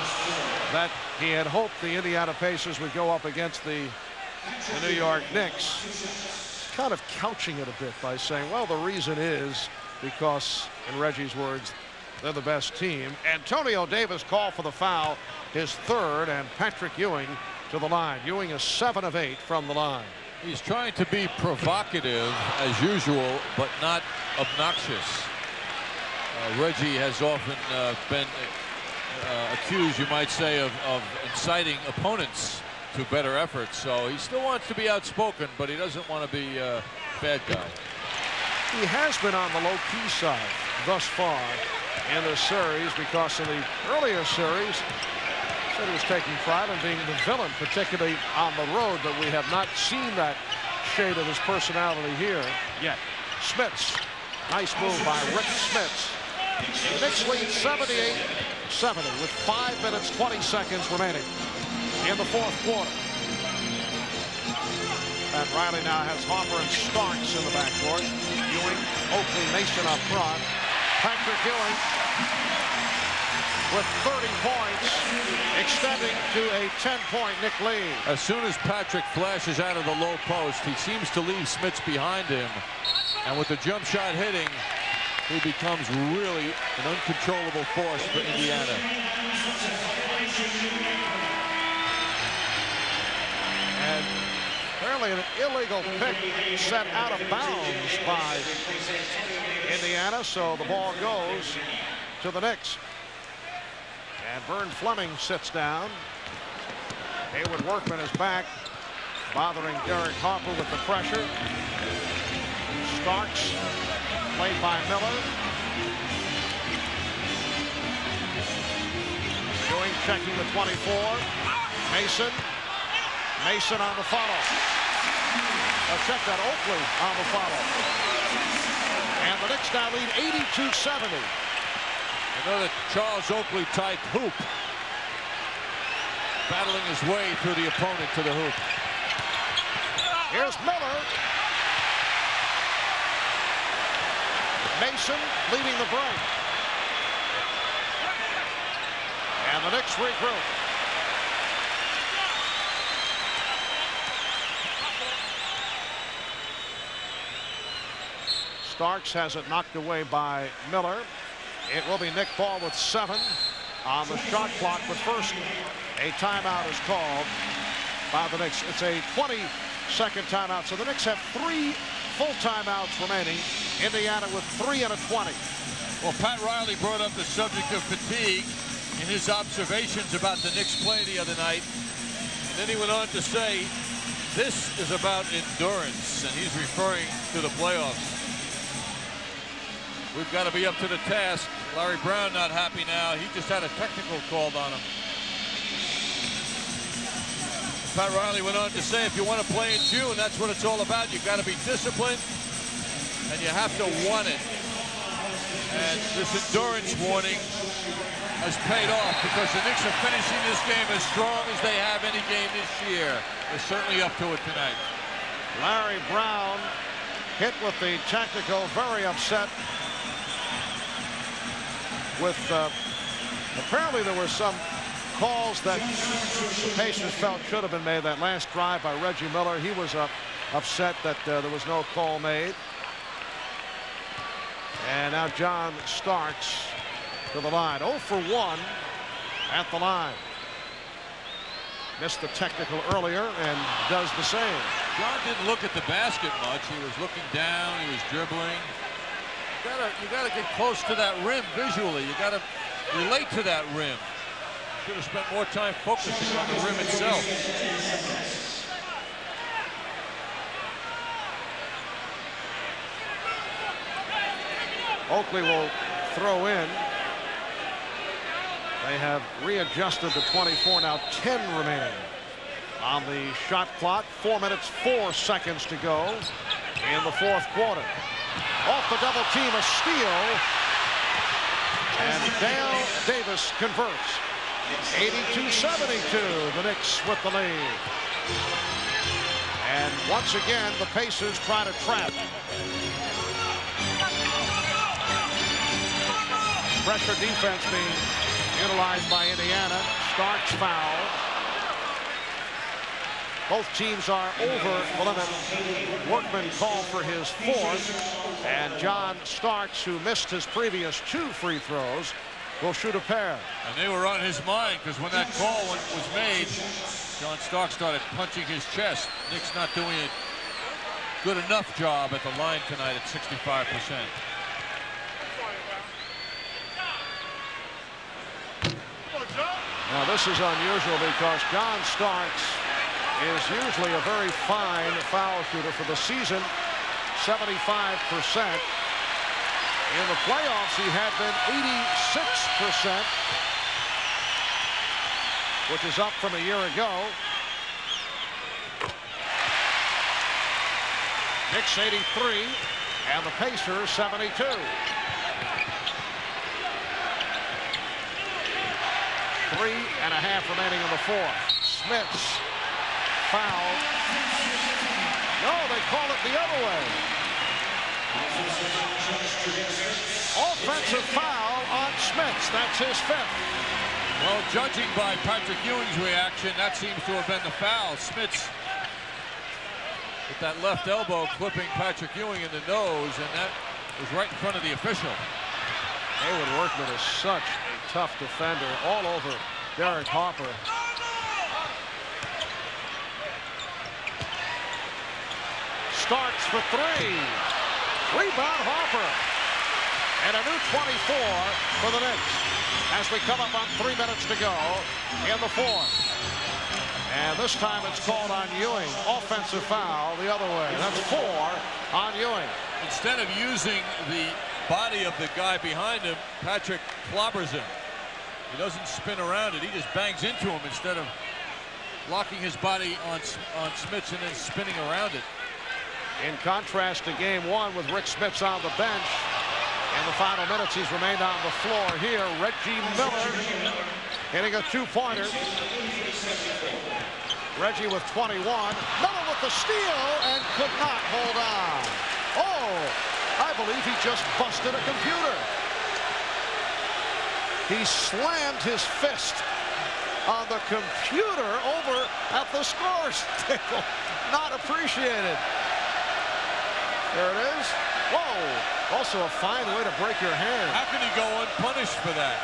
that he had hoped the Indiana Pacers would go up against the New York Knicks. Kind of couching it a bit by saying, well, the reason is because, in Reggie's words, they're the best team. Antonio Davis called for the foul, his third, and Patrick Ewing to the line. Ewing is 7 of 8 from the line.
He's trying to be provocative as usual, but not obnoxious. Reggie has often been accused, you might say, of inciting opponents to better efforts. So he still wants to be outspoken, but he doesn't want to be a bad guy.
He has been on the low-key side thus far in this series, because in the earlier series, he said he was taking pride in being the villain, particularly on the road, but we have not seen that shade of his personality here yet. Smits, nice move by Rick Smits. The Knicks lead 78-70 with 5 minutes, 20 seconds remaining in the fourth quarter. And Riley now has Hopper and Starks in the backcourt. Ewing, Oakley, Mason up front. Patrick Ewing with 30 points, extending to a 10-point Knick lead.
As soon as Patrick flashes out of the low post, he seems to leave Smits behind him. And with the jump shot hitting, he becomes really an uncontrollable force for Indiana.
And apparently an illegal pick set out of bounds by Indiana, so the ball goes to the Knicks. And Vern Fleming sits down. Hayward Workman is back, bothering Derek Harper with the pressure. Starks, played by Miller. Ewing checking the 24. Mason. Mason on the follow. Check that, Oakley on the follow. And the Knicks now lead 82-70.
Another Charles Oakley type hoop. Battling his way through the opponent to the hoop.
Here's Miller. Mason leading the break. And the Knicks regroup. Starks has it knocked away by Miller. It will be Nick Ball with 7 on the shot clock, but first a timeout is called by the Knicks. It's a 20-second timeout, so the Knicks have 3 full timeouts remaining. Indiana with 3 and a 20.
Well, Pat Riley brought up the subject of fatigue in his observations about the Knicks play the other night. And then he went on to say, this is about endurance, and he's referring to the playoffs. We've got to be up to the task Larry Brown not happy now. He just had a technical called on him. Pat Riley went on to say, if you want to play in June, that's what it's all about. You got to be disciplined, and you have to want it. And this endurance warning has paid off because the Knicks are finishing this game as strong as they have any game this year. They're certainly up to it tonight.
Larry Brown hit with the technical, very upset with apparently there were some calls that the Pacers felt should have been made. That last drive by Reggie Miller, he was upset that there was no call made. And now John Starks to the line. 0 for 1 at the line. Missed the technical earlier and does the same.
John didn't look at the basket much. He was looking down. He was dribbling. You gotta get close to that rim visually. You gotta relate to that rim. Should have spent more time focusing on the rim itself.
Oakley will throw in. They have readjusted to 24 now, 10 remaining on the shot clock. 4 minutes, 4 seconds to go in the fourth quarter. Off the double team, a steal. And Dale Davis converts. 82-72, the Knicks with the lead. And once again, the Pacers try to trap. Pressure defense being utilized by Indiana. Starks foul. Both teams are over the limit. Workman called for his fourth. And John Starks, who missed his previous 2 free throws, will shoot a pair.
And they were on his mind because when that call was made, John Starks started punching his chest. Knicks not doing a good enough job at the line tonight at 65%.
Now this is unusual because John Starks is usually a very fine foul shooter. For the season, 75%. In the playoffs, he had been 86%, which is up from a year ago. Knicks 83 and the Pacers 72. 3.5 remaining in the fourth. Smith's foul. No, they call it the other way. Offensive foul on Smith's. That's his 5th.
Well, judging by Patrick Ewing's reaction, that seems to have been the foul. Smith's with that left elbow clipping Patrick Ewing in the nose, and that was right in front of the official.
Haywood Workman is such a tough defender, all over Derek Harper. Starks for 3. Rebound Harper. And a new 24 for the Knicks as we come up on 3 minutes to go in the fourth. And this time it's called on Ewing. Offensive foul the other way. That's 4 on Ewing.
Instead of using the body of the guy behind him, Patrick clobbers him. He doesn't spin around it. He just bangs into him instead of locking his body on Smits and then spinning around it.
In contrast to game 1 with Rick Smits on the bench. In the final minutes, he's remained on the floor here. Reggie Miller hitting a 2-pointer. Reggie with 21. Miller with the steal and could not hold on. Oh, I believe he just busted a computer. He slammed his fist on the computer over at the scores table. Not appreciated. There it is. Whoa. Also a fine way to break your hand.
How can he go unpunished for that?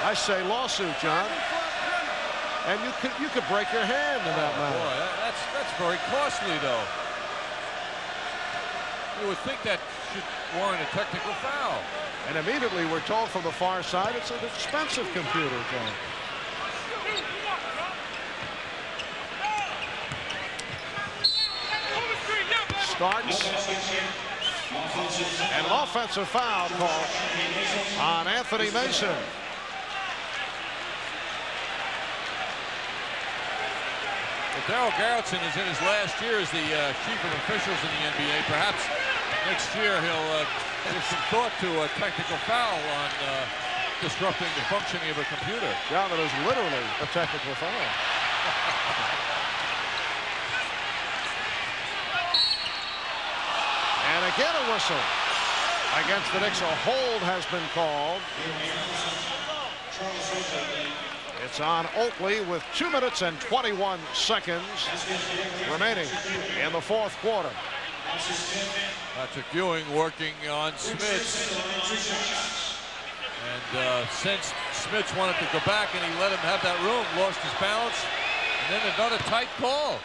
I say lawsuit, John. And you could break your hand in that manner.
Boy, that's very costly, though. You would think that should warrant a technical foul.
And immediately we're told from the far side it's an expensive computer, John. Starks And an offensive foul call on Anthony Mason.
Well, Darryl Garrettson is in his last year as the chief of officials in the NBA. Perhaps next year he'll give some thought to a technical foul on disrupting the functioning of a computer.
Yeah, that is literally a technical foul. And again a whistle against the Knicks. A hold has been called. It's on Oakley with 2 minutes and 21 seconds remaining in the fourth quarter.
Patrick Ewing working on Smits. And since Smits wanted to go back and he let him have that room, lost his balance, and then another tight call.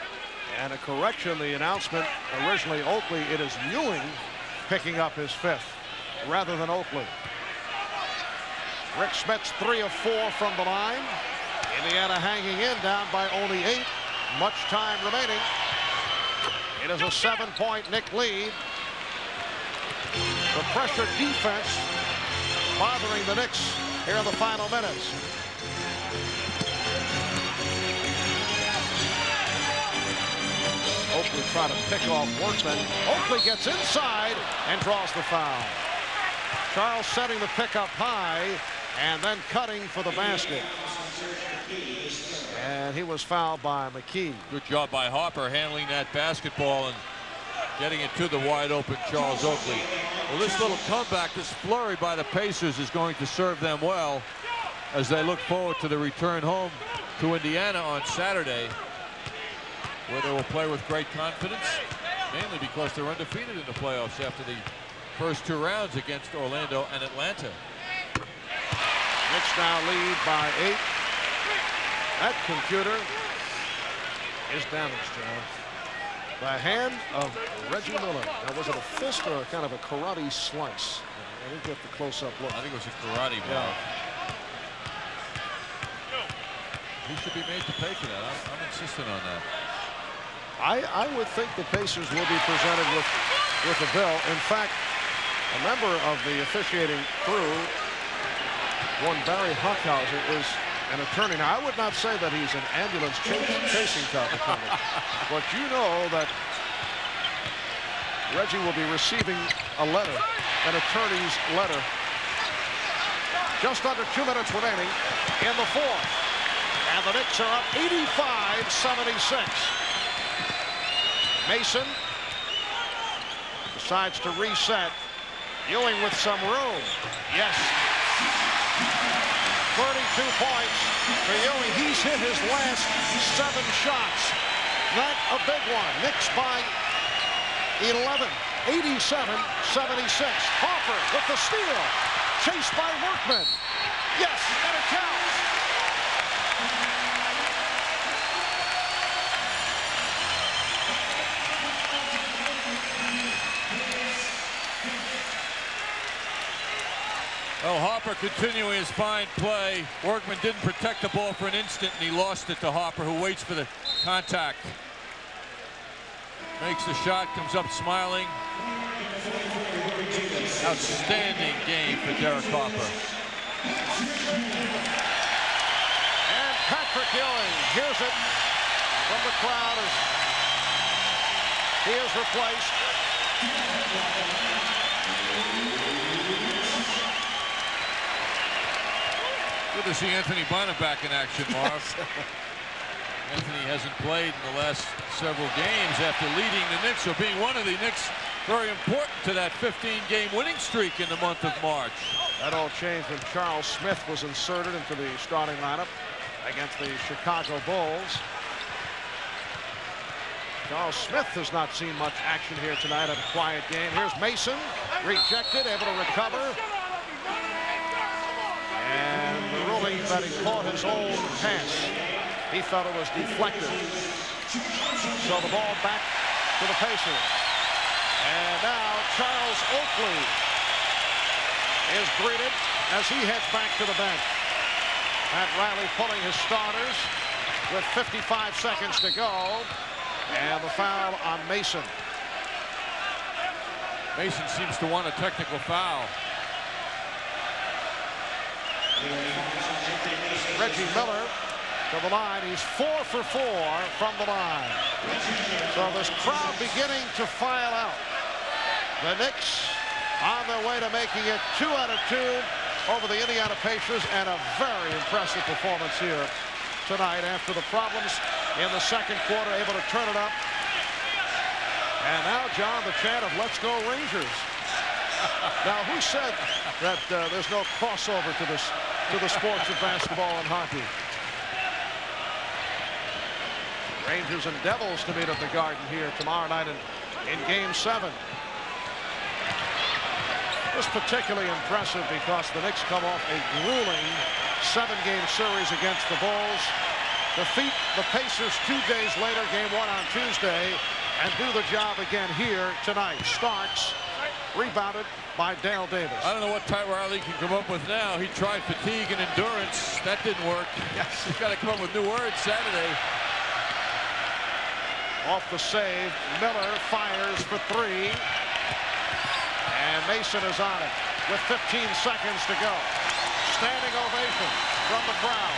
And a correction, the announcement originally Oakley, it is Ewing picking up his fifth rather than Oakley. Rick Smits 3 of 4 from the line. Indiana hanging in, down by only 8. Much time remaining. It is a 7-point Knick lead. The pressure defense bothering the Knicks here in the final minutes. Oakley trying to pick off Workman. Oakley gets inside and draws the foul. Charles setting the pick up high and then cutting for the basket. And he was fouled by McKee.
Good job by Harper handling that basketball and getting it to the wide open Charles Oakley. Well, this little comeback, this flurry by the Pacers is going to serve them well as they look forward to the return home to Indiana on Saturday, where they will play with great confidence, mainly because they're undefeated in the playoffs after the first 2 rounds against Orlando and Atlanta.
Knicks now lead by 8. That computer is damaged, John. The hand of Reggie Miller. Now, was it a fist or a kind of a karate slice? I didn't get the close-up look.
I think it was a karate blow.
Yeah.
He should be made to pay for that. I'm insistent on that.
I would think the Pacers will be presented with a bill. In fact, a member of the officiating crew, one Barry Huckhauser, is an attorney. Now, I would not say that he's an ambulance chasing type of attorney, but you know that Reggie will be receiving a letter, an attorney's letter. Just under 2 minutes remaining in the fourth. And the Knicks are up 85-76. Mason decides to reset. Ewing with some room. Yes. 32 points for Ewing. He's hit his last 7 shots. That a big one. Knicks by 11. 87-76. Harper with the steal. Chased by Workman. Yes, and it counts.
Oh, Harper continuing his fine play. Workman didn't protect the ball for an instant, and he lost it to Harper, who waits for the contact. Makes the shot, comes up smiling. Outstanding game for Derek Harper.
And Patrick Ewing hears it from the crowd as he is replaced.
Good to see Anthony Bynum back in action, Marv. Anthony hasn't played in the last several games after leading the Knicks, or being one of the Knicks very important to that 15-game winning streak in the month of March.
That all changed when Charles Smith was inserted into the starting lineup against the Chicago Bulls. Charles Smith has not seen much action here tonight at a quiet game. Here's Mason, rejected, able to recover. And the ruling that he caught his own pass. He felt it was deflected. So the ball back to the Pacers. And now Charles Oakley is greeted as he heads back to the bench. Pat Riley pulling his starters with 55 seconds to go. And the foul on Mason.
Mason seems to want a technical foul.
Reggie Miller to the line. He's 4 for 4 from the line. So this crowd beginning to file out. The Knicks on their way to making it 2 out of 2 over the Indiana Pacers, and a very impressive performance here tonight after the problems in the second quarter, able to turn it up. And now, John, the chant of "Let's go Rangers." Now, who said that there's no crossover to the sports of basketball and hockey? Rangers and Devils to meet at the Garden here tomorrow night in Game 7. It was particularly impressive because the Knicks come off a grueling 7-game series against the Bulls, defeat the Pacers 2 days later, Game 1 on Tuesday, and do the job again here tonight. Starks rebounded by Dale Davis.
I don't know what Ty Riley can come up with now. He tried fatigue and endurance. That didn't work. Yes. He's got to come up with new words Saturday.
Off the save, Miller fires for 3. And Mason is on it with 15 seconds to go. Standing ovation from the crowd.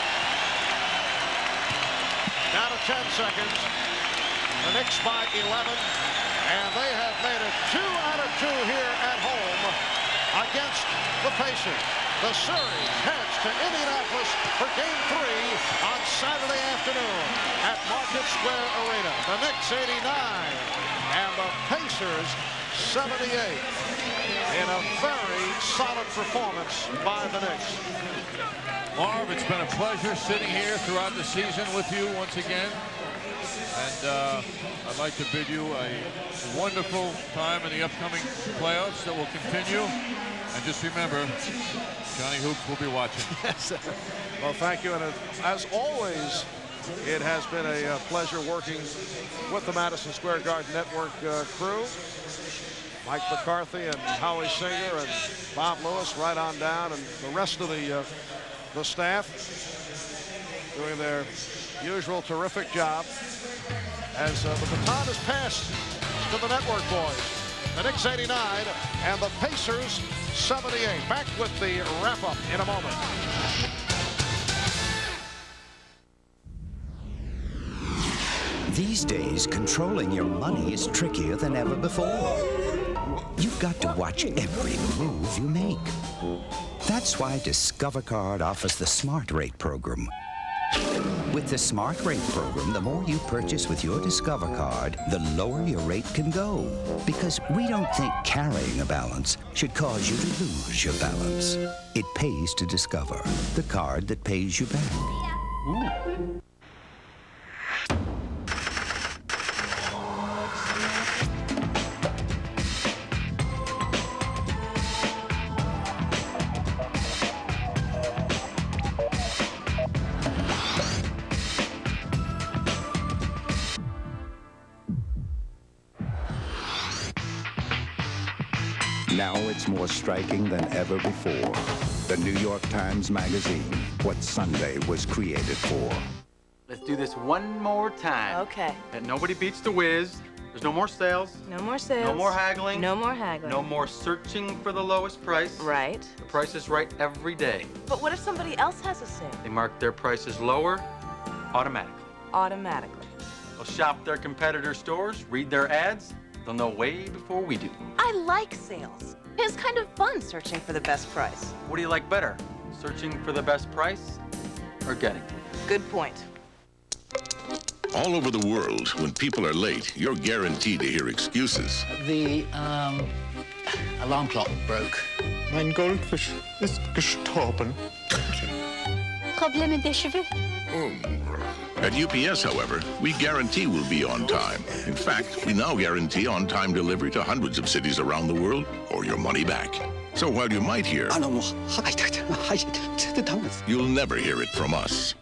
Down to 10 seconds. The Knicks by 11. And they have made it 2 out of 2 here at home against the Pacers. The series heads to Indianapolis for Game 3 on Saturday afternoon at Market Square Arena. The Knicks 89 and the Pacers 78 in a very solid performance by the Knicks.
Marv, it's been a pleasure sitting here throughout the season with you once again. And I'd like to bid you a wonderful time in the upcoming playoffs that will continue. And just remember, Johnny Hoops will be watching.
Yes. Well, thank you. And as always, it has been a pleasure working with the Madison Square Garden Network crew. Mike McCarthy and Howie Singer and Bob Lewis right on down, and the rest of the staff doing their usual terrific job as the baton is passed to the network boys. The Knicks 89 and the Pacers 78. Back with the wrap-up in a moment.
These days, controlling your money is trickier than ever before. You've got to watch every move you make. That's why Discover Card offers the Smart Rate program. With the Smart Rate program, the more you purchase with your Discover Card, the lower your rate can go. Because we don't think carrying a balance should cause you to lose your balance. It pays to Discover, the card that pays you back. Ooh. Now it's more striking than ever before. The New York Times Magazine, what Sunday was created for.
Let's do this one more time.
Okay.
And nobody beats the whiz. There's no more sales.
No more sales.
No more haggling.
No more haggling.
No more searching for the lowest price.
Right.
The price is right every day.
But what if somebody else has a sale?
They mark their prices lower automatically.
Automatically.
They'll shop their competitor stores, read their ads. They'll know way before we do.
I like sales. It's kind of fun searching for the best price.
What do you like better? Searching for the best price or getting it?
Good point.
All over the world, when people are late, you're guaranteed to hear excuses.
The alarm clock broke.
Mein Goldfisch ist gestorben.
Probleme des cheveux.
At UPS, however, we guarantee we'll be on time. In fact, we now guarantee on-time delivery to hundreds of cities around the world, or your money back. So while you might hear, you'll never hear it from us.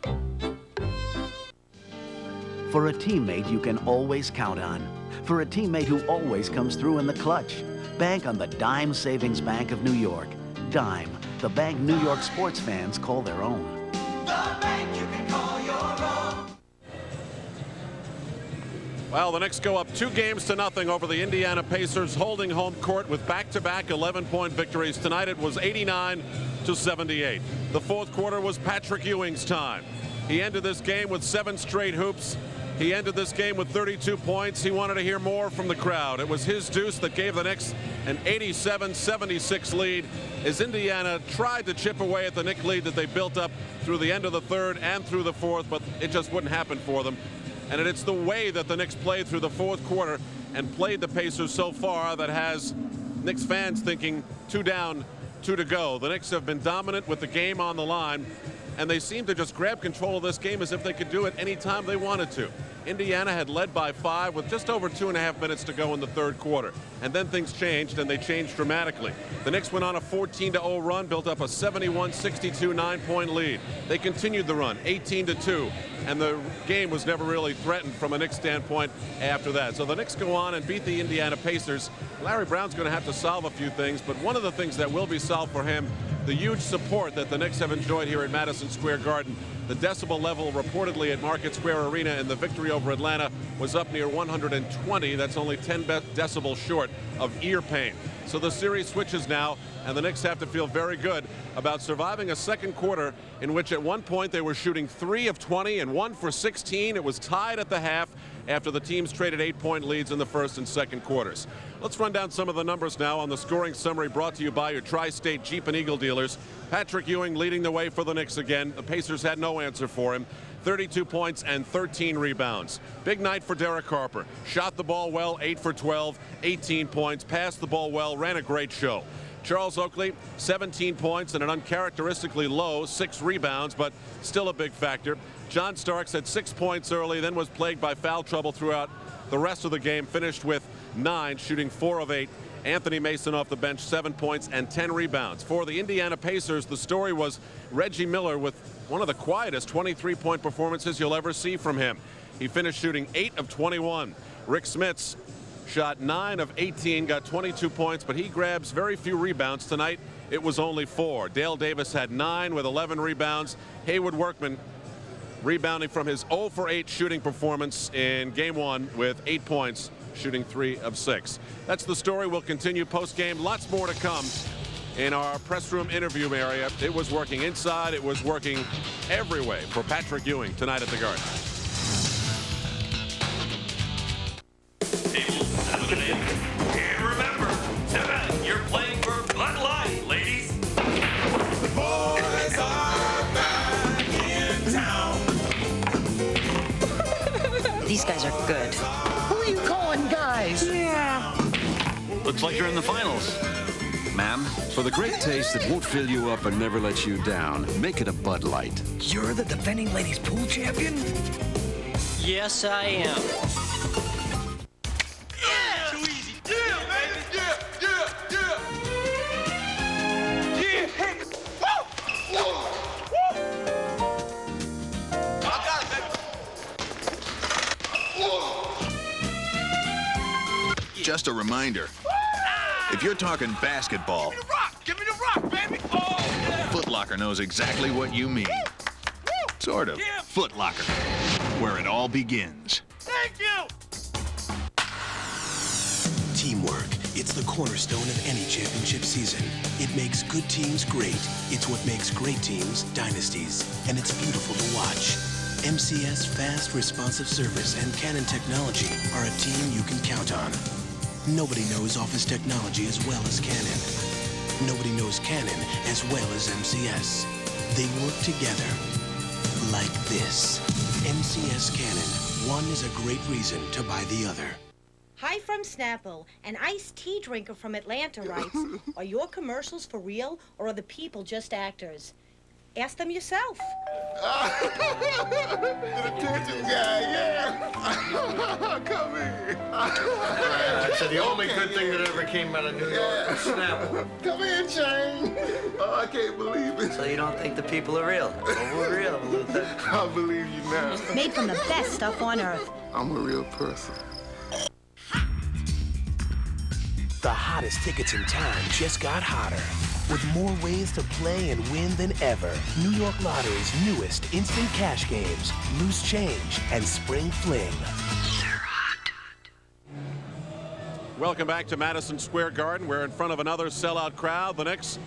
For a teammate you can always count on. For a teammate who always comes through in the clutch. Bank on the Dime Savings Bank of New York. Dime, the bank New York sports fans call their own.
The bank you can call your own.
Well, the Knicks go up 2-0 over the Indiana Pacers, holding home court with back-to-back 11-point victories. Tonight it was 89-78. The fourth quarter was Patrick Ewing's time. He ended this game with 7 straight hoops. He ended this game with 32 points. He wanted to hear more from the crowd. It was his deuce that gave the Knicks an 87-76 lead as Indiana tried to chip away at the Knicks lead that they built up through the end of the third and through the fourth, but it just wouldn't happen for them. And it's the way that the Knicks played through the fourth quarter and played the Pacers so far that has Knicks fans thinking 2 down, 2 to go. The Knicks have been dominant with the game on the line, and they seem to just grab control of this game as if they could do it any time they wanted to. Indiana had led by 5 with just over 2.5 minutes to go in the third quarter. And then things changed, and they changed dramatically. The Knicks went on a 14-0 run, built up a 71-62 9-point lead. They continued the run, 18-2, and the game was never really threatened from a Knicks standpoint after that. So the Knicks go on and beat the Indiana Pacers. Larry Brown's going to have to solve a few things, but one of the things that will be solved for him, the huge support that the Knicks have enjoyed here at Madison Square Garden. The decibel level reportedly at Market Square Arena in the victory over Atlanta was up near 120. That's only 10 decibels short of ear pain. So the series switches now, and the Knicks have to feel very good about surviving a second quarter in which at one point they were shooting 3 of 20 and 1 for 16. It was tied at the half after the teams traded 8-point leads in the first and second quarters. Let's run down some of the numbers now on the scoring summary brought to you by your Tri-State Jeep and Eagle dealers. Patrick Ewing leading the way for the Knicks again. The Pacers had no answer for him. 32 points and 13 rebounds. Big night for Derek Harper. Shot the ball well, 8 for 12, 18 points. Passed the ball well, ran a great show. Charles Oakley, 17 points and an uncharacteristically low 6 rebounds, but still a big factor. John Starks had 6 points early, then was plagued by foul trouble throughout the rest of the game, finished with 9, shooting 4 of 8. Anthony Mason off the bench, 7 points and 10 rebounds. For the Indiana Pacers, the story was Reggie Miller with one of the quietest 23-point performances you'll ever see from him. He finished shooting 8 of 21. Rick Smits shot 9 of 18, got 22 points, but he grabs very few rebounds. Tonight, it was only 4. Dale Davis had 9 with 11 rebounds. Haywood Workman rebounding from his 0 for 8 shooting performance in game 1 with 8 points, shooting 3 of 6. That's the story. We'll continue post-game. Lots more to come in our press room interview area. It was working inside. It was working every way for Patrick Ewing tonight at the Garden.
And remember, tonight you're playing for Bud Light, ladies. The boys are back in town.
These guys are good. Who are you calling guys? Yeah.
Looks like you're in the finals. Ma'am,
for the great taste that won't fill you up and never let you down, make it a Bud Light.
You're the defending ladies pool champion?
yes, I am.
Just a reminder, if you're talking basketball,
Give me the rock, baby. Oh, yeah.
Foot Locker knows exactly what you mean. Sort of. Foot Locker, where it all begins.
Thank you.
Teamwork. It's the cornerstone of any championship season. It makes good teams great. It's what makes great teams dynasties. And it's beautiful to watch. MCS fast, responsive service and Canon technology are a team you can count on. Nobody knows office technology as well as Canon. Nobody knows Canon as well as MCS. They work together like this. MCS Canon. One is a great reason to buy the other.
Hi from Snapple, an iced tea drinker from Atlanta writes, are your commercials for real or are the people just actors? Ask them yourself.
The detention guy, yeah. Come here.
So the only good thing that ever came out of New York was Snapple.
Come here, Shane. Oh, I can't believe it.
So you don't think the people are real? Well, we're real, Luther.
I believe you now.
Made from the best stuff on earth.
I'm a real person.
The hottest tickets in town just got hotter. With more ways to play and win than ever. New York Lottery's newest instant cash games, Loose Change, and Spring Fling.
They're hot.
Welcome back to Madison Square Garden. We're in front of another sellout crowd. The Knicks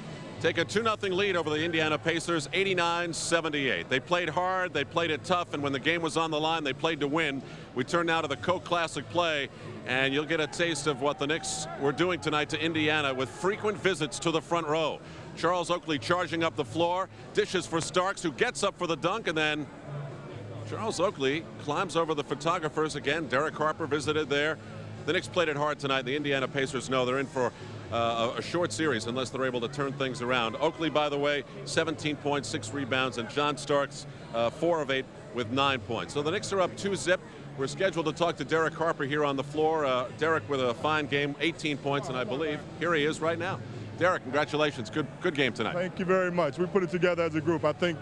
take a 2-0 lead over the Indiana Pacers, 89-78. They played hard, they played it tough, and when the game was on the line, they played to win. We turn now to the Coke Classic play, and you'll get a taste of what the Knicks were doing tonight to Indiana with frequent visits to the front row. Charles Oakley charging up the floor, dishes for Starks, who gets up for the dunk, and then Charles Oakley climbs over the photographers again. Derek Harper visited there. The Knicks played it hard tonight. The Indiana Pacers know they're in for a short series unless they're able to turn things around. Oakley, by the way, 17 points, 6 rebounds, and John Starks, 4 of 8 with 9 points. So the Knicks are up 2-zip. We're scheduled to talk to Derek Harper here on the floor. Derek with a fine game, 18 points, and I believe here he is right now. Derek, congratulations. Good game tonight.
Thank you very much. We put it together as a group. I think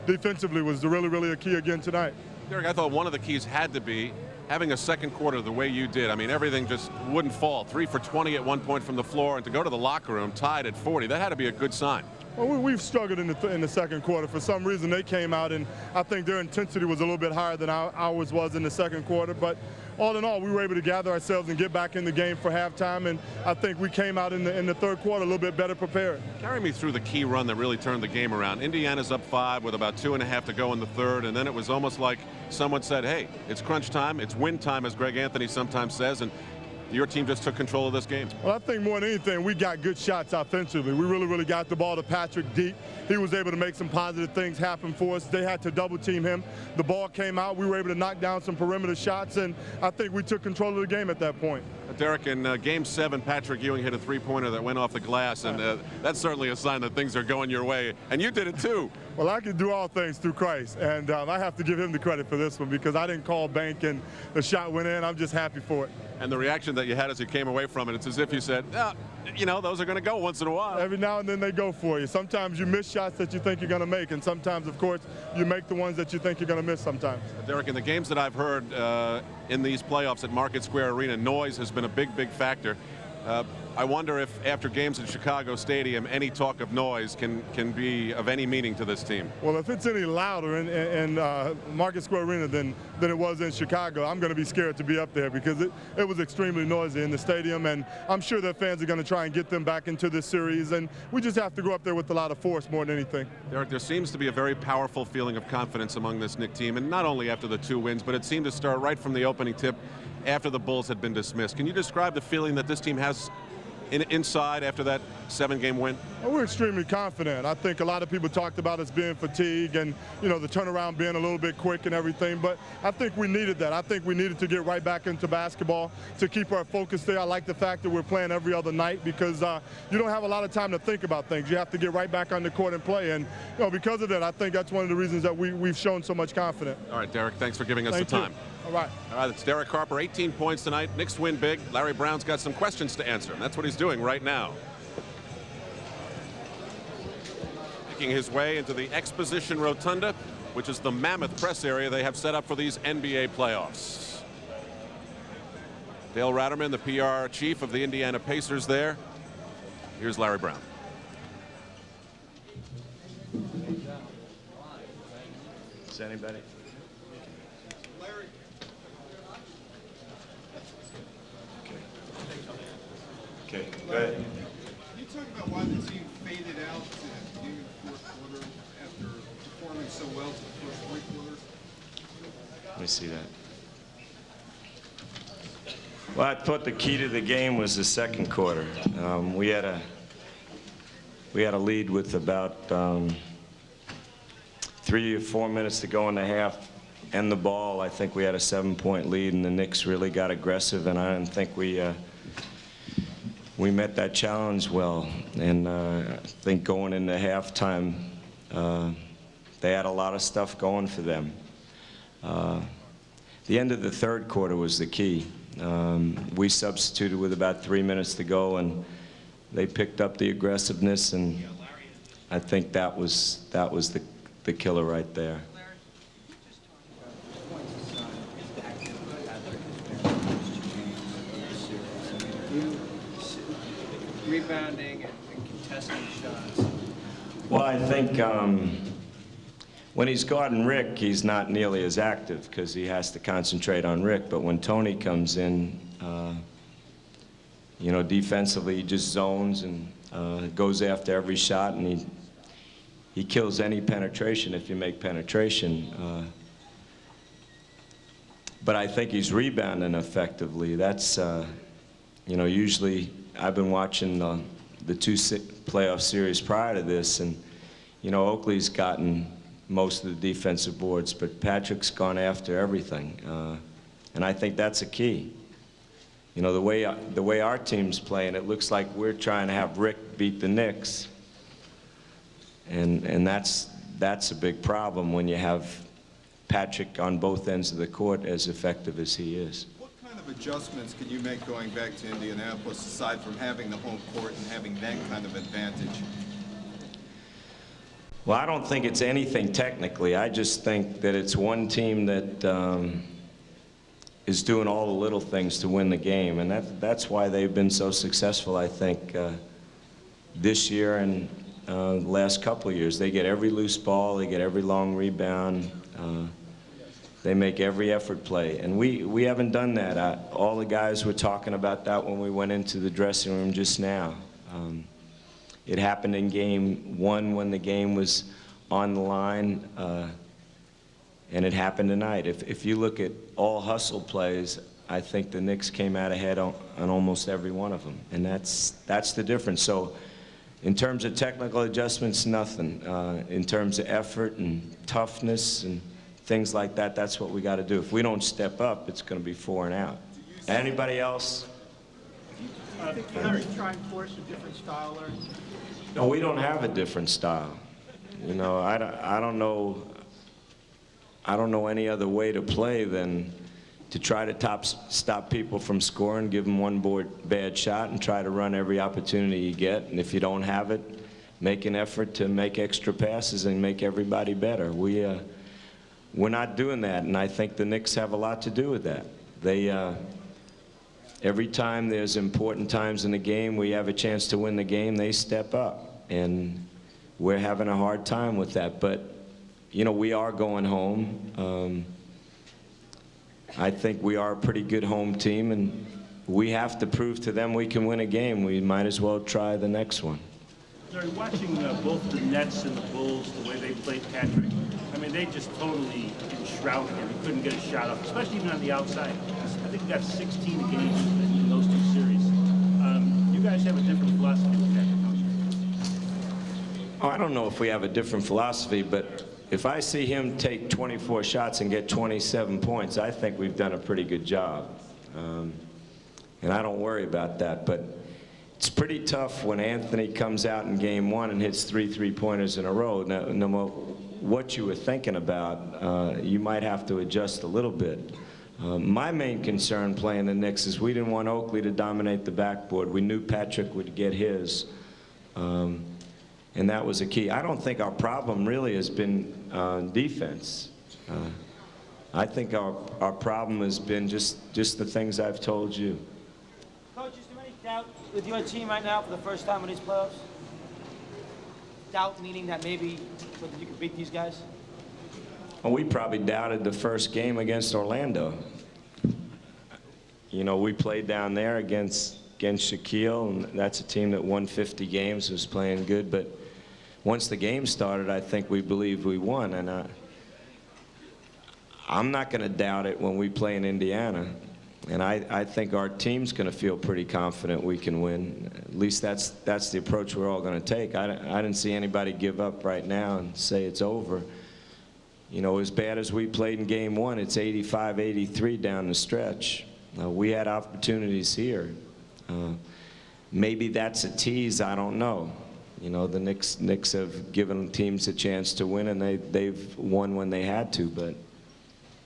defensively was really a key again tonight.
Derek, I thought one of the keys had to be having a second quarter the way you did. I mean, everything just wouldn't fall. 3 for 20 at one point from the floor, and to go to the locker room tied at 40, that had to be a good sign.
Well, we've struggled in the second quarter. For some reason, they came out, and I think their intensity was a little bit higher than ours was in the second quarter. But all in all, we were able to gather ourselves and get back in the game for halftime, and I think we came out in the third quarter a little bit better prepared.
Carry me through the key run that really turned the game around. Indiana's up 5 with about 2.5 to go in the third, and then it was almost like someone said, hey, it's crunch time, it's win time, as Greg Anthony sometimes says, and your team just took control of this game.
Well, I think more than anything, we got good shots offensively. We really got the ball to Patrick deep. He was able to make some positive things happen for us. They had to double team him. The ball came out. We were able to knock down some perimeter shots, and I think we took control of the game at that point.
Derek, in Game 7, Patrick Ewing hit a three-pointer that went off the glass, and that's certainly a sign that things are going your way. And you did it too.
Well, I can do all things through Christ, and I have to give him the credit for this one because I didn't call bank and the shot went in. I'm just happy for it.
And the reaction that you had as you came away from it, it's as if you said, you know, those are going to go once in a while.
Every now and then they go for you. Sometimes you miss shots that you think you're going to make, and sometimes, of course, you make the ones that you think you're going to miss sometimes.
Derek, in the games that I've heard in these playoffs at Market Square Arena, noise has been a big factor. I wonder if after games in Chicago Stadium, any talk of noise can be of any meaning to this team.
Well, if it's any louder in Market Square Arena than it was in Chicago, I'm going to be scared to be up there because it was extremely noisy in the stadium, and I'm sure that fans are going to try and get them back into this series, and we just have to go up there with a lot of force more than anything.
Derek, there seems to be a very powerful feeling of confidence among this Knicks team, and not only after the 2 wins, but it seemed to start right from the opening tip after the Bulls had been dismissed. Can you describe the feeling that this team has inside after that 7-game win?
Well, we're extremely confident. I think a lot of people talked about us being fatigued and, you know, the turnaround being a little bit quick and everything, but I think we needed that. I think we needed to get right back into basketball to keep our focus there. I like the fact that we're playing every other night because you don't have a lot of time to think about things. You have to get right back on the court and play, and, you know, because of that, I think that's one of the reasons that we've shown so much confidence.
All right, Derek, thanks for giving us
Thank
the time.
You. All right,
it's Derek Harper, 18 points tonight. Knicks win big. Larry Brown's got some questions to answer, and that's what he's doing right now. Making his way into the Exposition Rotunda, which is the mammoth press area they have set up for these NBA playoffs. Dale Ratterman, the PR chief of the Indiana Pacers there. Here's Larry Brown.
Is anybody? Okay, go ahead.
Can you talk about why the team faded out to the beginning of the fourth quarter after performing so well to the first 3 quarters?
Let me see that. Well, I thought the key to the game was the second quarter. We had a lead with about 3 or 4 minutes to go in the half. End the ball. I think we had a 7-point lead, and the Knicks really got aggressive, and I didn't think we met that challenge well. And I think going into halftime, they had a lot of stuff going for them. The end of the third quarter was the key. We substituted with about 3 minutes to go, and they picked up the aggressiveness, and I think that was the killer right there.
Rebounding and contesting shots.
Well, I think when he's guarding Rick, he's not nearly as active because he has to concentrate on Rick. But when Tony comes in, You know, defensively, he just zones and goes after every shot, and he kills any penetration if you make penetration. But I think he's rebounding effectively. That's, you know, usually I've been watching the two playoff series prior to this, and, you know, Oakley's gotten most of the defensive boards, but Patrick's gone after everything. And I think that's a key. You know, the way our team's playing, it looks like we're trying to have Rick beat the Knicks. And that's a big problem when you have Patrick on both ends of the court as effective as he is.
What kind of adjustments can you make going back to Indianapolis aside from having the home court and having that kind of advantage?
Well, I don't think it's anything technically. I just think that it's one team that is doing all the little things to win the game, and that's why they've been so successful, I think, this year and the last couple of years. They get every loose ball, they get every long rebound, they make every effort play, and we haven't done that. All the guys were talking about that when we went into the dressing room just now. It happened in game one when the game was on the line, and it happened tonight. If you look at all hustle plays, I think the Knicks came out ahead on almost every one of them, and that's the difference. So in terms of technical adjustments, nothing. In terms of effort and toughness and things like that, that's what we got to do. If we don't step up, it's going to be 4 and out. Anybody else?
Do you think you have to try and force a different style or?
No, we don't have a different style. You know, I don't know any other way to play than to try to stop people from scoring, give them one bad shot, and try to run every opportunity you get. And if you don't have it, make an effort to make extra passes and make everybody better. We're not doing that, and I think the Knicks have a lot to do with that. Every time there's important times in the game, we have a chance to win the game, they step up. And we're having a hard time with that. But, you know, we are going home. I think we are a pretty good home team, and we have to prove to them we can win a game. We might as well try the next one.
Jerry, watching both the Nets and the Bulls, the way they played Patrick, I mean, they just totally enshrouded him. He couldn't get a shot up, especially even on the outside. I think he got 16 games in those two series. You guys have a different philosophy with Patrick, don't you?
Oh, I don't know if we have a different philosophy, but if I see him take 24 shots and get 27 points, I think we've done a pretty good job. And I don't worry about that. But it's pretty tough when Anthony comes out in game one and hits 3 3-pointers in a row. Now, no matter what you were thinking about, you might have to adjust a little bit. My main concern playing the Knicks is we didn't want Oakley to dominate the backboard. We knew Patrick would get his, and that was a key. I don't think our problem really has been defense. I think our problem has been just the things I've told you.
Coach, is there any doubt with your team right now for the first time in these playoffs? Doubt meaning that maybe whether you could beat these guys?
Well, we probably doubted the first game against Orlando. You know, we played down there against Shaquille, and that's a team that won 50 games, was playing good. But once the game started, I think we believed we won. And I'm not going to doubt it when we play in Indiana. And I think our team's going to feel pretty confident we can win. At least that's the approach we're all going to take. I didn't see anybody give up right now and say it's over. You know, as bad as we played in game one, it's 85-83 down the stretch. We had opportunities here. Maybe that's a tease, I don't know. You know, the Knicks have given teams a chance to win, and they've won when they had to. But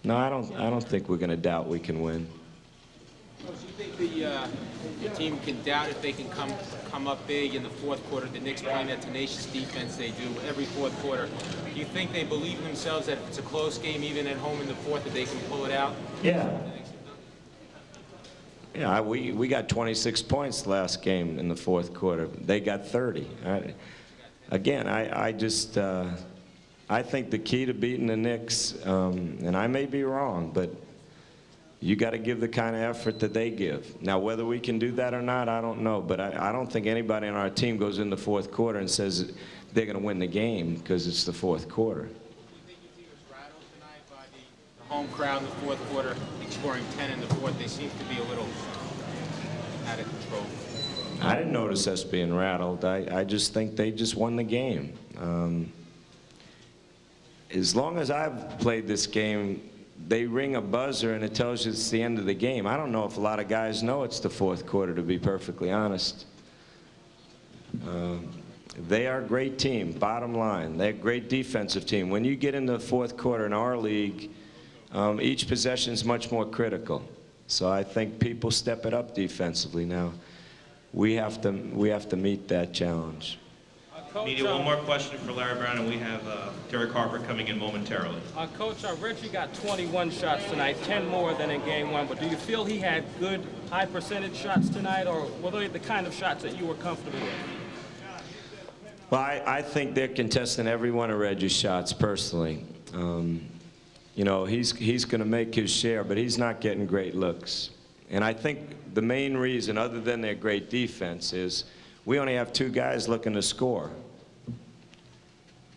no, I don't think we're going to doubt we can win.
Do you think the team can doubt if they can come up big in the fourth quarter? The Knicks playing that tenacious defense they do every fourth quarter. Do you think they believe in themselves that if it's a close game, even at home in the fourth, that they can pull it out?
Yeah. Yeah, we got 26 points last game in the fourth quarter. They got 30. Again, I just I think the key to beating the Knicks, and I may be wrong, but you got to give the kind of effort that they give. Now, whether we can do that or not, I don't know. But I don't think anybody on our team goes in the fourth quarter and says they're going to win the game because it's the fourth quarter.
Do you think your team was rattled tonight by the home crowd in the fourth quarter, scoring 10 in the fourth? They seem to be a little out of control.
I didn't notice us being rattled. I just think they just won the game. As long as I've played this game, they ring a buzzer and it tells you it's the end of the game. I don't know if a lot of guys know it's the fourth quarter, to be perfectly honest. They are a great team, bottom line. They're a great defensive team. When you get into the fourth quarter in our league, each possession is much more critical. So I think people step it up defensively now. We have to meet that challenge.
Media, one more question for Larry Brown, and we have Derek Harper coming in momentarily.
Coach, Reggie got 21 shots tonight, 10 more than in game one, but do you feel he had good, high percentage shots tonight, or were they the kind of shots that you were comfortable with?
Well, I think they're contesting every one of Reggie's shots personally. You know, he's going to make his share, but he's not getting great looks. And I think the main reason, other than their great defense, is we only have 2 guys looking to score.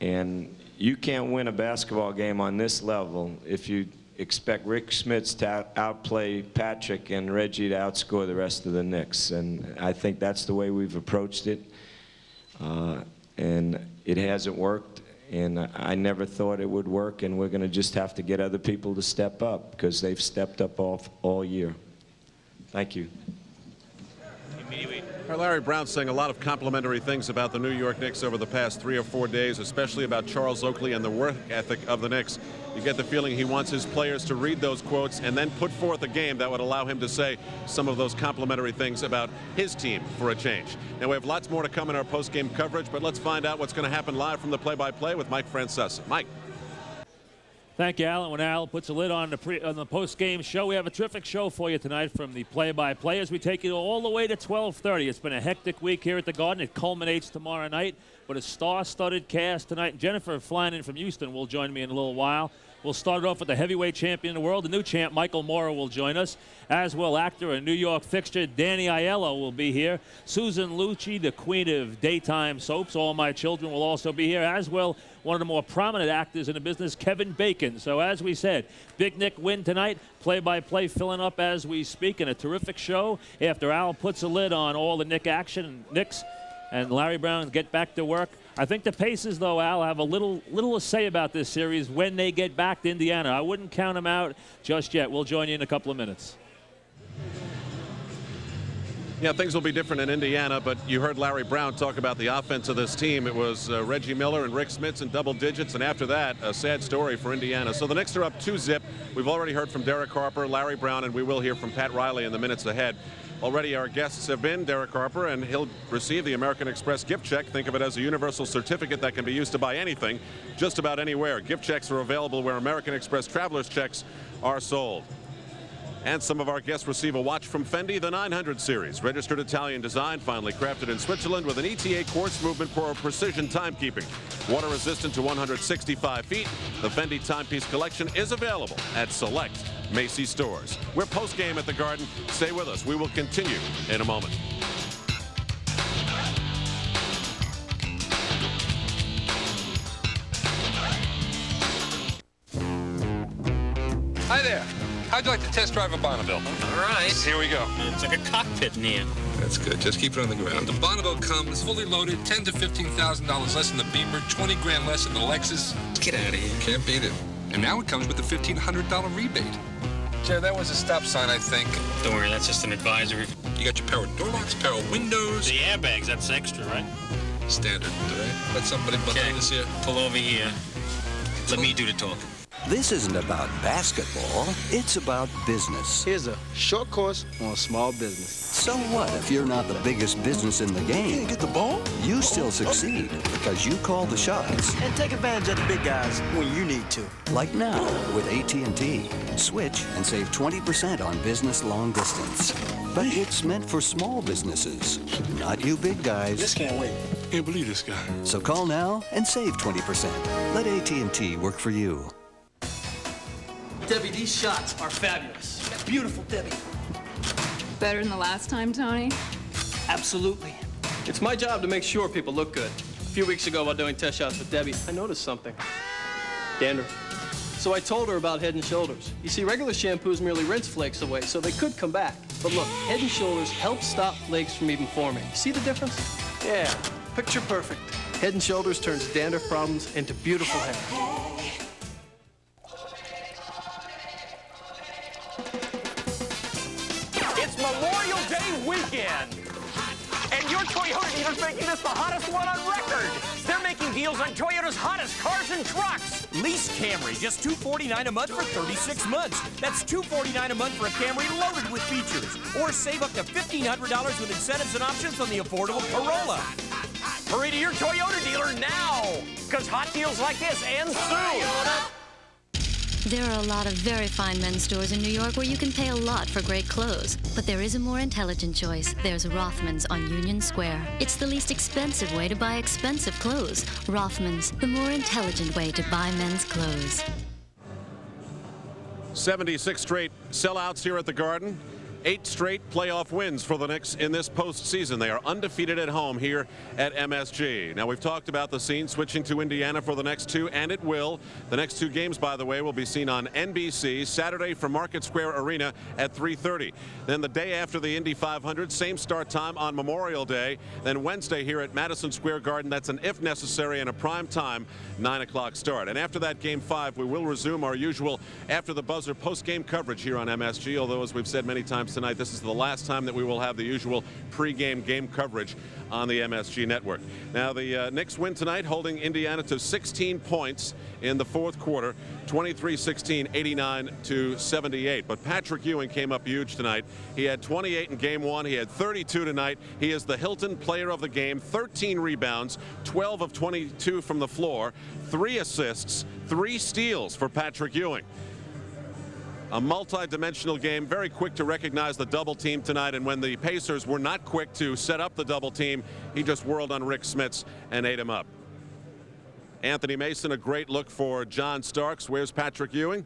And you can't win a basketball game on this level if you expect Rick Smits to outplay Patrick and Reggie to outscore the rest of the Knicks. And I think that's the way we've approached it. And it hasn't worked. And I never thought it would work. And we're going to just have to get other people to step up because they've stepped up all year. Thank you.
Larry Brown saying a lot of complimentary things about the New York Knicks over the past 3 or 4 days, especially about Charles Oakley and the work ethic of the Knicks. You get the feeling he wants his players to read those quotes and then put forth a game that would allow him to say some of those complimentary things about his team for a change. Now, we have lots more to come in our post-game coverage, but let's find out what's going to happen live from the play-by-play with Mike Francesa. Mike.
Thank you, Alan. When Al puts a lid on the post-game show, we have a terrific show for you tonight from the play-by-play as we take you all the way to 12:30. It's been a hectic week here at the Garden. It culminates tomorrow night with a star-studded cast tonight. Jennifer flying in from Houston will join me in a little while. We'll start it off with the heavyweight champion of the world. The new champ, Michael Mora, will join us, as will actor and New York fixture Danny Aiello will be here. Susan Lucci, the queen of daytime soaps, All My Children, will also be here, as will one of the more prominent actors in the business, Kevin Bacon. So as we said, Big Nick win tonight, play-by-play filling up as we speak, and a terrific show after Al puts a lid on all the Knicks and Larry Brown get back to work. I think the Pacers, though, Al, have a little to say about this series when they get back to Indiana. I wouldn't count them out just yet. We'll join you in a couple of minutes.
Yeah, things will be different in Indiana, but you heard Larry Brown talk about the offense of this team. It was Reggie Miller and Rick Smits in double digits, and after that, a sad story for Indiana. So the Knicks are up 2-0. We've already heard from Derek Harper, Larry Brown, and we will hear from Pat Riley in the minutes ahead. Already our guests have been Derek Harper, and he'll receive the American Express gift check. Think of it as a universal certificate that can be used to buy anything, just about anywhere. Gift checks are available where American Express traveler's checks are sold. And some of our guests receive a watch from Fendi, the 900 series. Registered Italian design, finally crafted in Switzerland with an ETA quartz movement for precision timekeeping. Water resistant to 165 feet. The Fendi timepiece collection is available at select Macy's stores. We're post-game at the Garden. Stay with us. We will continue in a moment.
Hi there. How'd you like to test drive a Bonneville?
All right.
Here we go.
It's like a cockpit in here.
That's good. Just keep it on the ground. The Bonneville comes fully loaded, $10,000 to $15,000 less than the Beamer, $20 grand less than the Lexus.
Get out of here.
Can't beat it. And now it comes with a $1,500 rebate. Jerry, that was a stop sign, I think.
Don't worry, that's just an advisory.
You got your power door locks, power windows.
The airbags, that's extra, right?
Standard, all right? Let somebody bump
Okay.
this here.
Pull over here. Let me do the talking.
This isn't about basketball, it's about business.
Here's a short course on small business.
So what if you're not the biggest business in the game?
Can't get the ball?
You still succeed because you call the shots.
And take advantage of the big guys when you need to.
Like now with AT&T. Switch and save 20% on business long distance. But it's meant for small businesses, not you big guys.
This can't wait.
Can't believe this guy.
So call now and save 20%. Let AT&T work for you.
Debbie, these shots are fabulous.
beautiful, Debbie.
Better than the last time, Tony?
Absolutely. It's my job to make sure people look good. A few weeks ago while doing test shots with Debbie, I noticed something. Dandruff. So I told her about Head & Shoulders. You see, regular shampoos merely rinse flakes away, so they could come back. But look, Head & Shoulders helps stop flakes from even forming. See the difference? Yeah, picture perfect. Head & Shoulders turns dandruff problems into beautiful hair.
It's Memorial Day weekend. And your Toyota dealer's making this the hottest one on record. They're making deals on Toyota's hottest cars and trucks. Lease Camry, just $249 a month for 36 months. That's $249 a month for a Camry loaded with features. Or save up to $1,500 with incentives and options on the affordable Corolla. Hurry to your Toyota dealer now, because hot deals like this end soon.
There are a lot of very fine men's stores in New York where you can pay a lot for great clothes. But there is a more intelligent choice. There's Rothman's on Union Square. It's the least expensive way to buy expensive clothes. Rothman's, the more intelligent way to buy men's clothes.
76 straight sellouts here at the Garden. 8 straight playoff wins for the Knicks in this postseason. They are undefeated at home here at MSG. Now, we've talked about the scene switching to Indiana for the next 2, and it will. The next 2 games, by the way, will be seen on NBC Saturday from Market Square Arena at 3:30. Then the day after the Indy 500, same start time on Memorial Day. Then Wednesday here at Madison Square Garden. That's an if necessary and a prime time 9 o'clock start. And after that game 5, we will resume our usual after the buzzer post-game coverage here on MSG. Although, as we've said many times tonight, this is the last time that we will have the usual pre-game game coverage on the MSG network. Now, the Knicks win tonight, holding Indiana to 16 points in the fourth quarter, 23-16, 89-78. But Patrick Ewing came up huge tonight. He had 28 in game 1. He had 32 tonight. He is the Hilton player of the game, 13 rebounds, 12 of 22 from the floor, 3 assists, 3 steals for Patrick Ewing. A multi-dimensional game, very quick to recognize the double team tonight, and when the Pacers were not quick to set up the double team, he just whirled on Rick Smits and ate him up. Anthony Mason, a great look for John Starks. Where's Patrick Ewing?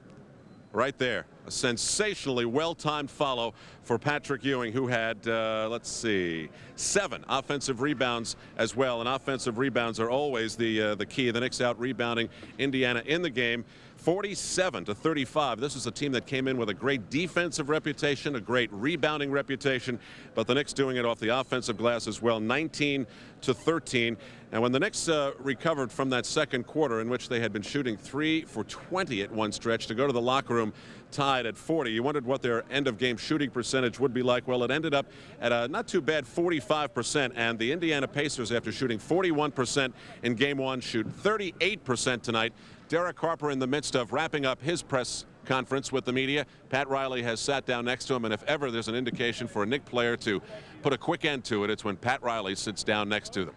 Right there. A sensationally well-timed follow for Patrick Ewing, who had, let's see, 7 offensive rebounds as well. And offensive rebounds are always the key. The Knicks out rebounding Indiana in the game, 47-35. This is a team that came in with a great defensive reputation, a great rebounding reputation, but the Knicks doing it off the offensive glass as well, 19-13. And when the Knicks recovered from that second quarter, in which they had been shooting 3 for 20 at one stretch, to go to the locker room tied at 40, you wondered what their end-of-game shooting percentage would be like. Well, it ended up at a not too bad 45%, and the Indiana Pacers, after shooting 41% in game 1, shoot 38% tonight. Derek Harper in the midst of wrapping up his press conference with the media. Pat Riley has sat down next to him, and if ever there's an indication for a Knick player to put a quick end to it, it's when Pat Riley sits down next to them.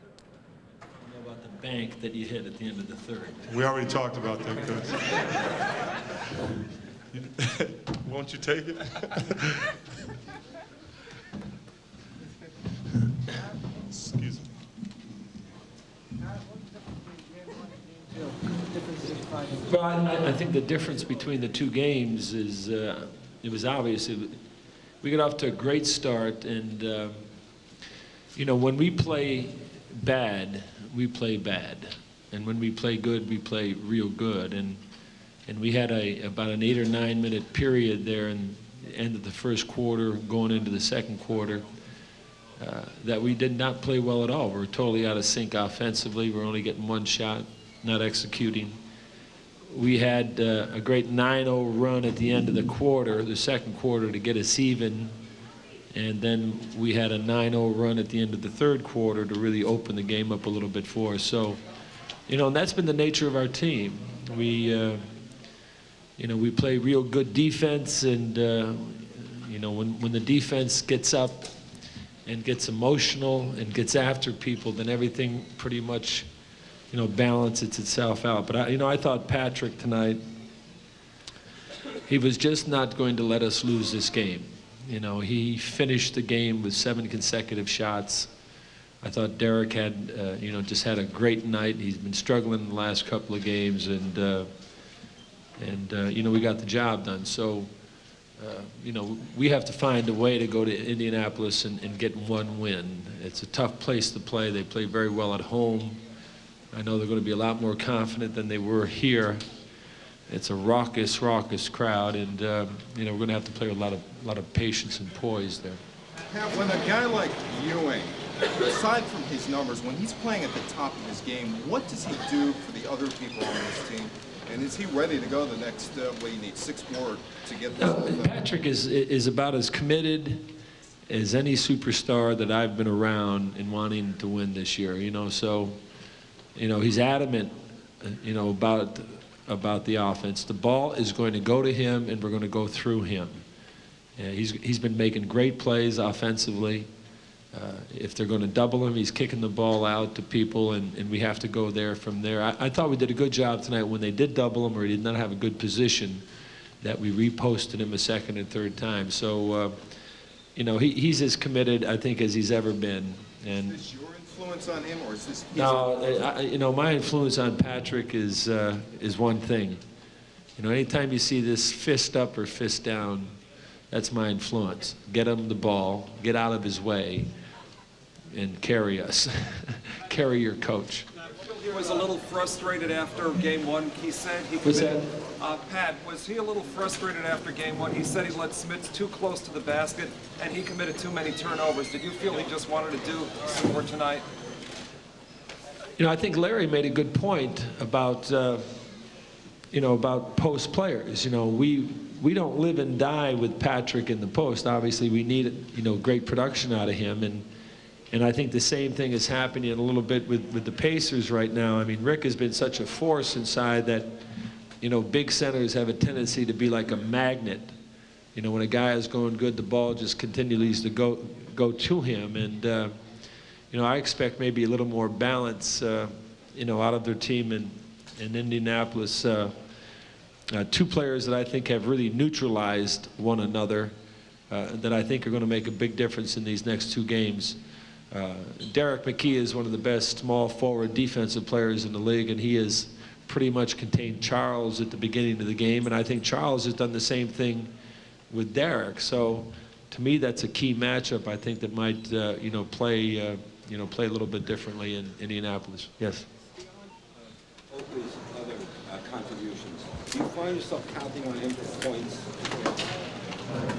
About the bank that you hit at the end of the third.
We already talked about that, Coach. Won't you take it? Excuse me.
Well, I think the difference between the 2 games is it was obvious. We got off to a great start, and you know, when we play bad, we play bad, and when we play good, we play real good. And we had about an 8 or 9 minute period there in the end of the first quarter, going into the second quarter, that we did not play well at all. We were totally out of sync offensively. We're only getting 1 shot, not executing. We had a great 9-0 run at the end of the quarter, the second quarter, to get us even. And then we had a 9-0 run at the end of the third quarter to really open the game up a little bit for us. So, you know, and that's been the nature of our team. We, you know, we play real good defense, and, you know, when the defense gets up and gets emotional and gets after people, then everything pretty much, you know, balances itself out. But, you know, I thought Patrick tonight, he was just not going to let us lose this game. You know, he finished the game with 7 consecutive shots. I thought Derek had, you know, just had a great night. He's been struggling the last couple of games, and you know, we got the job done. So, You know, we have to find a way to go to Indianapolis and get one win. It's a tough place to play. They play very well at home. I know they're going to be a lot more confident than they were here. It's a raucous crowd, and you know, we're going to have to play with a lot of patience and poise there.
Pat, when a guy like Ewing, aside from his numbers, when he's playing at the top of his game, what does he do for the other people on this team? And is he ready to go the next, what do you need, 6 more to get this whole thing?
Patrick is about as committed as any superstar that I've been around in wanting to win this year, you know, so, you know, he's adamant, you know, about the offense. The ball is going to go to him, and we're going to go through him. He's been making great plays offensively. If they're going to double him, he's kicking the ball out to people, and we have to go there from there. I thought we did a good job tonight when they did double him or he did not have a good position, that we reposted him a second and third time. So, you know, he's as committed, I think, as he's ever been. And
is this your influence on him, or is this?
No, you know, my influence on Patrick is one thing. You know, anytime you see this fist up or fist down, that's my influence. Get him the ball, get out of his way, and carry us. Carry your coach.
He was a little frustrated after game 1. He said he committed. What's that? Pat, was he a little frustrated after game 1? He said he let Smits too close to the basket, and he committed too many turnovers. Did you feel he just wanted to do some more tonight?
You know, I think Larry made a good point about, you know, about post players. You know, we don't live and die with Patrick in the post. Obviously, we need, you know, great production out of him, and I think the same thing is happening a little bit with the Pacers right now. I mean, Rick has been such a force inside that, you know, big centers have a tendency to be like a magnet. You know, when a guy is going good, the ball just continues to go to him, and you know, I expect maybe a little more balance, you know, out of their team in Indianapolis. 2 players that I think have really neutralized one another, that I think are going to make a big difference in these next 2 games. Derek McKee is one of the best small forward defensive players in the league, and he has pretty much contained Charles at the beginning of the game, and I think Charles has done the same thing with Derek. So to me, that's a key matchup, I think, that might you know, play a little bit differently in Indianapolis. Yes.
Oakley's other contributions. Do you find yourself counting on him for points?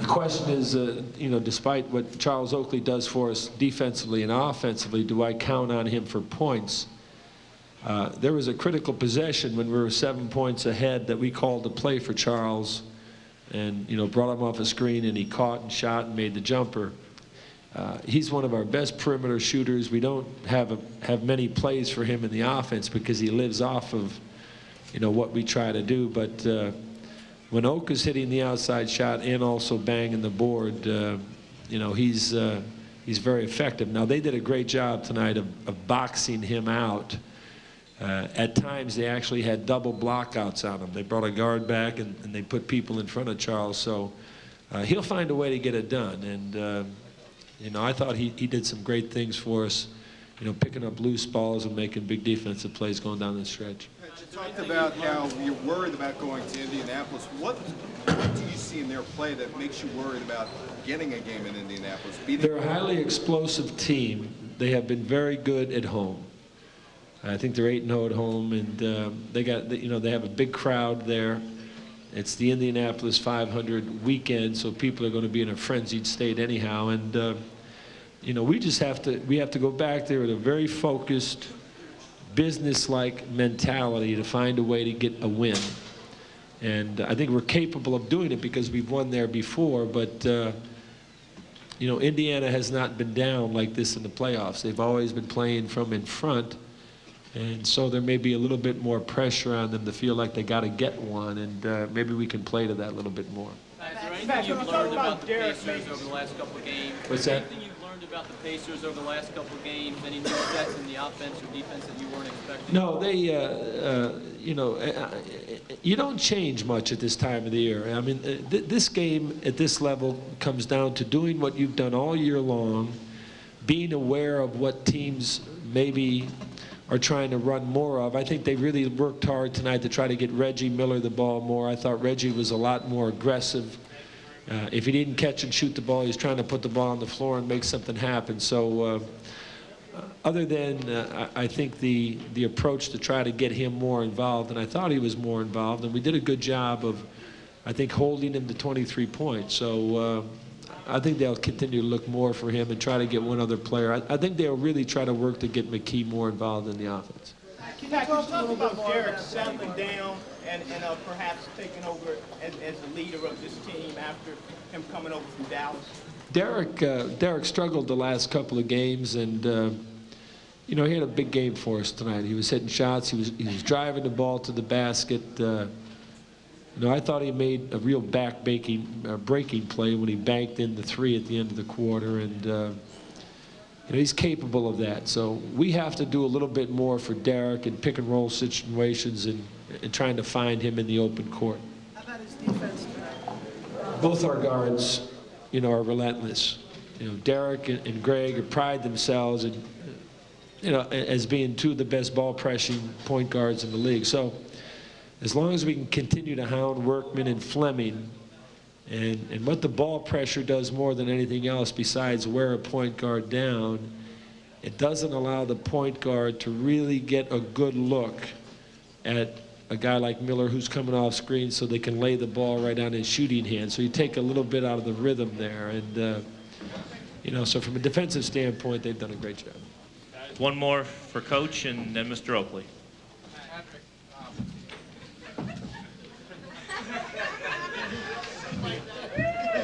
The question is, you know, despite what Charles Oakley does for us defensively and offensively, do I count on him for points? There was a critical possession when we were 7 points ahead that we called a play for Charles, and, you know, brought him off a screen, and he caught and shot and made the jumper. He's one of our best perimeter shooters. We don't have many plays for him in the offense because he lives off of, you know, what we try to do. But when Oak is hitting the outside shot and also banging the board, you know, he's very effective. Now, they did a great job tonight of boxing him out. At times, they actually had double blockouts on him. They brought a guard back, and they put people in front of Charles. So he'll find a way to get it done. And, you know, I thought he did some great things for us, you know, picking up loose balls and making big defensive plays going down the stretch.
You talked about how you're worried about going to Indianapolis. What do you see in their play that makes you worried about getting a game in Indianapolis?
They're a highly explosive team. They have been very good at home. I think they're 8-0 at home, and they got, you know, they have a big crowd there. It's the Indianapolis 500 weekend, so people are going to be in a frenzied state anyhow. And you know, we have to go back there with a very focused, business-like mentality to find a way to get a win. And I think we're capable of doing it because we've won there before. But you know, Indiana has not been down like this in the playoffs. They've always been playing from in front. And so there may be a little bit more pressure on them to feel like they got to get one, and maybe we can play to that a little bit more.
Is there anything you've learned about the Pacers over the last couple of games?
What's that?
Anything you've learned about the Pacers over the last couple of games? Any new sets in the offense or defense that you weren't expecting?
No, they, you know, you don't change much at this time of the year. I mean, this game at this level comes down to doing what you've done all year long, being aware of what teams maybe are trying to run more of. I think they really worked hard tonight to try to get Reggie Miller the ball more. I thought Reggie was a lot more aggressive If he didn't catch and shoot the ball, he was trying to put the ball on the floor and make something happen. So other than, I think, the approach to try to get him more involved, and I thought he was more involved, and we did a good job of, I think, holding him to 23 points. So I think they'll continue to look more for him and try to get one other player. I think they'll really try to work to get McKee more involved in the offense.
Can you talk a little about Derek settling down and perhaps taking over as the leader of this team after him coming over from Dallas?
Derek struggled the last couple of games, and you know, he had a big game for us tonight. He was hitting shots. He was driving the ball to the basket. You know, I thought he made a real breaking play when he banked in the 3 at the end of the quarter, and you know, he's capable of that. So we have to do a little bit more for Derek in pick and roll situations and trying to find him in the open court.
How about his defense tonight?
Both our guards, you know, are relentless. You know, Derek and Greg pride themselves in, you know, as being two of the best ball pressing point guards in the league. So as long as we can continue to hound Workman and Fleming, and what the ball pressure does more than anything else besides wear a point guard down, it doesn't allow the point guard to really get a good look at a guy like Miller who's coming off screen so they can lay the ball right on his shooting hand. So you take a little bit out of the rhythm there. And, you know, so from a defensive standpoint, they've done a great job.
One more for Coach and then Mr. Oakley.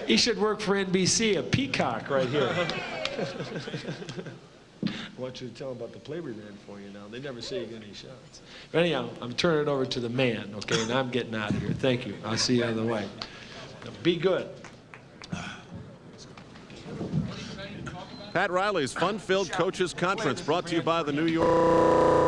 He should work for NBC, a peacock right here. I want you to tell them about the play we ran for you now. They never say you get any shots. But anyhow, I'm turning it over to the man, okay, and I'm getting out of here. Thank you. I'll see you on the way. Be good.
Pat Riley's Fun-Filled Coaches Conference brought to you by the New York